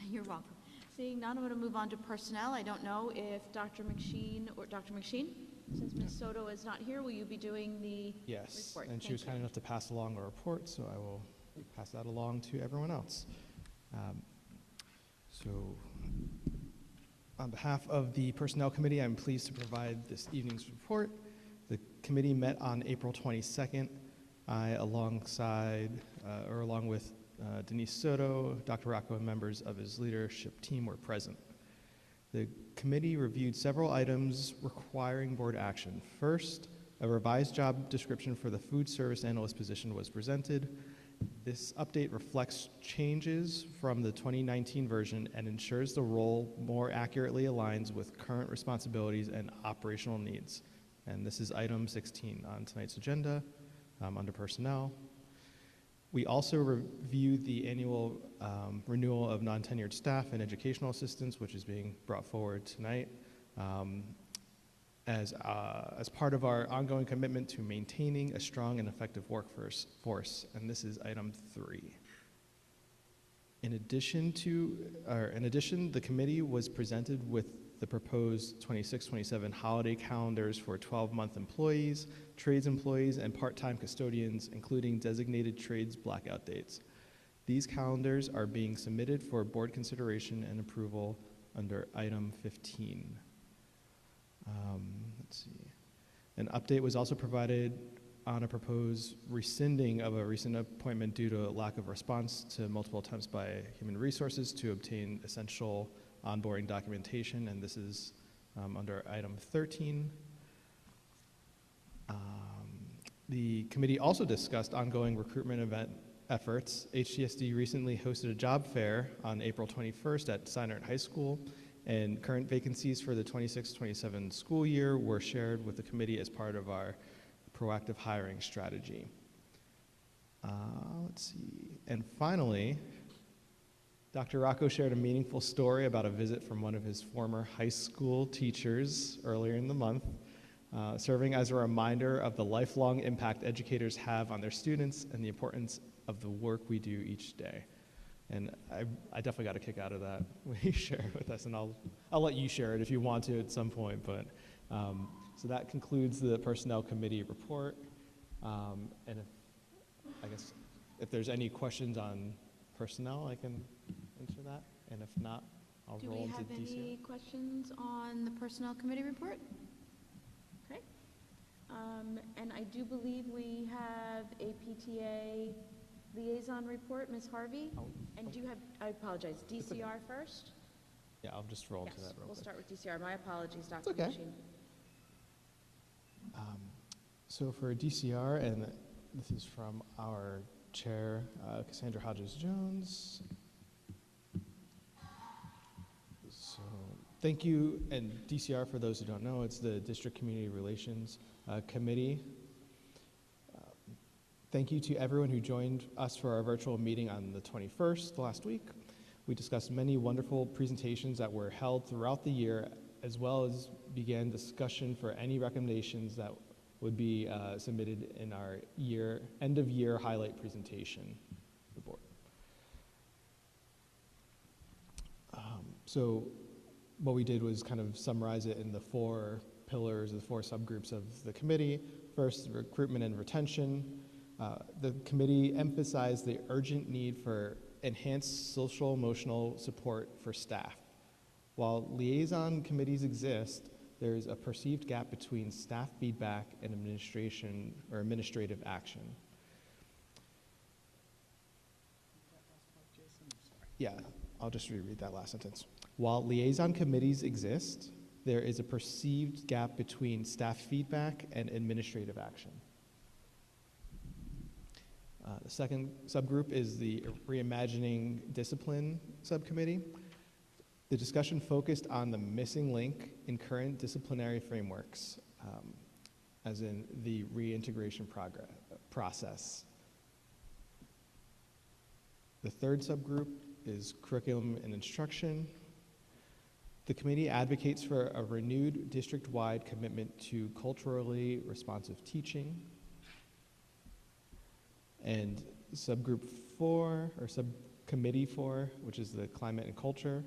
You're welcome. Seeing none, I'm going to move on to personnel. I don't know if Dr. McSheen, since Ms. Soto is not here, will you be doing the Yes, report? and she was kind enough to pass along a report, so I will pass that along to everyone else. So, on behalf of the Personnel Committee, I'm pleased to provide this evening's report. The committee met on April 22nd. I, along with Denise Soto, Dr. Rocco, and members of his leadership team were present. The committee reviewed several items requiring board action. First, a revised job description for the food service analyst position was presented. This update reflects changes from the 2019 version and ensures the role more accurately aligns with current responsibilities and operational needs. And this is item 16 on tonight's agenda under personnel. We also reviewed the annual renewal of non-tenured staff and educational assistants, which is being brought forward tonight as part of our ongoing commitment to maintaining a strong and effective workforce, and this is item 3. In addition, the committee was presented with the proposed 26-27 holiday calendars for 12-month employees, trades employees, and part-time custodians, including designated trades blackout dates. These calendars are being submitted for board consideration and approval under item 15. Let's see. An update was also provided on a proposed rescinding of a recent appointment due to a lack of response to multiple attempts by Human Resources to obtain essential onboarding documentation, and this is under item 13. The committee also discussed ongoing recruitment event efforts. HCSD recently hosted a job fair on April 21st at Steinert High School, and current vacancies for the 26-27 school year were shared with the committee as part of our proactive hiring strategy. Let's see. And finally, Dr. Rocco shared a meaningful story about a visit from one of his former high school teachers earlier in the month, serving as a reminder of the lifelong impact educators have on their students and the importance of the work we do each day. And I definitely got a kick out of that when you share it with us, and I'll let you share it if you want to at some point. But so that concludes the Personnel Committee report. And if there's any questions on personnel, I can answer that. And if not, I'll roll into DCR. Do we have any questions on the Personnel Committee report? Okay. And I do believe we have a PTA liaison report, Ms. Harvey. And do you have, I apologize, DCR first? Yeah, I'll just roll into Yes, that real we'll quick. start with DCR. My apologies, Dr. okay. Machine. So for DCR, and this is from our chair, Cassandra Hodges-Jones. So thank you, and DCR, for those who don't know, it's the District Community Relations Committee. Thank you to everyone who joined us for our virtual meeting on the 21st last week. We discussed many wonderful presentations that were held throughout the year, as well as began discussion for any recommendations that would be submitted in our end of year highlight presentation to the board. So what we did was kind of summarize it in the 4 pillars, the 4 subgroups of the committee. First, recruitment and retention. The committee emphasized the urgent need for enhanced social emotional support for staff. While liaison committees exist, there's a perceived gap between staff feedback and administration or administrative action. Yeah, I'll just reread that last sentence. While liaison committees exist, there is a perceived gap between staff feedback and administrative action. The second subgroup is the Reimagining Discipline Subcommittee. The discussion focused on the missing link in current disciplinary frameworks, as in the reintegration process. The third subgroup is curriculum and instruction. The committee advocates for a renewed district-wide commitment to culturally responsive teaching. And subgroup 4, or subcommittee 4, which is the climate and culture,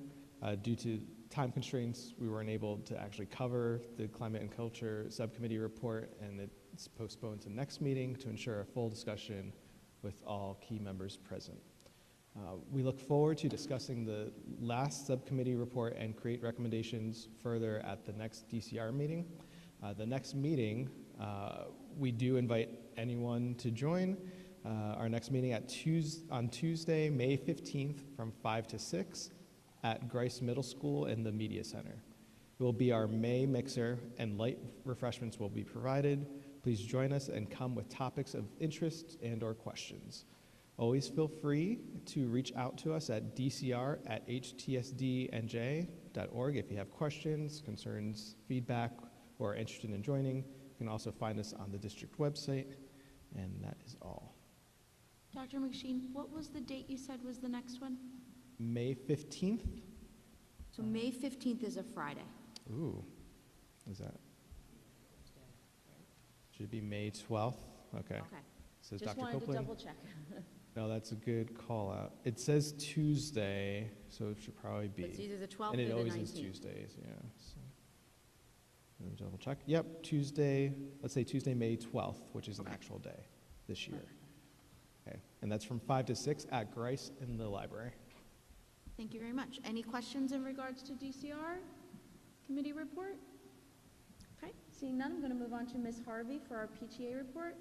due to time constraints, we weren't able to actually cover the climate and culture subcommittee report, and it's postponed to next meeting to ensure a full discussion with all key members present. We look forward to discussing the last subcommittee report and create recommendations further at the next DCR meeting. The next meeting, we do invite anyone to join. Our next meeting on Tuesday, May 15th from 5 to 6 at Grice Middle School in the Media Center. It will be our May mixer, and light refreshments will be provided. Please join us and come with topics of interest and/or questions. Always feel free to reach out to us at dcr@htsdnj.org if you have questions, concerns, feedback, or are interested in joining. You can also find us on the district website, and that is all. Dr. McSheen, what was the date you said was the next one? May 15th? So May 15th is a Friday. Ooh, is that? Should it be May 12th? Okay. Okay. Says Just Dr. wanted Copeland. to double check. No, that's a good call out. It says Tuesday, so it should probably be. It's either the 12th and or it the always 19th. is Tuesdays, yeah. So. Let me double check. Yep, Tuesday, let's say Tuesday, May 12th, which is an actual day this year. Okay, and that's from 5 to 6 at Grice in the library. Thank you very much. Any questions in regards to DCR committee report? Okay, seeing none, I'm going to move on to Ms. Harvey for our PTA report.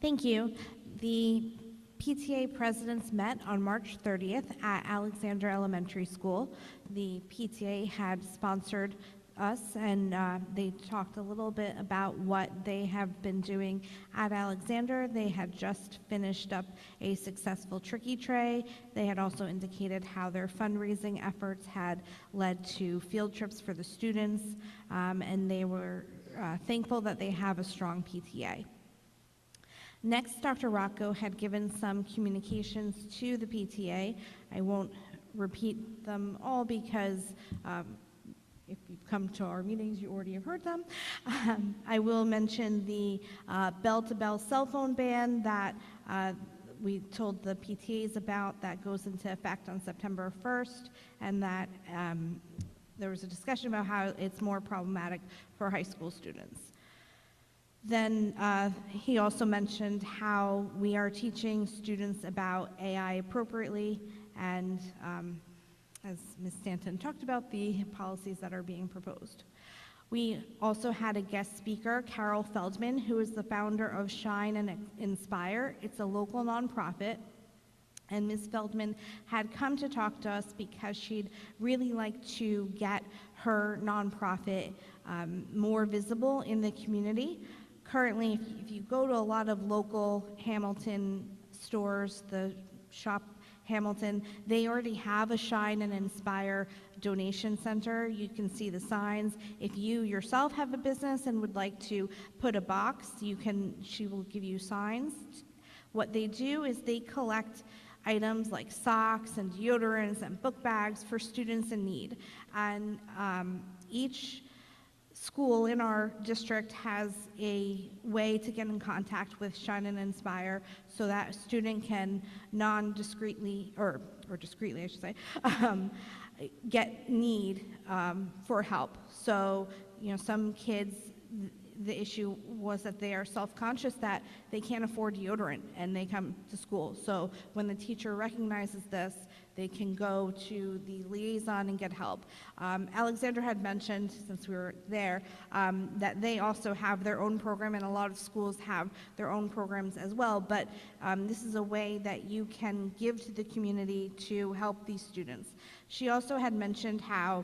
Thank you. The PTA presidents met on March 30th at Alexander Elementary School. The PTA had sponsored us, and they talked a little bit about what they have been doing at Alexander. They had just finished up a successful Tricky Tray. They had also indicated how their fundraising efforts had led to field trips for the students, and they were thankful that they have a strong PTA. Next, Dr. Rocco had given some communications to the PTA. I won't repeat them all because if you've come to our meetings, you already have heard them. I will mention the bell-to-bell cell phone ban that we told the PTAs about that goes into effect on September 1st, and that there was a discussion about how it's more problematic for high school students. Then he also mentioned how we are teaching students about AI appropriately, and as Ms. Stanton talked about, the policies that are being proposed. We also had a guest speaker, Carol Feldman, who is the founder of Shine and Inspire. It's a local nonprofit, And Ms. Feldman had come to talk to us because she'd really like to get her nonprofit more visible in the community. Currently, if you go to a lot of local Hamilton stores, the Shop Hamilton, they already have a Shine and Inspire donation center. You can see the signs. If you yourself have a business and would like to put a box, she will give you signs. What they do is they collect items like socks and deodorants and book bags for students in need. And each school in our district has a way to get in contact with Shine and Inspire so that a student can non-discreetly, or discreetly I should say, get need for help. So, some kids, the issue was that they are self-conscious that they can't afford deodorant and they come to school. So when the teacher recognizes this, they can go to the liaison and get help. Alexandra had mentioned, since we were there, that they also have their own program, and a lot of schools have their own programs as well, but this is a way that you can give to the community to help these students. She also had mentioned how,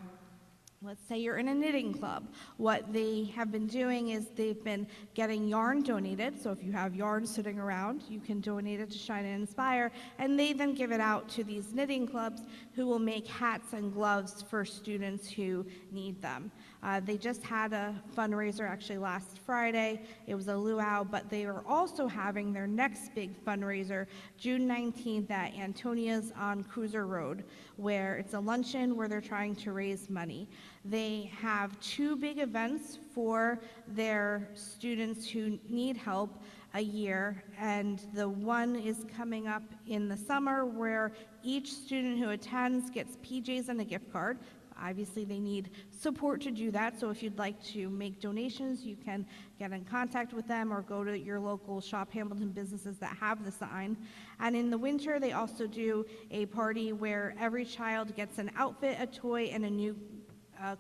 let's say you're in a knitting club. What they have been doing is they've been getting yarn donated. So if you have yarn sitting around, you can donate it to Shine and Inspire, and they then give it out to these knitting clubs who will make hats and gloves for students who need them. They just had a fundraiser actually last Friday. It was a luau, but they are also having their next big fundraiser June 19th at Antonia's on Cruiser Road, where it's a luncheon where they're trying to raise money. They have two big events for their students who need help a year, and the one is coming up in the summer where each student who attends gets PJs and a gift card. Obviously, they need support to do that, so if you'd like to make donations, you can get in contact with them or go to your local Shop Hamilton businesses that have the sign. And in the winter, they also do a party where every child gets an outfit, a toy, and a new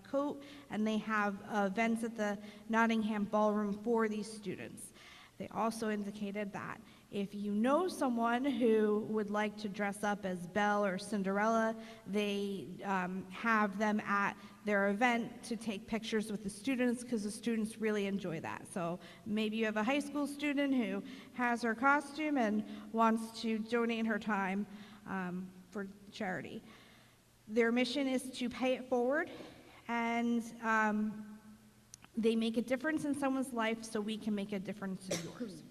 coat, and they have events at the Nottingham Ballroom for these students. They also indicated that if you know someone who would like to dress up as Belle or Cinderella, they have them at their event to take pictures with the students, because the students really enjoy that. So maybe you have a high school student who has her costume and wants to donate her time for charity. Their mission is to pay it forward, and they make a difference in someone's life so we can make a difference in yours.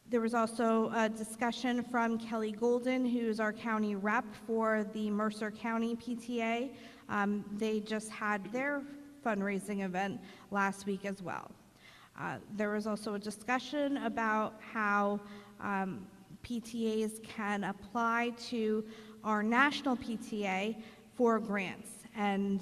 There was also a discussion from Kelly Golden, who's our county rep for the Mercer County PTA. They just had their fundraising event last week as well. There was also a discussion about how PTAs can apply to our national PTA for grants. And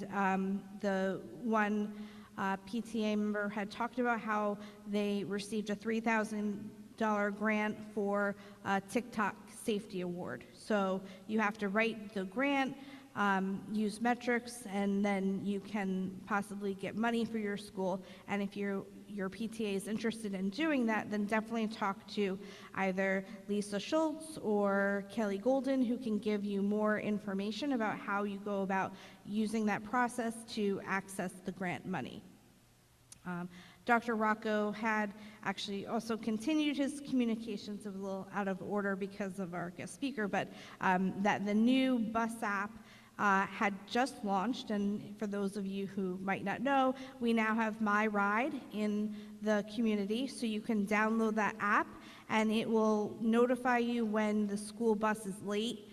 the one PTA member had talked about how they received a $3,000 grant for a TikTok Safety Award. So you have to write the grant, use metrics, and then you can possibly get money for your school. And if your PTA is interested in doing that, then definitely talk to either Lisa Schultz or Kelly Golden, who can give you more information about how you go about using that process to access the grant money. Dr. Rocco had actually also continued his communications, a little out of order because of our guest speaker, but that the new bus app had just launched, and for those of you who might not know, we now have My Ride in the community, so you can download that app and it will notify you when the school bus is late.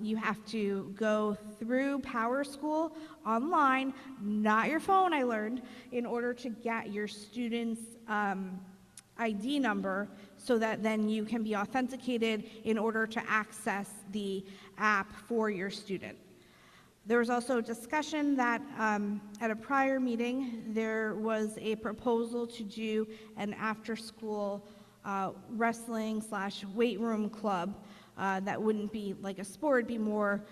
You have to go through Power School online, not your phone, I learned, in order to get your student's ID number so that then you can be authenticated in order to access the app for your student. There was also a discussion that at a prior meeting, there was a proposal to do an after-school wrestling/weight room club that wouldn't be like a sport, it'd be more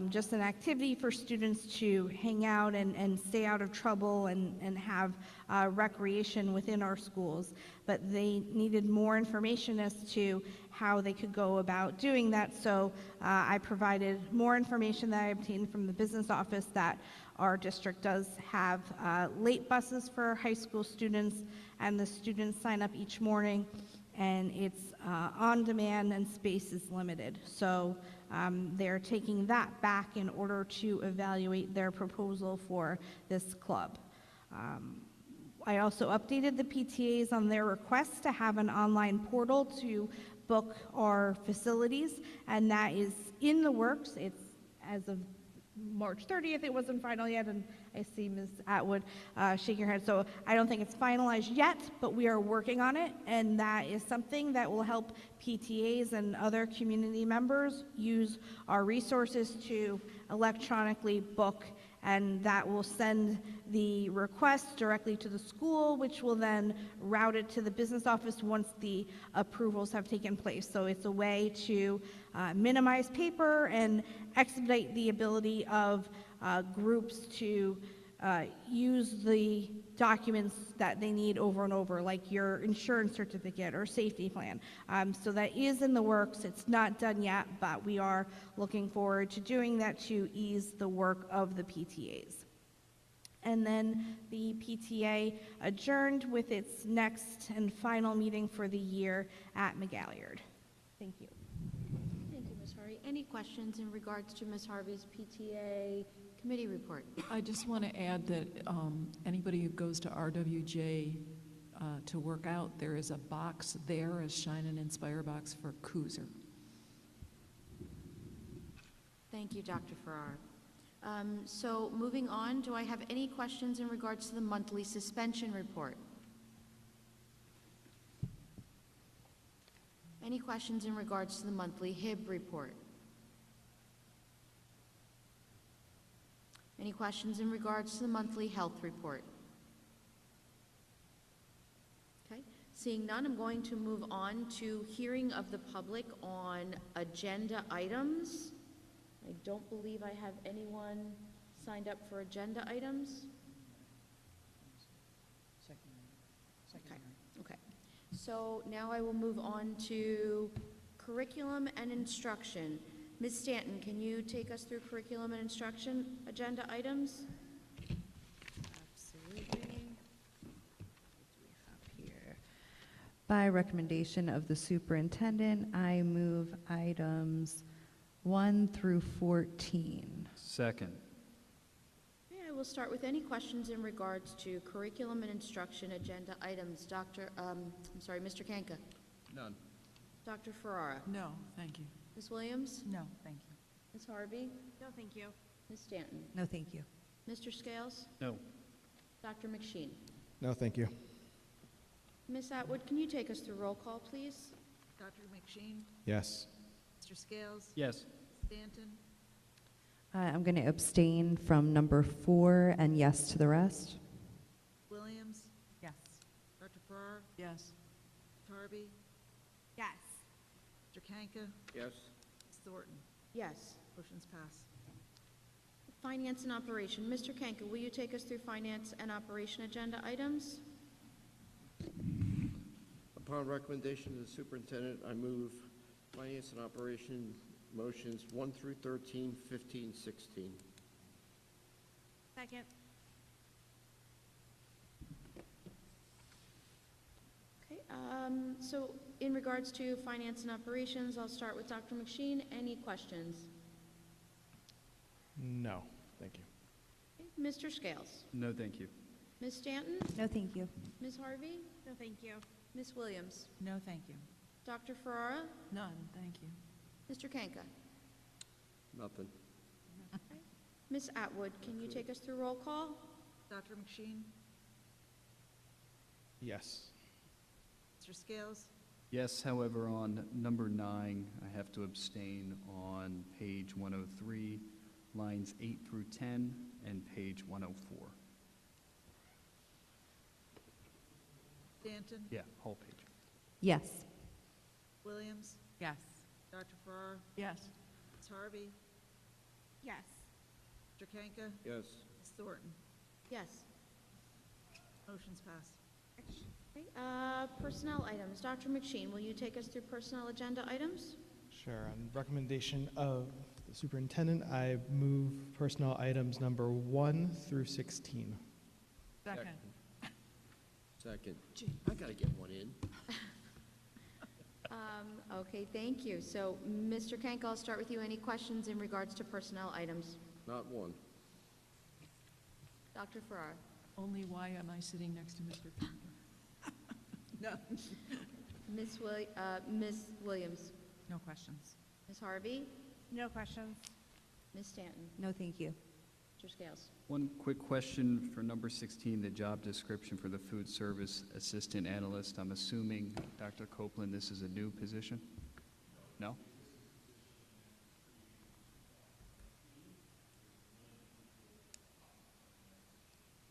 just an activity for students to hang out and stay out of trouble and have recreation within our schools. But they needed more information as to how they could go about doing that, so I provided more information that I obtained from the business office that our district does have late buses for high school students, and the students sign up each morning, and it's on demand and space is limited. So they're taking that back in order to evaluate their proposal for this club. I also updated the PTAs on their request to have an online portal to book our facilities, and that is in the works. It's as of March 30th, it wasn't final yet, and I see Ms. Atwood shaking her head, so I don't think it's finalized yet, but we are working on it, and that is something that will help PTAs and other community members use our resources to electronically book, and that will send the request directly to the school, which will then route it to the business office once the approvals have taken place. So it's a way to minimize paper and expedite the ability of groups to use the documents that they need over and over, like your insurance certificate or safety plan. So that is in the works. It's not done yet, but we are looking forward to doing that to ease the work of the PTAs. And then the PTA adjourned with its next and final meeting for the year at McGalliard. Thank you. Thank you, Ms. Harvey. Any questions in regards to Ms. Harvey's PTA committee report? I just want to add that anybody who goes to RWJ to work out, there is a box there, a Shine and Inspire box for Coozer. Thank you, Dr. Farrar. So moving on, do I have any questions in regards to the monthly suspension report? Any questions in regards to the monthly HIB report? Any questions in regards to the monthly health report? Okay, seeing none, I'm going to move on to hearing of the public on agenda items. I don't believe I have anyone signed up for agenda items. Okay. So now I will move on to curriculum and instruction. Ms. Stanton, can you take us through curriculum and instruction agenda items? Absolutely. What do we have here? By recommendation of the superintendent, I move items 1 through 14. Second. Okay, I will start with any questions in regards to curriculum and instruction agenda items. Mr. Kanka. None. Dr. Ferrara. No, thank you. Ms. Williams? No, thank you. Ms. Harvey? No, thank you. Ms. Stanton? No, thank you. Mr. Scales? No. Dr. McSheen? No, thank you. Ms. Atwood, can you take us through roll call, please? Dr. McSheen? Yes. Mr. Scales? Yes. Stanton? I'm going to abstain from number 4 and yes to the rest. Williams? Yes. Dr. Farrar? Yes. Tarby? Yes. Mr. Kanka? Yes. Ms. Thornton? Yes. Motion's passed. Finance and operation. Mr. Kanka, will you take us through finance and operation agenda items? Upon recommendation of the superintendent, I move finance and operation motions 1 through 13, 15, 16. Second. Okay, so in regards to finance and operations, I'll start with Dr. McSheen. Any questions? No, thank you. Okay, Mr. Scales? No, thank you. Ms. Stanton? No, thank you. Ms. Harvey? No, thank you. Ms. Williams? No, thank you. Dr. Ferrara? None, thank you. Mr. Kanka? Nothing. Ms. Atwood, can you take us through roll call? Dr. McSheen? Yes. Mr. Scales? Yes, however, on number 9, I have to abstain on page 103, lines 8 through 10, and page 104. Stanton? Yeah, whole page. Yes. Williams? Yes. Dr. Farrar? Yes. Ms. Harvey? Yes. Mr. Kanka? Yes. Ms. Thornton? Yes. Motion's passed. Okay, personnel items. Dr. McSheen, will you take us through personnel agenda items? Sure. On recommendation of the superintendent, I move personnel items number 1 through 16. Second. Second. Gee, I gotta get one in. Okay, thank you. So, Mr. Kank, I'll start with you. Any questions in regards to personnel items? Not one. Dr. Farrar? Only why am I sitting next to Mr. Kanka? No. Ms. Williams? No questions. Ms. Harvey? No questions. Ms. Stanton? No, thank you. Mr. Scales? One quick question for number 16, the job description for the food service assistant analyst. I'm assuming, Dr. Copeland, this is a new position? No?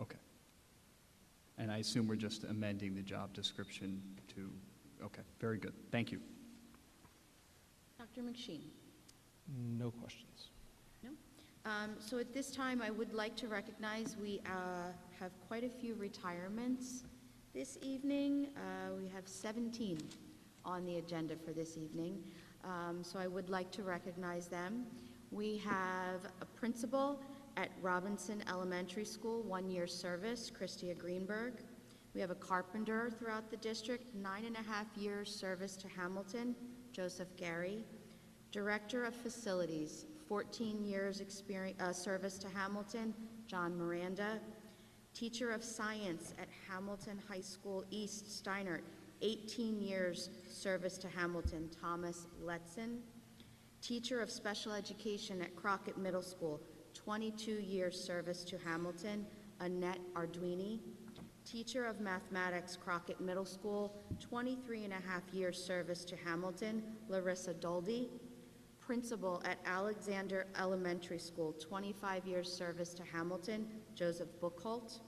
Okay. And I assume we're just amending the job description to, okay, very good. Thank you. Dr. McSheen? No questions. No? So at this time, I would like to recognize we have quite a few retirements this evening. We have 17 on the agenda for this evening. So I would like to recognize them. We have a principal at Robinson Elementary School, 1-year service, Christia Greenberg. We have a carpenter throughout the district, 9.5 years service to Hamilton, Joseph Gary. Director of Facilities, 14 years service to Hamilton, John Miranda. Teacher of Science at Hamilton High School East, Steinert, 18 years service to Hamilton, Thomas Letzen. Teacher of Special Education at Crockett Middle School, 22 years service to Hamilton, Annette Arduini. Teacher of Mathematics, Crockett Middle School, 23.5 years service to Hamilton, Larissa Doldy. Principal at Alexander Elementary School, 25 years service to Hamilton, Joseph Buchholz.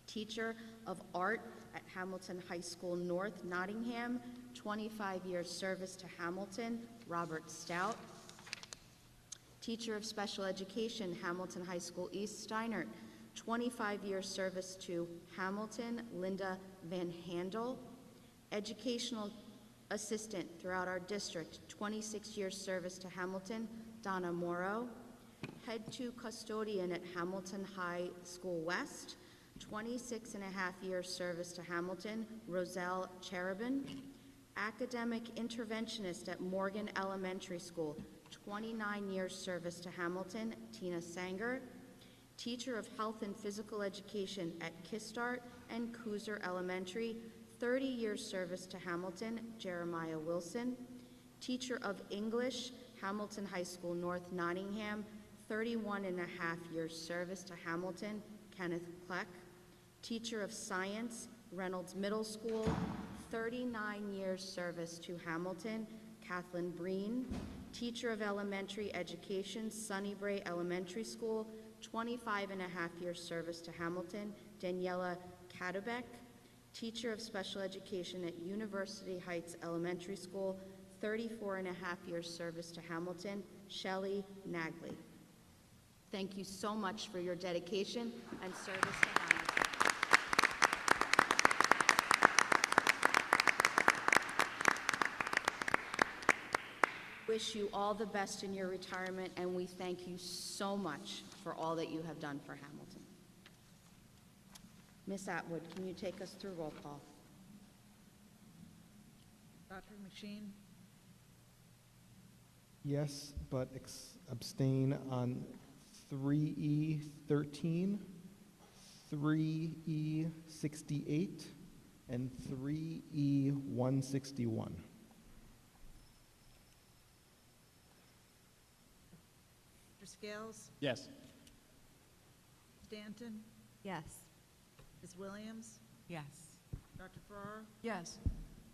Teacher of Art at Hamilton High School North, Nottingham, 25 years service to Hamilton, Robert Stout. Teacher of Special Education, Hamilton High School East, Steinert, 25 years service to Hamilton, Linda Van Handel. Educational Assistant throughout our district, 26 years service to Hamilton, Donna Morrow. Head 2 Custodian at Hamilton High School West, 26.5 years service to Hamilton, Roselle Cherubin. Academic Interventionist at Morgan Elementary School, 29 years service to Hamilton, Tina Sanger. Teacher of Health and Physical Education at Kistart and Cooser Elementary, 30 years service to Hamilton, Jeremiah Wilson. Teacher of English, Hamilton High School North, Nottingham, 31.5 years service to Hamilton, Kenneth Kleck. Teacher of Science, Reynolds Middle School, 39 years service to Hamilton, Kathleen Breen. Teacher of Elementary Education, Sunnybray Elementary School, 25.5 years service to Hamilton, Daniela Kadubek. Teacher of Special Education at University Heights Elementary School, 34.5 years service to Hamilton, Shelley Nagley. Thank you so much for your dedication and service to Hamilton. Wish you all the best in your retirement, and we thank you so much for all that you have done for Hamilton. Ms. Atwood, can you take us through roll call? Dr. McSheen? Yes, but abstain on 3E13, 3E68, and 3E161. Mr. Scales? Yes. Stanton? Yes. Ms. Williams? Yes. Dr. Farrar? Yes.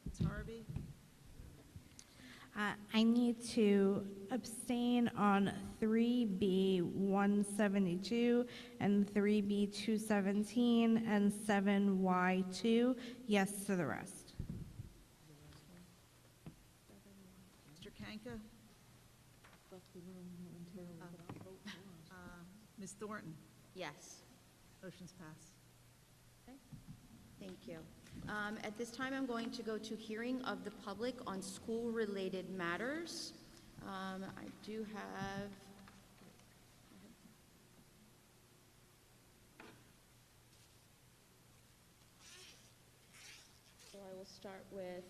Ms. Harvey? I need to abstain on 3B172 and 3B217 and 7Y2. Yes to the rest. Mr. Kanka? Left the room momentarily, but I'll vote for us. Ms. Thornton? Yes. Motion's passed. Thank you. At this time, I'm going to go to hearing of the public on school-related matters. I do have... So I will start with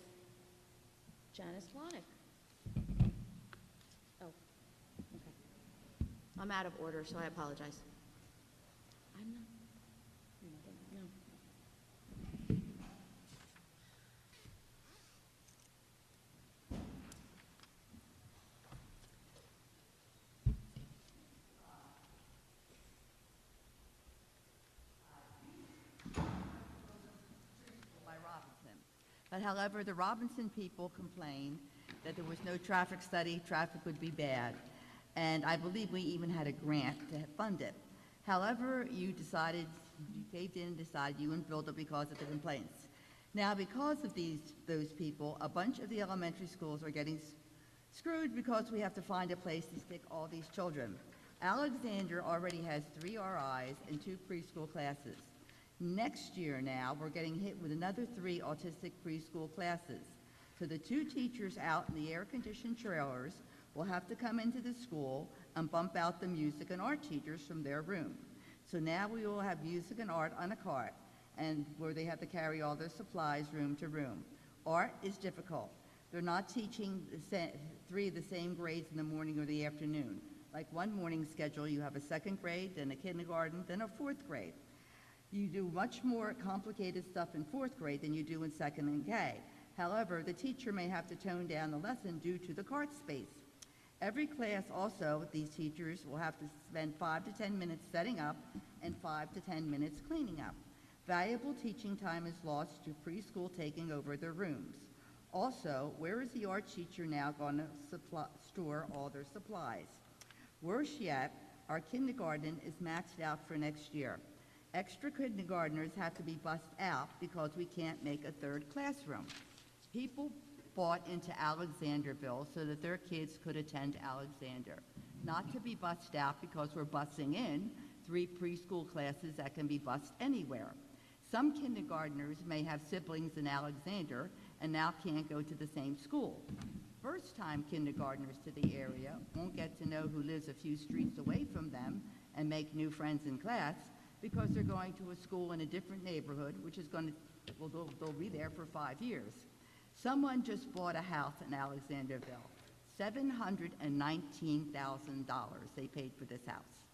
Janice Lonick. Oh, okay. I'm out of order, so I apologize. I'm not... No. By Robinson. But however, the Robinson people complained that there was no traffic study, traffic would be bad. And I believe we even had a grant to fund it. However, you caved in and decided you wouldn't build it because of the complaints. Now, because of those people, a bunch of the elementary schools are getting screwed because we have to find a place to stick all these children. Alexander already has 3 RIs and 2 preschool classes. Next year now, we're getting hit with another 3 autistic preschool classes. So the 2 teachers out in the air-conditioned trailers will have to come into the school and bump out the music and art teachers from their room. So now we will have music and art on a cart, and where they have to carry all their supplies room to room. Art is difficult. They're not teaching 3 of the same grades in the morning or the afternoon. Like one morning schedule, you have a 2nd grade, then a kindergarten, then a 4th grade. You do much more complicated stuff in 4th grade than you do in 2nd and K. However, the teacher may have to tone down the lesson due to the cart space. Every class also, these teachers will have to spend 5 to 10 minutes setting up and 5 to 10 minutes cleaning up. Valuable teaching time is lost to preschool taking over their rooms. Also, where is the art teacher now going to store all their supplies? Worse yet, our kindergarten is maxed out for next year. Extra kindergartners have to be bussed out because we can't make a 3rd classroom. People bought into Alexanderville so that their kids could attend Alexander, not to be bussed out because we're bussing in 3 preschool classes that can be bussed anywhere. Some kindergartners may have siblings in Alexander and now can't go to the same school. First-time kindergartners to the area won't get to know who lives a few streets away from them and make new friends in class because they're going to a school in a different neighborhood, which is going to, well, they'll be there for 5 years. Someone just bought a house in Alexanderville, $719,000 they paid for this house.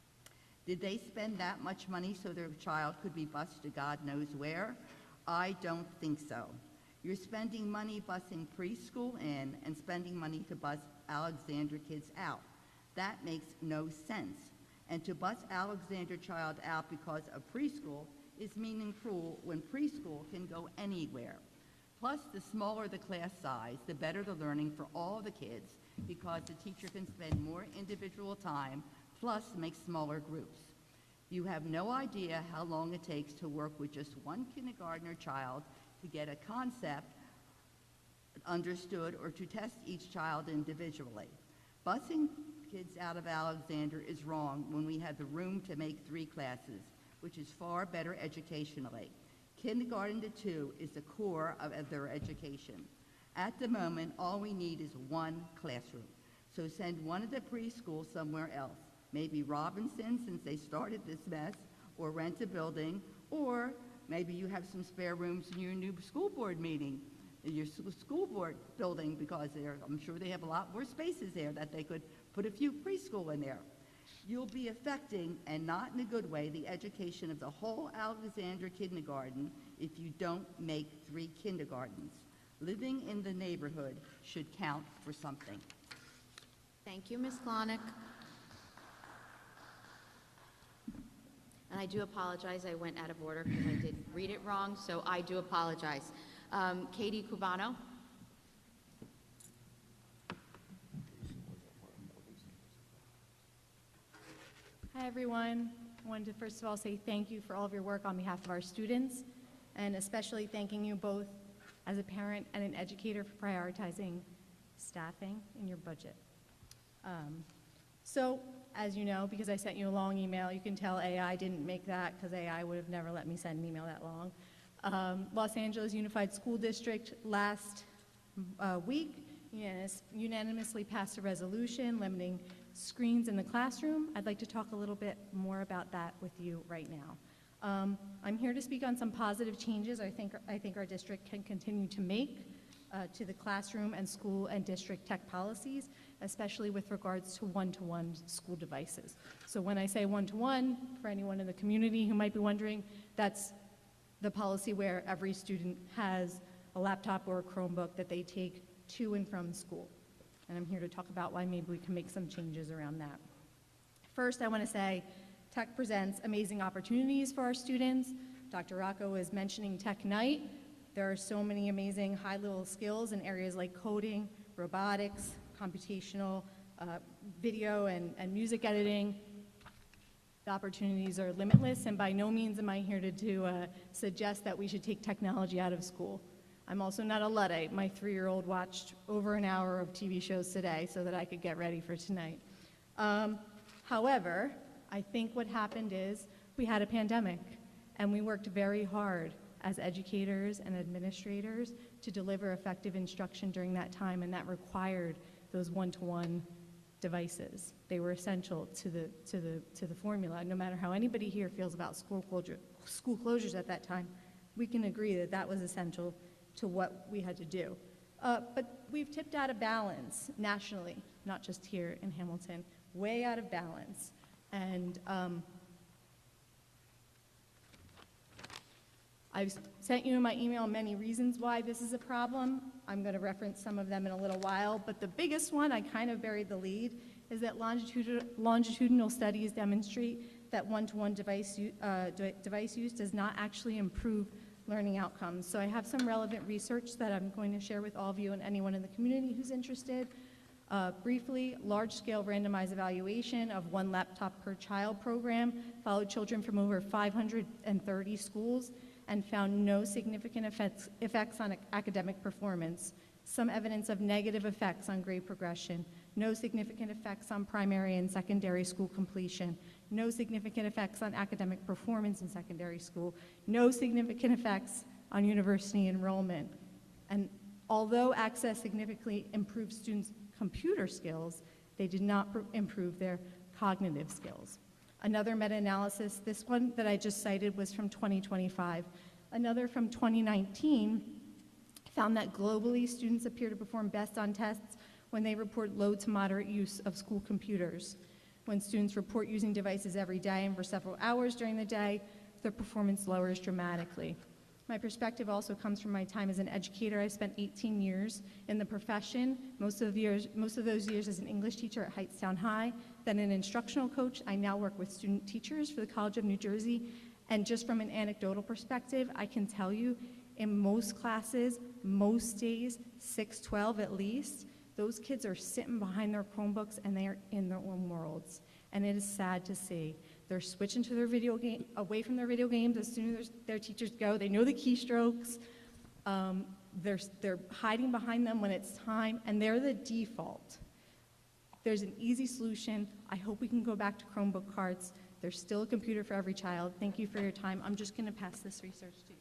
Did they spend that much money so their child could be bused to God knows where? I don't think so. You're spending money busing preschool in and spending money to bus Alexander kids out. That makes no sense. And to bus Alexander child out because of preschool is mean and cruel when preschool can go anywhere. Plus, the smaller the class size, the better the learning for all the kids because the teacher can spend more individual time, plus make smaller groups. You have no idea how long it takes to work with just one kindergartner child to get a concept understood or to test each child individually. Busing kids out of Alexander is wrong when we have the room to make 3 classes, which is far better educationally. Kindergarten to 2 is the core of their education. At the moment, all we need is 1 classroom. So send one of the preschools somewhere else, maybe Robinson since they started this mess, or rent a building, or maybe you have some spare rooms in your new school board meeting, in your school board building, because I'm sure they have a lot more spaces there that they could put a few preschool in there. You'll be affecting, and not in a good way, the education of the whole Alexander kindergarten if you don't make 3 kindergartens. Living in the neighborhood should count for something. Thank you, Ms. Klonick. And I do apologize, I went out of order because I did read it wrong, so I do apologize. Katie Cubano. Hi, everyone. I wanted to first of all say thank you for all of your work on behalf of our students, and especially thanking you both as a parent and an educator for prioritizing staffing in your budget. So, as you know, because I sent you a long email, you can tell AI didn't make that because AI would have never let me send an email that long. Los Angeles Unified School District last week unanimously passed a resolution limiting screens in the classroom. I'd like to talk a little bit more about that with you right now. I'm here to speak on some positive changes I think our district can continue to make to the classroom and school and district tech policies, especially with regards to one-to-one school devices. So when I say one-to-one, for anyone in the community who might be wondering, that's the policy where every student has a laptop or a Chromebook that they take to and from school. And I'm here to talk about why maybe we can make some changes around that. First, I want to say tech presents amazing opportunities for our students. Dr. Rocco was mentioning Tech Night. There are so many amazing high-level skills in areas like coding, robotics, computational, video and music editing. The opportunities are limitless, and by no means am I here to suggest that we should take technology out of school. I'm also not a Luddite. My 3-year-old watched over an hour of TV shows today so that I could get ready for tonight. However, I think what happened is we had a pandemic, and we worked very hard as educators and administrators to deliver effective instruction during that time, and that required those one-to-one devices. They were essential to the formula. No matter how anybody here feels about school closures at that time, we can agree that that was essential to what we had to do. But we've tipped out of balance nationally, not just here in Hamilton, way out of balance. And I've sent you in my email many reasons why this is a problem. I'm going to reference some of them in a little while, but the biggest one, I kind of buried the lead, is that longitudinal studies demonstrate that one-to-one device use does not actually improve learning outcomes. So I have some relevant research that I'm going to share with all of you and anyone in the community who's interested. Briefly, large-scale randomized evaluation of 1 laptop per child program followed children from over 530 schools and found no significant effects on academic performance, some evidence of negative effects on grade progression, no significant effects on primary and secondary school completion, no significant effects on academic performance in secondary school, no significant effects on university enrollment. And although access significantly improved students' computer skills, they did not improve their cognitive skills. Another meta-analysis, this one that I just cited, was from 2025. Another from 2019 found that globally, students appear to perform best on tests when they report low to moderate use of school computers. When students report using devices every day and for several hours during the day, their performance lowers dramatically. My perspective also comes from my time as an educator. I spent 18 years in the profession, most of those years as an English teacher at Hightstown High, then an instructional coach. I now work with student teachers for the College of New Jersey, and just from an anecdotal perspective, I can tell you in most classes, most days, 6-12 at least, those kids are sitting behind their Chromebooks and they are in their own worlds. And it is sad to see. They're switching to their video game, away from their video games as soon as their teachers go. They know the keystrokes. They're hiding behind them when it's time, and they're the default. There's an easy solution. I hope we can go back to Chromebook carts. There's still a computer for every child. Thank you for your time. I'm just going to pass this research to you.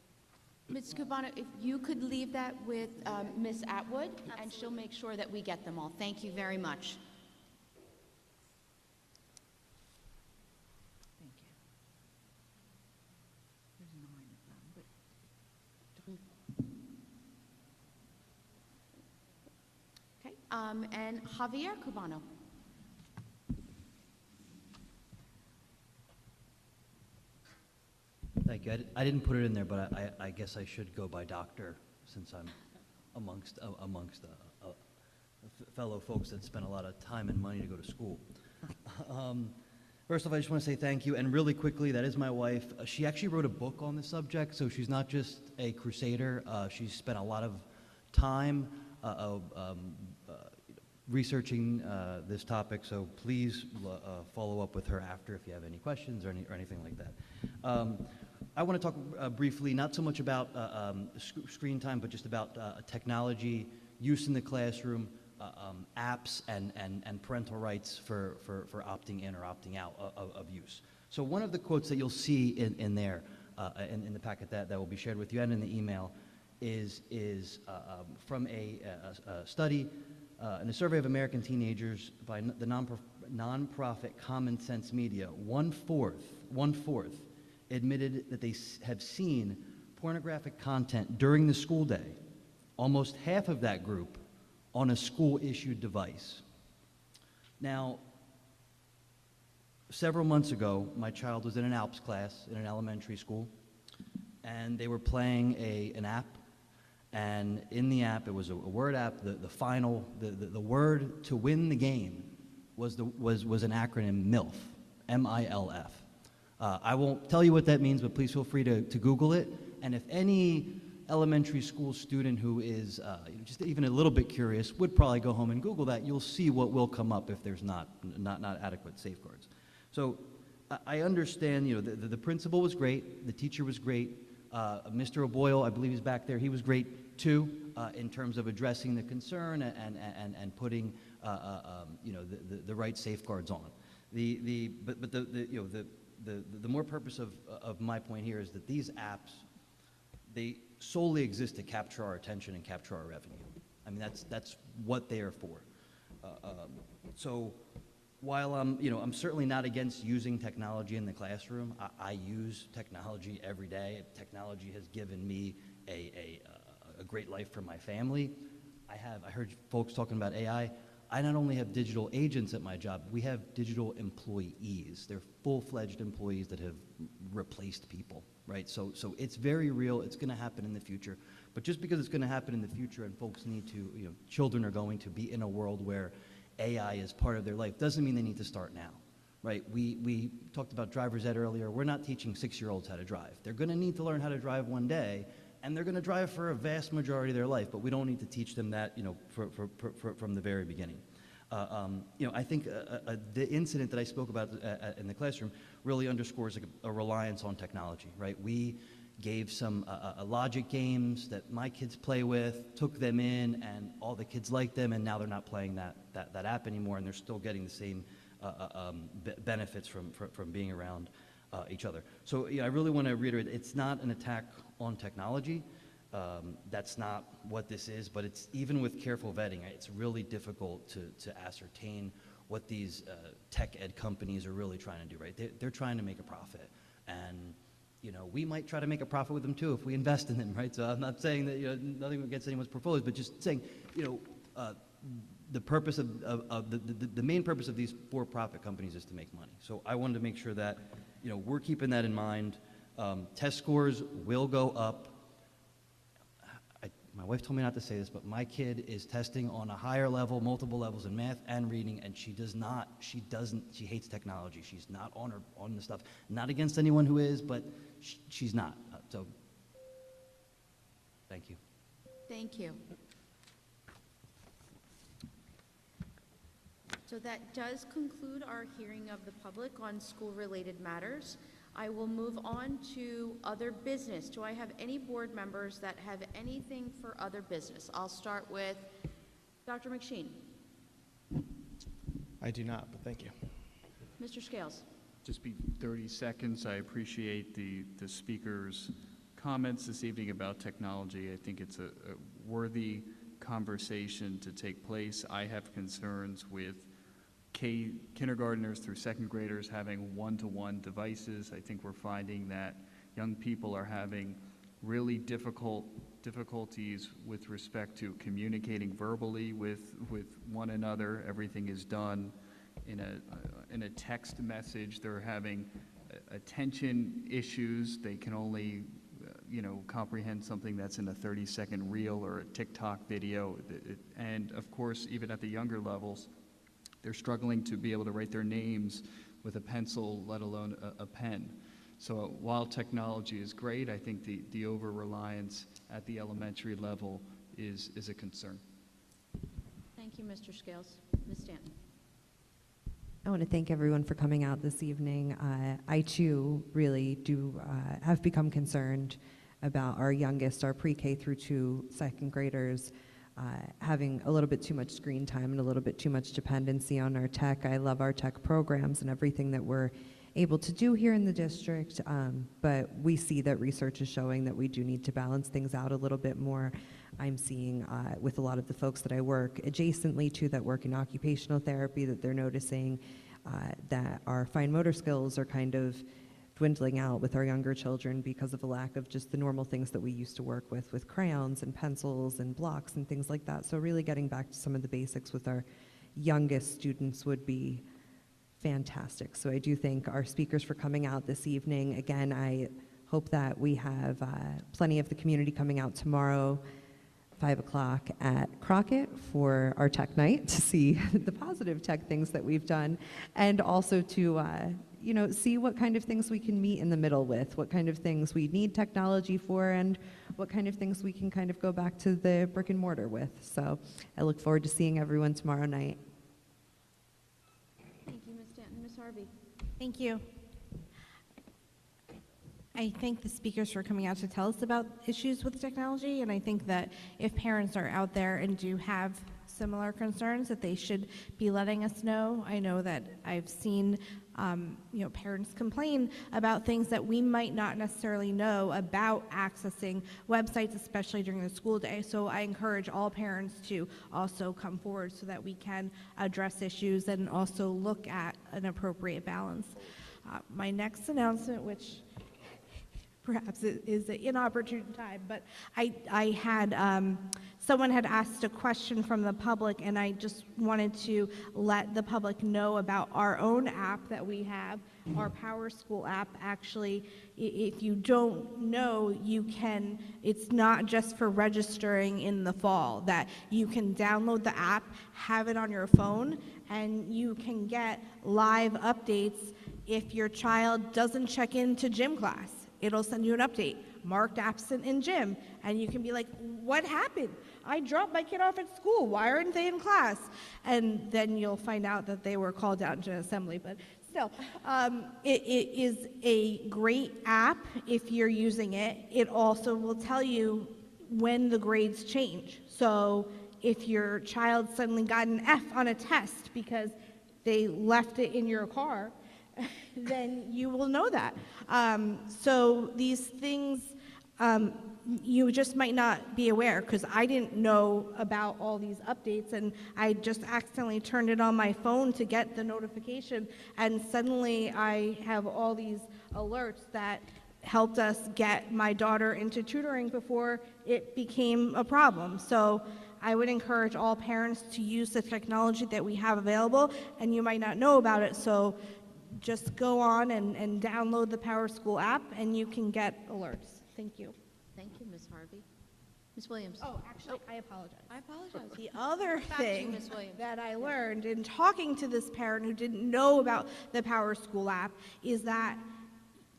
Ms. Cubano, if you could leave that with Ms. Atwood, and she'll make sure that we get them all. Thank you very much. Thank you. There's 9 of them, but Okay, and Javier Cubano. Thank you. I didn't put it in there, but I guess I should go by doctor since I'm amongst fellow folks that spend a lot of time and money to go to school. First off, I just want to say thank you. And really quickly, that is my wife. She actually wrote a book on the subject, so she's not just a crusader. She's spent a lot of time researching this topic, so please follow up with her after if you have any questions or anything like that. I want to talk briefly, not so much about screen time, but just about technology use in the classroom. apps and parental rights for opting in or opting out of use. So one of the quotes that you'll see in there, in the packet that will be shared with you and in the email, is from a study in a survey of American teenagers by the nonprofit Common Sense Media. One fourth admitted that they have seen pornographic content during the school day. Almost half of that group on a school-issued device. Now, several months ago, my child was in an ALPS class in an elementary school, and they were playing an app, and in the app, it was a word app. The word to win the game was an acronym MILF, M-I-L-F. I won't tell you what that means, but please feel free to Google it. And if any elementary school student who is just even a little bit curious would probably go home and Google that, you'll see what will come up if there's not adequate safeguards. So I understand, the principal was great, the teacher was great, Mr. O'Boyle, I believe he's back there, he was great too, in terms of addressing the concern and putting the right safeguards on. But the more purpose of my point here is that these apps, they solely exist to capture our attention and capture our revenue. I mean, that's what they are for. So while I'm certainly not against using technology in the classroom, I use technology every day. Technology has given me a great life for my family. I heard folks talking about AI. I not only have digital agents at my job, we have digital employees. They're full-fledged employees that have replaced people, right? So it's very real. It's going to happen in the future. But just because it's going to happen in the future and folks need to, children are going to be in a world where AI is part of their life, doesn't mean they need to start now, right? We talked about driver's ed earlier. We're not teaching 6-year-olds how to drive. They're going to need to learn how to drive one day, and they're going to drive for a vast majority of their life, but we don't need to teach them that, from the very beginning. I think the incident that I spoke about in the classroom really underscores a reliance on technology, right? We gave some logic games that my kids play with, took them in, and all the kids liked them, and now they're not playing that app anymore, and they're still getting the same benefits from being around each other. So I really want to reiterate, it's not an attack on technology. That's not what this is, but it's even with careful vetting, it's really difficult to ascertain what these tech ed companies are really trying to do, right? They're trying to make a profit, and we might try to make a profit with them too if we invest in them, right? So I'm not saying that nothing against anyone's portfolios, but just saying the purpose of the main purpose of these for-profit companies is to make money. So I wanted to make sure that we're keeping that in mind. Test scores will go up. My wife told me not to say this, but my kid is testing on a higher level, multiple levels in math and reading, and she hates technology. She's not on the stuff. Not against anyone who is, but she's not. So, thank you. Thank you. So that does conclude our hearing of the public on school-related matters. I will move on to other business. Do I have any board members that have anything for other business? I'll start with Dr. McSheen. I do not, but thank you. Mr. Scales. Just be 30 seconds. I appreciate the speaker's comments this evening about technology. I think it's a worthy conversation to take place. I have concerns with kindergartners through second graders having one-to-one devices. I think we're finding that young people are having really difficulties with respect to communicating verbally with one another. Everything is done in a text message. They're having attention issues. They can only comprehend something that's in a 30-second reel or a TikTok video. And of course, even at the younger levels, they're struggling to be able to write their names with a pencil, let alone a pen. So while technology is great, I think the over-reliance at the elementary level is a concern. Thank you, Mr. Scales. Ms. Stanton. I want to thank everyone for coming out this evening. I too really do have become concerned about our youngest, our pre-K through 2 second graders, having a little bit too much screen time and a little bit too much dependency on our tech. I love our tech programs and everything that we're able to do here in the district, but we see that research is showing that we do need to balance things out a little bit more. I'm seeing with a lot of the folks that I work adjacently to that work in occupational therapy that they're noticing that our fine motor skills are kind of dwindling out with our younger children because of a lack of just the normal things that we used to work with crayons and pencils and blocks and things like that. So really getting back to some of the basics with our youngest students would be fantastic. So I do thank our speakers for coming out this evening. Again, I hope that we have plenty of the community coming out tomorrow, 5 o'clock at Crockett for our tech night to see the positive tech things that we've done, and also to see what kind of things we can meet in the middle with, what kind of things we need technology for, and what kind of things we can kind of go back to the brick and mortar with. So I look forward to seeing everyone tomorrow night. Thank you, Ms. Stanton. Ms. Harvey? Thank you. I thank the speakers for coming out to tell us about issues with technology, and I think that if parents are out there and do have similar concerns, that they should be letting us know. I know that I've seen parents complain about things that we might not necessarily know about accessing websites, especially during the school day. So I encourage all parents to also come forward so that we can address issues and also look at an appropriate balance. My next announcement, which perhaps it is an inopportune time, but I had, someone had asked a question from the public, and I just wanted to let the public know about our own app that we have, our Power School app. Actually, if you don't know, you can, it's not just for registering in the fall, that you can download the app, have it on your phone, and you can get live updates if your child doesn't check into gym class. It'll send you an update, marked absent in gym, and you can be like, what happened? I dropped my kid off at school. Why aren't they in class? And then you'll find out that they were called out into an assembly. But still, it is a great app if you're using it. It also will tell you when the grades change. So if your child suddenly got an F on a test because they left it in your car, then you will know that. So these things, you just might not be aware, because I didn't know about all these updates, and I just accidentally turned it on my phone to get the notification, and suddenly I have all these alerts that helped us get my daughter into tutoring before it became a problem. So I would encourage all parents to use the technology that we have available, and you might not know about it, so just go on and download the Power School app, and you can get alerts. Thank you. Thank you, Ms. Harvey. Ms. Williams? Oh, actually, I apologize. I apologize. The other Back to you, thing Ms. Williams. that I learned in talking to this parent who didn't know about the Power School app is that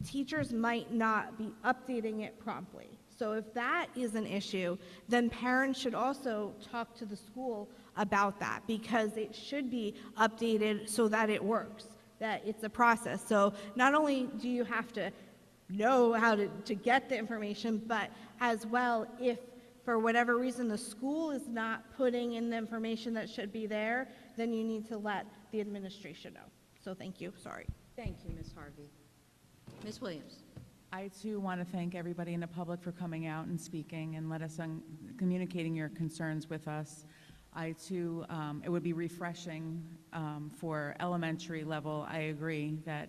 teachers might not be updating it promptly. So if that is an issue, then parents should also talk to the school about that, because it should be updated so that it works, that it's a process. So not only do you have to know how to get the information, but as well, if for whatever reason the school is not putting in the information that should be there, then you need to let the administration know. So thank you, sorry. Thank you, Ms. Harvey. Ms. Williams? I too want to thank everybody in the public for coming out and speaking and communicating your concerns with us. I too, it would be refreshing for elementary level. I agree that,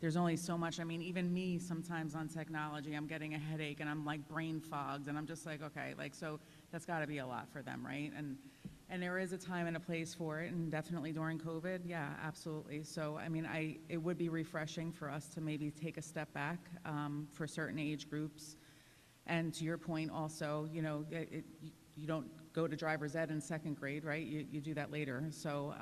there's only so much. I mean, even me sometimes on technology, I'm getting a headache and I'm like brain fogged, and I'm just like, okay, so that's got to be a lot for them, right? And there is a time and a place for it, and definitely during COVID, yeah, absolutely. So, I mean, it would be refreshing for us to maybe take a step back for certain age groups. And to your point also, you don't go to driver's ed in second grade, right? You do that later. So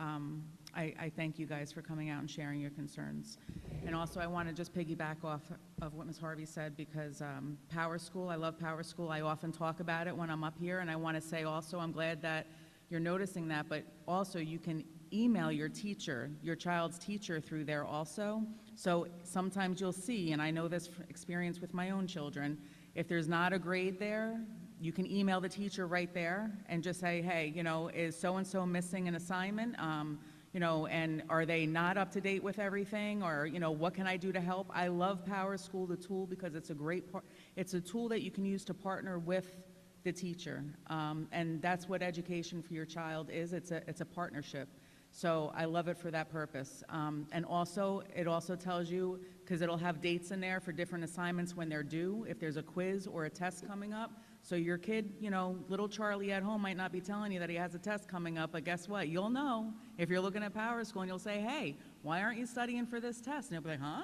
I thank you guys for coming out and sharing your concerns. And also I want to just piggyback off of what Ms. Harvey said, because Power School, I love Power School. I often talk about it when I'm up here, and I want to say also I'm glad that you're noticing that, but also you can email your teacher, your child's teacher, through there also. So sometimes you'll see, and I know this experience with my own children, if there's not a grade there, you can email the teacher right there and just say, hey, you know, is so-and-so missing an assignment? You know, and are they not up to date with everything? Or, you know, what can I do to help? I love Power School, the tool, because it's a great it's a tool that you can use to partner with the teacher. And that's what education for your child is. It's a partnership. So I love it for that purpose. And also, it also tells you, because it'll have dates in there for different assignments when they're due, if there's a quiz or a test coming up. So your kid, you know, little Charlie at home might not be telling you that he has a test coming up, but guess what? You'll know if you're looking at Power School and you'll say, hey, why aren't you studying for this test? And he'll be like, huh?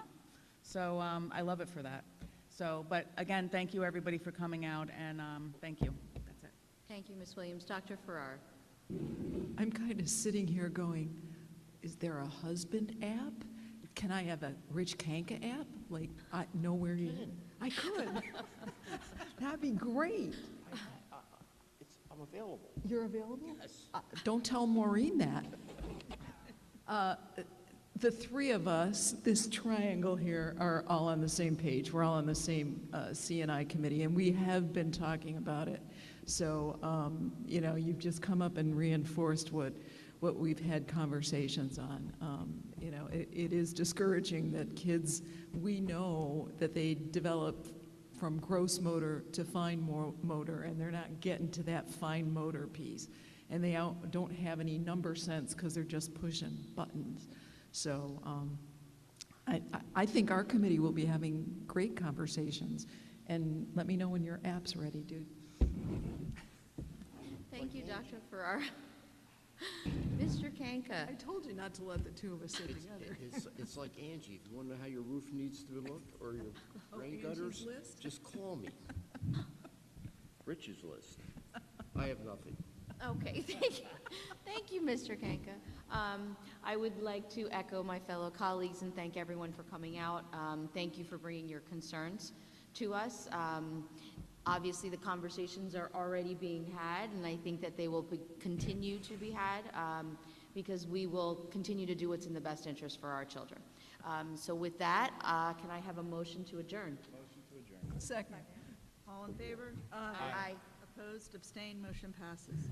So I love it for that. So, but again, thank you everybody for coming out, and thank you. That's it. Thank you, Ms. Williams. Dr. Farrar. I'm kind of sitting here going, is there a husband app? Can I have a Rich Kanka app? Like, I know where you... I could. That'd be great. I'm available. You're available? Yes. Don't tell Maureen that. The three of us, this triangle here, are all on the same page. We're all on the same C&I committee, and we have been talking about it. So, you know, you've just come up and reinforced what we've had conversations on. You know, it is discouraging that kids, we know that they develop from gross motor to fine motor, and they're not getting to that fine motor piece. And they don't have any number sense because they're just pushing buttons. So I think our committee will be having great conversations. And let me know when your app's ready, dude. Thank you, Dr. Farrar. Mr. Kanka. I told you not to let the two of us sit together. It's like Angie. If you want to know how your roof needs to look or your rain gutters, just call me. Rich's list. I have nothing. Okay, thank you. Thank you, Mr. Kanka. I would like to echo my fellow colleagues and thank everyone for coming out. Thank you for bringing your concerns to us. Obviously, the conversations are already being had, and I think that they will continue to be had because we will continue to do what's in the best interest for our children. So with that, can I have a motion to adjourn? Motion to adjourn. Second. All in favor? Aye. Opposed, abstained, motion passes.